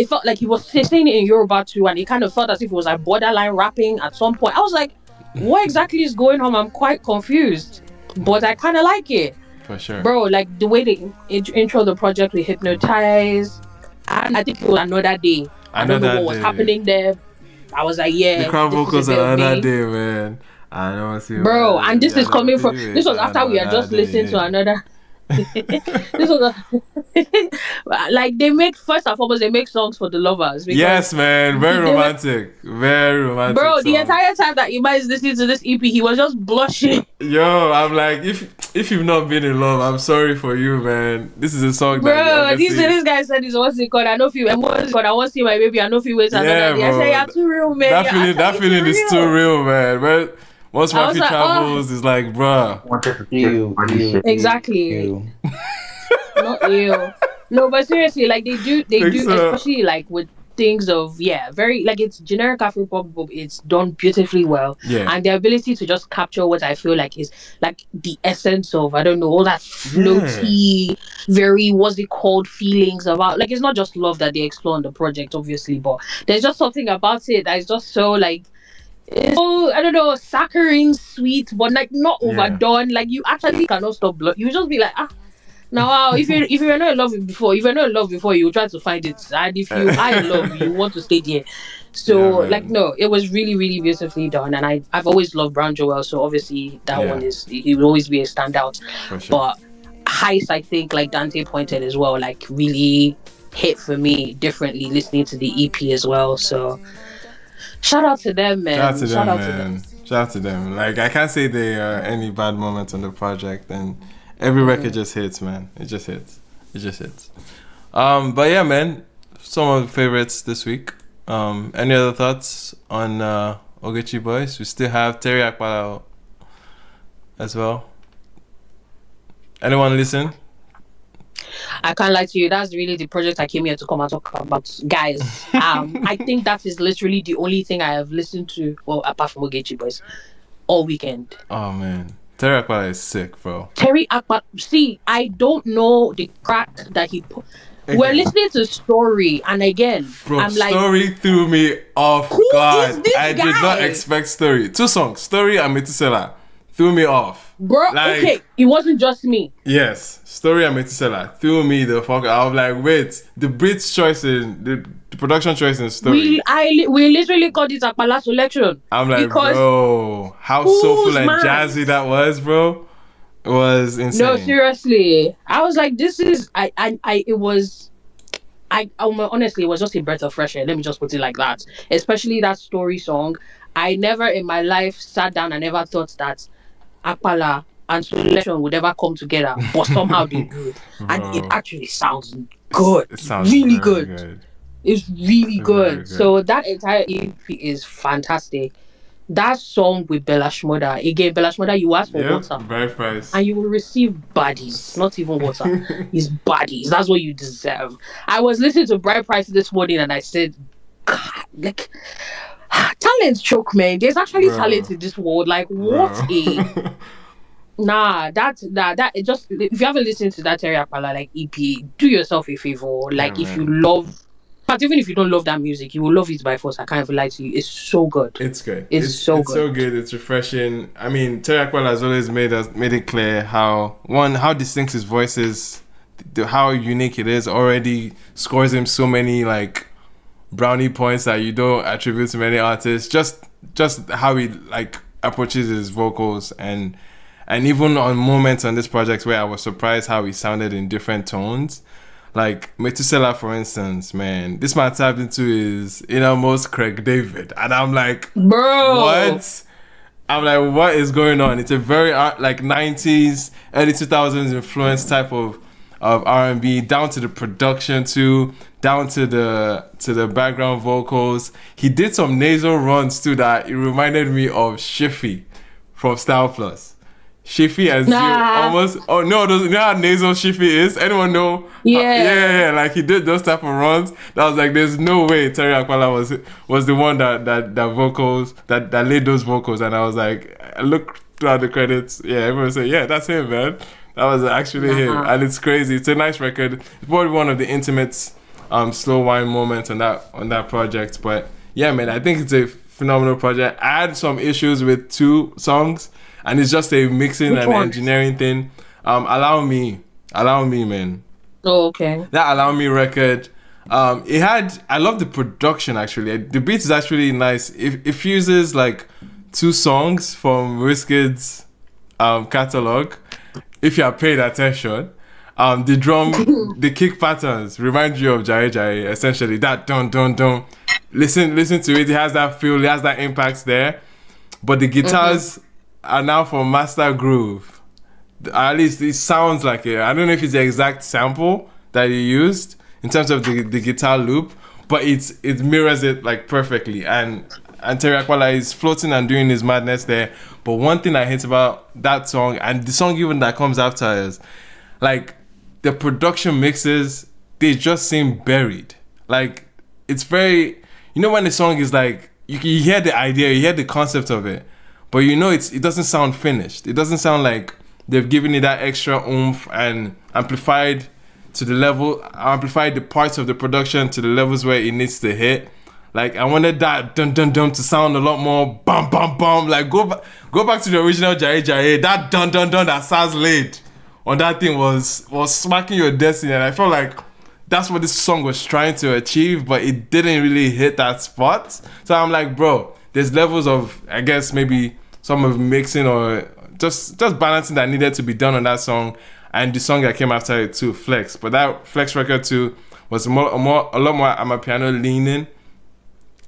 felt like he was saying it in Yoruba too, and it kind of felt as if it was like borderline rapping at some point. I was like, what exactly is going on? I'm quite confused. But I kinda like it. For sure. Bro, like the way they intro the project with Hypnotize. And I think it was another day. I don't know Another what was day. happening there. I was like, The yeah, crowd this is a vocals bit of another me. day, man. I know see Bro, and this I is know coming from feel this it was after we had another just listened to day. another this was like they make first and foremost they make songs for the lovers because Yes, man. Very they were romantic. Very romantic bro the song. entire time that Ima is listening to this EP he was just blushing. Yo, I'm like, if you've not been in love, I'm sorry for you, man. This is a song that you Bro, obviously. this guy said this what's it called? I know if you and what's it called? I want to see my baby. I know if you wait another Yeah, day. I say bro. you're too real, man. You're That actually too feeling is too real. real, man. But once I was Wifey like, oh, travels, it's like, bruh. Wanted to check You, body you, shape. exactly. you. Not you. No, but seriously, like they Think do, so. especially like with things of very like it's generic Afro pop, but it's done beautifully well, Yeah. and the ability to just capture what I feel like is like the essence of I don't know all that Yeah. floaty, very what's it called feelings about like it's not just love that they explore on the project, obviously, but there's just something about it that is just so like. It's so I don't know, saccharine, sweet, but like not Yeah. overdone. Like you actually cannot stop. You just be like, now, wow, if you were not in love before, if you're not in love before, you try to find it, and if you are in love, you want to stay there. Yeah, So, like, man. no, it was really, really beautifully done, and I've always loved Brown Joel, so obviously that Yeah. one he will always be a standout. For sure. But Heist, I think, like Dante pointed as well, like really hit for me differently listening to the EP as well. So, shout out to them, man. Shout out to Shout them, out to them. man. Shout out to them. Like I can't say there are any bad moments on the project, and every record just hits, man. It just hits. It just hits. But yeah, man. Some of the favorites this week. Any other thoughts on Ogechi Boys? We still have Terry Apala as well. Anyone listen? I can't lie to you. That's really the project I came here to come and talk about, guys. I think that is literally the only thing I have listened to, well, apart from Ogechi Boys, all weekend. Oh man, Terry Apala is sick, bro. Terry Akpa. See, I don't know the crack that he put. We're listening to Story, and again, bro, I'm like, Story threw me off who guard. is this I guy? did not expect Story. 2 songs, Story and Metusela, threw me off. Bro, like, okay, it wasn't just me. Yes, Story and Metusela threw me the fuck. I was like, wait, the Brits choice in the production choice in Story. We literally called it Apala selection. I'm like, because bro, how soulful and jazzy that was, bro. It was insane. No, seriously. I was like, this is honestly, it was just a breath of fresh air. Let me just put it like that. Especially that Story song. I never in my life sat down and ever thought that Apala and Selection would ever come together, but somehow they do. And it actually sounds good. It sounds really good. It's really good. Good. So that entire EP is fantastic. That song with Bella Shmurda, again, Bella Shmurda, you ask for water. Very price. And you will receive bodies, not even water. It's bodies. That's what you deserve. I was listening to Bright Price this morning and I said, God, like, talent choke, man. There's actually talent in this world. Like, what a... that it just... If you haven't listened to that Terry Apala, like, EP, do yourself a favor. Like, if you love... But even if you don't love that music, you will love it by force. I can't even lie to you. It's so good. It's good. It's so good. It's refreshing. I mean, Terry Aquila has always made it clear how distinct his voice is, how unique it is. Already scores him so many like brownie points that you don't attribute to many artists. Just how he like approaches his vocals and even on moments on this project where I was surprised how he sounded in different tones. Like Metusela, for instance, man, this man tapped into his innermost Craig David, and I'm like, bro, what? I'm like, what is going on? It's a very like 90s, early 2000s influence type of of R&B, down to the production too, down to the background vocals. He did some nasal runs too that it reminded me of Shiffy from Style Plus. Shiffy as you almost. Oh no, you know how nasal Shiffy is? Anyone know? Yeah. Like he did those type of runs. That was like, there's no way Terry Apala was the one that vocals that laid those vocals, and I was like, I looked throughout the credits. Yeah, everyone said, yeah, that's him, man. That was actually him, and it's crazy. It's a nice record. It's probably one of the intimate, slow wine moments on that project. But yeah, man, I think it's a phenomenal project. I had some issues with 2 songs. And it's just a mixing and engineering thing. Allow me, man. Oh, okay. That Allow Me record. I love the production actually. The beat is actually nice. It fuses like 2 songs from Wizkid's catalog. If you have paid attention, the drum, the kick patterns remind you of Jai Jai. Essentially, that dun dun dun. Listen to it. It has that feel. It has that impact there. But the guitars are now from Master Groove. At least it sounds like it. I don't know if it's the exact sample that he used in terms of the guitar loop, but it mirrors it like perfectly. And Terry Apala is floating and doing his madness there. But one thing I hate about that song, and the song even that comes after, is like the production mixes, they just seem buried. Like it's very, when the song is like, you hear the idea, you hear the concept of it, but it doesn't sound finished. It doesn't sound like they've given it that extra oomph and amplified the parts of the production to the levels where it needs to hit. Like I wanted that dun dun dun to sound a lot more bam bam bam. Like go back to the original Jai Jai. That dun dun dun that Saz laid on that thing was smacking your destiny, and I felt like that's what this song was trying to achieve, but it didn't really hit that spot. So I'm like, bro, there's levels of, I guess, maybe some of mixing or just balancing that needed to be done on that song, and the song that came after it too, Flex. But that Flex record too was a lot more amapiano leaning.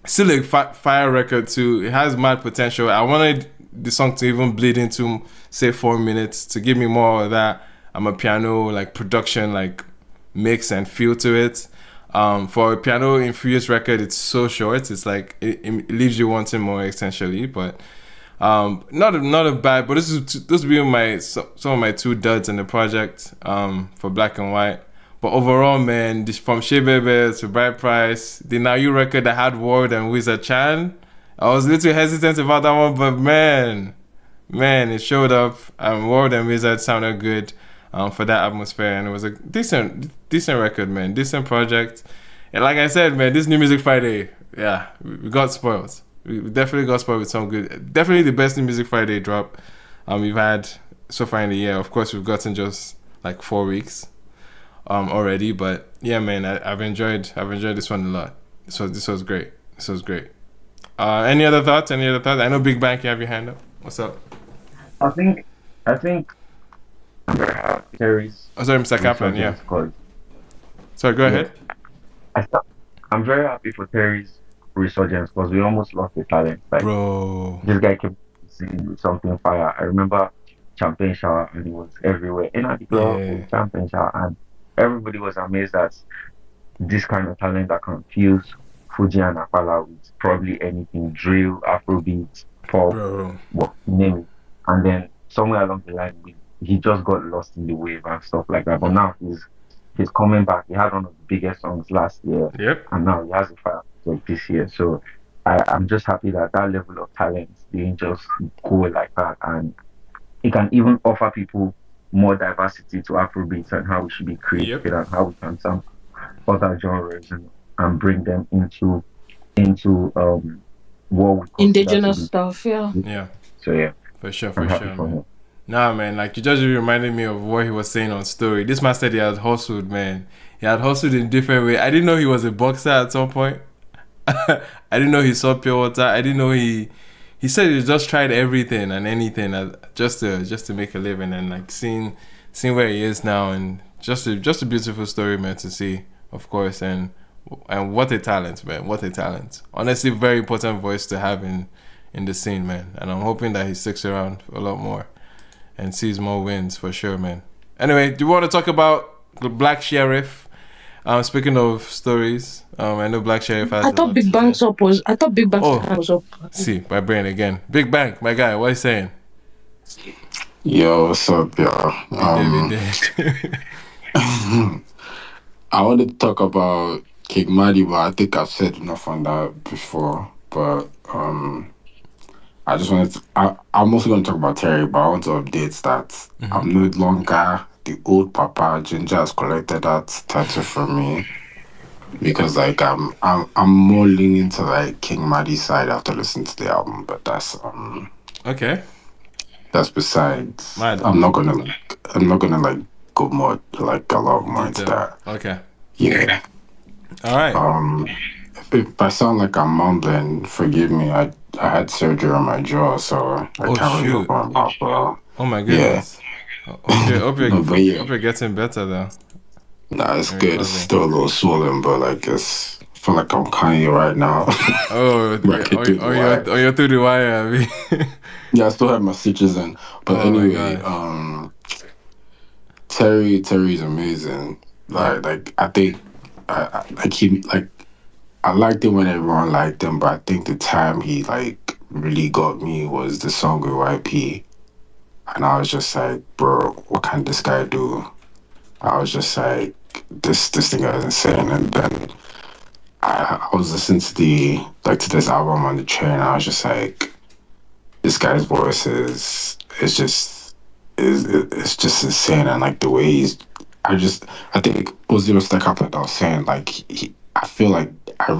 Still a fire record too. It has mad potential. I wanted the song to even bleed into, say, 4 minutes to give me more of that amapiano like production, like mix and feel to it. For a piano infused record, it's so short. It's like it leaves you wanting more essentially. But not a bad. But this will be some of my 2 duds in the project for Black and White. But overall, man, from Shea Bebe to Bright Price, the Now You record that had Ward and Wizard Chan, I was a little hesitant about that one, but man, it showed up. Ward and Wizard sounded good for that atmosphere, and it was a decent record, man, decent project. And like I said, man, this New Music Friday, yeah, we got spoiled. We definitely got spoiled with some good, definitely the best New Music Friday drop we've had so far in the year. Of course, we've gotten just like 4 weeks already, but yeah, man, I've enjoyed this one a lot. This was great. Any other thoughts? I know Big Bang, you have your hand up. What's up? I think Terry's. Oh, sorry, Mr. Kaplan. Yeah. Sorry, go ahead. I'm very happy for Terry's resurgence because we almost lost the talent. Like, bro, this guy kept singing something fire. I remember Champagne Shower, and it was everywhere. Champagne Shower, and everybody was amazed at this kind of talent that can fuse Fuji and Apala with probably anything, drill, Afrobeats, pop, name it. And then somewhere along the line, he just got lost in the wave and stuff like that. But now he's coming back. He had one of the biggest songs last year, and now he has a fire like this year. So I'm just happy that level of talent didn't just go like that, and it can even offer people more diversity to Afrobeats and how we should be creative and how we can sample other genres and bring them into what we indigenous stuff. Yeah. So yeah, for sure, man. Nah, man, like you just reminded me of what he was saying on Story. This man said he had hustled, man. He had hustled in a different way. I didn't know he was a boxer at some point. I didn't know he saw pure water. I didn't know he said he just tried everything and anything just to make a living, and like seeing where he is now, and just a beautiful story, man, to see, of course, and what a talent, man, what a talent. Honestly, very important voice to have in the scene, man, and I'm hoping that he sticks around a lot more and sees more wins for sure, man. Anyway, do you want to talk about Black Sheriff. Speaking of stories, I know Black Sheriff has I a thought lot Big to Bang say. Up was. I thought Big Bang was up. See, my brain again. Big Bang, my guy, what are you saying? Yo, what's up, y'all? We did. I wanted to talk about Qing Madi, but I think I've said enough on that before. But I just wanted to. I'm also going to talk about Terry, but I want to update that I'm no longer the old papa. Ginger has collected that title from me because like I'm more leaning to like Qing Madi's side after listening to the album. But that's okay. That's besides. Mad. I'm not gonna like go more like a lot more into Detail. that. Okay. Yeah. All right. If I sound like I'm mumbling, forgive me. I had surgery on my jaw, so I can't really open my mouth. Oh my Yeah. goodness. Hope you're getting better though. Nah, it's good. It's still a little swollen, but like I feel like I'm Kanye right now. Oh, you're through the wire. Yeah, I still have my stitches in. But anyway, Terry's amazing. Like I think I liked it when everyone liked him, but I think the time he like really got me was the song with YP. And I was just like, bro, what can this guy do? I was just like, this thing is insane. And then I was listening to this album on the train. And I was just like, this guy's voice is just it's just insane. And like the way I think Ozzy was like up like I was saying, like I feel like I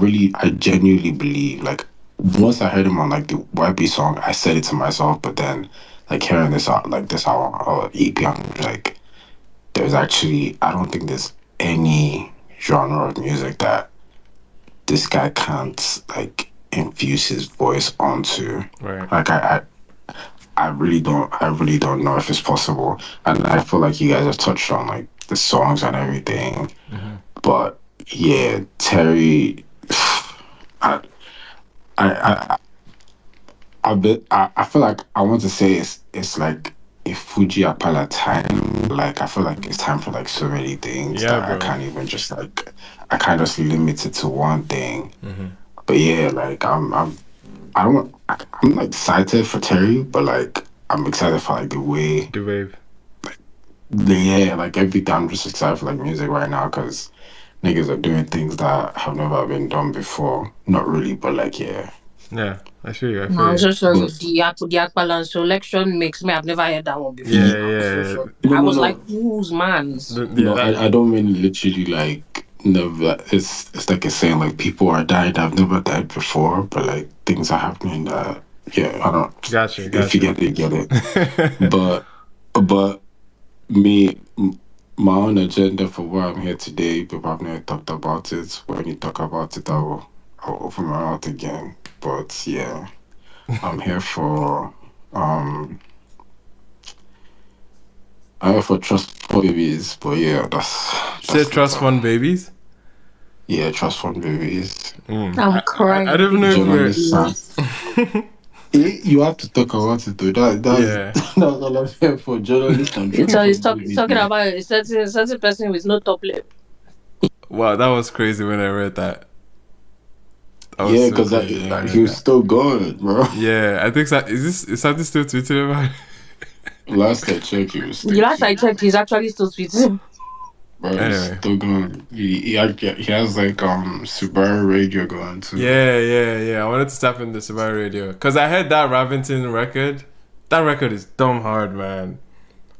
genuinely believe like once I heard him on like the YB song, I said it to myself, but then like hearing this album or EP, I'm like, there's actually I don't think there's any genre of music that this guy can't like infuse his voice onto. Right. Like I really don't know if it's possible. And I feel like you guys have touched on like the songs and everything. But yeah, Terry I I feel like I want to say it's like a Fuji Apala time. Like I feel like it's time for like so many things that bro. I can't even just like I can't just limit it to one thing. But yeah, like I'm like excited for Terry, but like I'm excited for like the wave. Yeah, like everything. I'm just excited for like music right now because niggas are doing things that have never been done before. Not really, but like yeah. Yeah, I feel you. I'm so sorry. The Apala selection makes me. I've never heard that one before. Yeah. I was like, whose man's? No, I don't mean literally like never. It's like a saying like people are dying that have never died before, but like things are happening that I don't. Gotcha. If you get it. but my own agenda for why I'm here today, people have never talked about it. When you talk about it, I'll open my mouth again. But yeah, I'm here for trust fund babies. But yeah, that's trust fund babies. Yeah, trust fund babies. I'm crying. I don't know if you have to talk about it though. That's all I'm here for. Journalists and so he's talking about a certain person with no top lip. Wow, that was crazy when I read that. Yeah, because he was still going, bro. Yeah, I think is something still tweeting about it? Last I checked, he was still Last I checked, he's actually still tweeting. Bro, he's still going. He has like Subaru radio going too. Yeah. I wanted to tap in the Subaru radio because I heard that Ravington record. That record is dumb hard, man.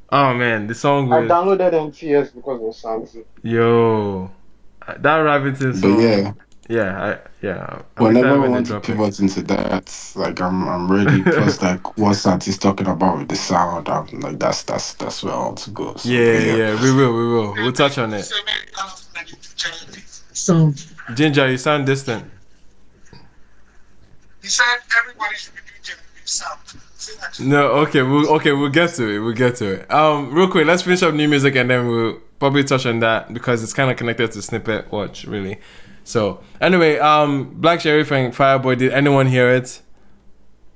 Oh man, the song I downloaded MTS because of Santi. Yo, that Ravington song. But yeah. Whenever I want to pivot into that, like I'm ready. Plus, like what Santi's talking about with the sound, I'm like that's where I want to go. So, yeah. We will. We'll touch on it. So, Ginger, you sound distant. He said everybody should be doing new sound. No, we'll get to it. Real quick, let's finish up new music and then we'll probably touch on that because it's kind of connected to Snippet Watch, really. So anyway, Black Sheriff and Fireboy, did anyone hear it?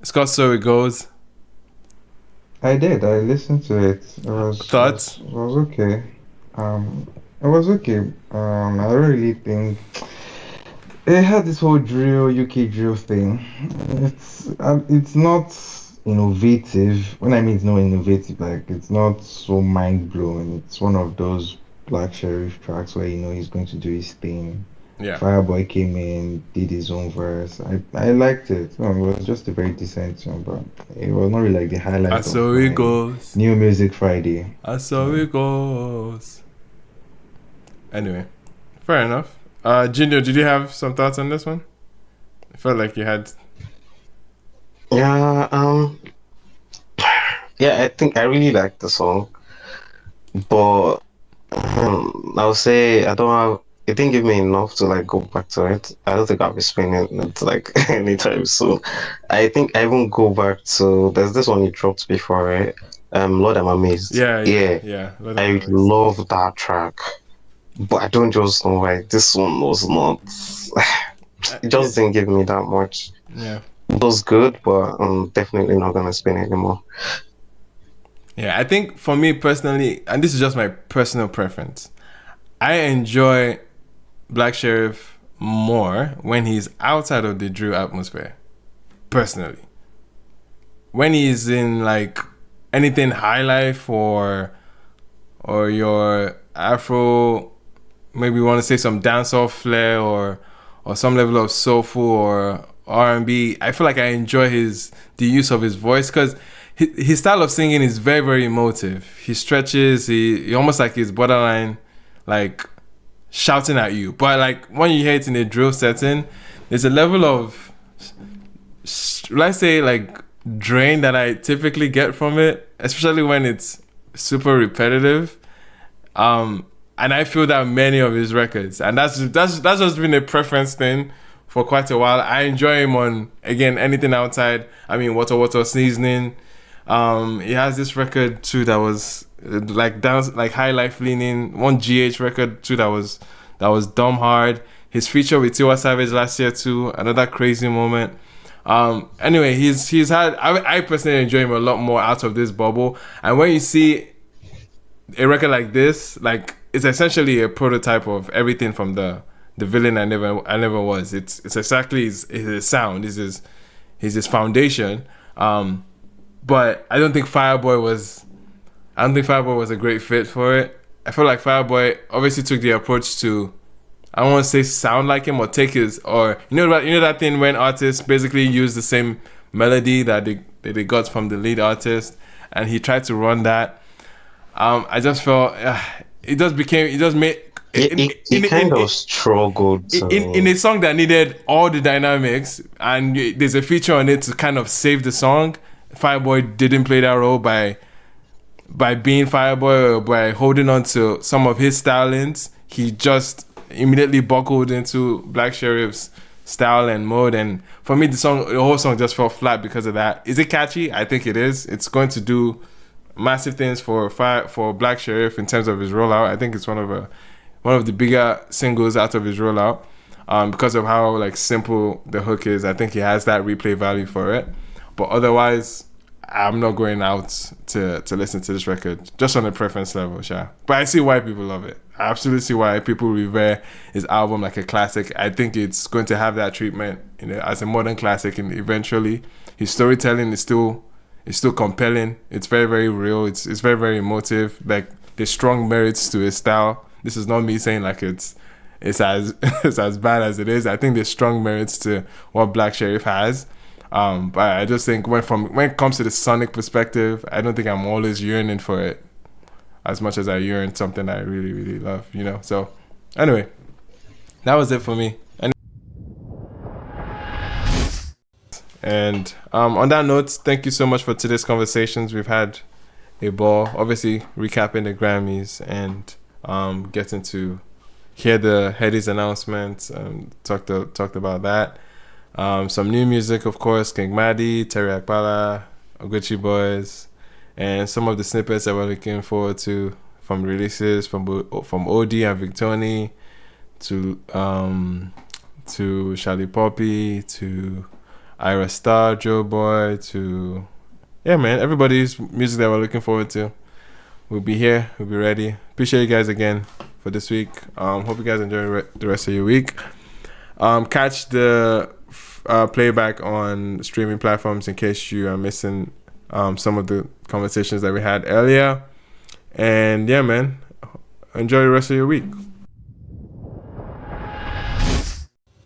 Scott, so it goes. I did. I listened to it. It was thoughts. It was okay. It was okay. I don't really think it had this whole drill, UK drill thing. It's not innovative. When I mean it's not innovative, like it's not so mind blowing. It's one of those Black Sheriff tracks where you know he's going to do his thing. Yeah. Fireboy came in, did his own verse. I liked it. It was just a very decent song, but it was not really like the highlight I of saw it my goes. New Music Friday. I saw it goes. Anyway, fair enough. Junior, did you have some thoughts on this one? I felt like you had. Yeah, yeah, I think I really like the song, but I'll say I don't have. It didn't give me enough to like go back to it. I don't think I'll be spinning it like anytime soon. I think I won't go back to. There's this one you dropped before, right? Lord, I'm amazed. Yeah. I love that track, but I don't just know why this one was not. It just didn't give me that much. Yeah. It was good, but I'm definitely not gonna spin it anymore. Yeah, I think for me personally, and this is just my personal preference, I enjoy Black Sheriff more when he's outside of the drill atmosphere. Personally, when he's in like anything high life or your Afro, maybe you want to say some dancehall flair or some level of soulful or R&B. I feel like I enjoy the use of his voice because his style of singing is very, very emotive. He stretches. He almost like he's borderline like shouting at you. But like when you hear it in a drill setting, there's a level of, let's say, like drain that I typically get from it, especially when it's super repetitive. And I feel that many of his records, and that's just been a preference thing for quite a while. I enjoy him on, again, anything outside. I mean, Water Seasoning. He has this record too that was like dance, like high life leaning. One GH record too that was dumb hard. His feature with Tiwa Savage last year too, another crazy moment. Anyway, he's had. I personally enjoy him a lot more out of this bubble. And when you see a record like this, like it's essentially a prototype of everything from the villain I never was. It's exactly his sound. It's his foundation. But I don't think Fireboy was a great fit for it. I feel like Fireboy obviously took the approach to, I don't want to say sound like him or take his, or you know that thing when artists basically use the same melody that they got from the lead artist, and he tried to run that. I just felt it just made. He kind of struggled in a song that needed all the dynamics, and there's a feature on it to kind of save the song. Fireboy didn't play that role by being Fireboy or by holding on to some of his stylings. He just immediately buckled into Black Sheriff's style and mode, and for me the whole song just felt flat because of that. Is it catchy? I think it is. It's going to do massive things for Black Sheriff in terms of his rollout. I think it's one of the bigger singles out of his rollout, because of how like simple the hook is. I think he has that replay value for it. But otherwise, I'm not going out to listen to this record just on a preference level, sure. But I see why people love it. I absolutely see why people revere his album like a classic. I think it's going to have that treatment as a modern classic, and eventually his storytelling is still compelling. It's very, very real. It's very, very emotive. Like there's strong merits to his style. This is not me saying like it's as it's as bad as it is. I think there's strong merits to what Black Sheriff has. But I just think when it comes to the sonic perspective, I don't think I'm always yearning for it as much as I yearn something I really, really love, So anyway, that was it for me. And on that note, thank you so much for today's conversations. We've had a ball, obviously recapping the Grammys and getting to hear the Headies announcements. Talked about that. Some new music, of course, Qing Madi, Terry Apala, Ogechi Boys, and some of the snippets that we're looking forward to from releases from OD and Victoni to Charlie Poppy to Ira Star, Joe Boy, to everybody's music that we're looking forward to. We'll be here, we'll be ready. Appreciate you guys again for this week. Hope you guys enjoy the rest of your week. Catch the playback on streaming platforms in case you are missing some of the conversations that we had earlier. And yeah, man, enjoy the rest of your week.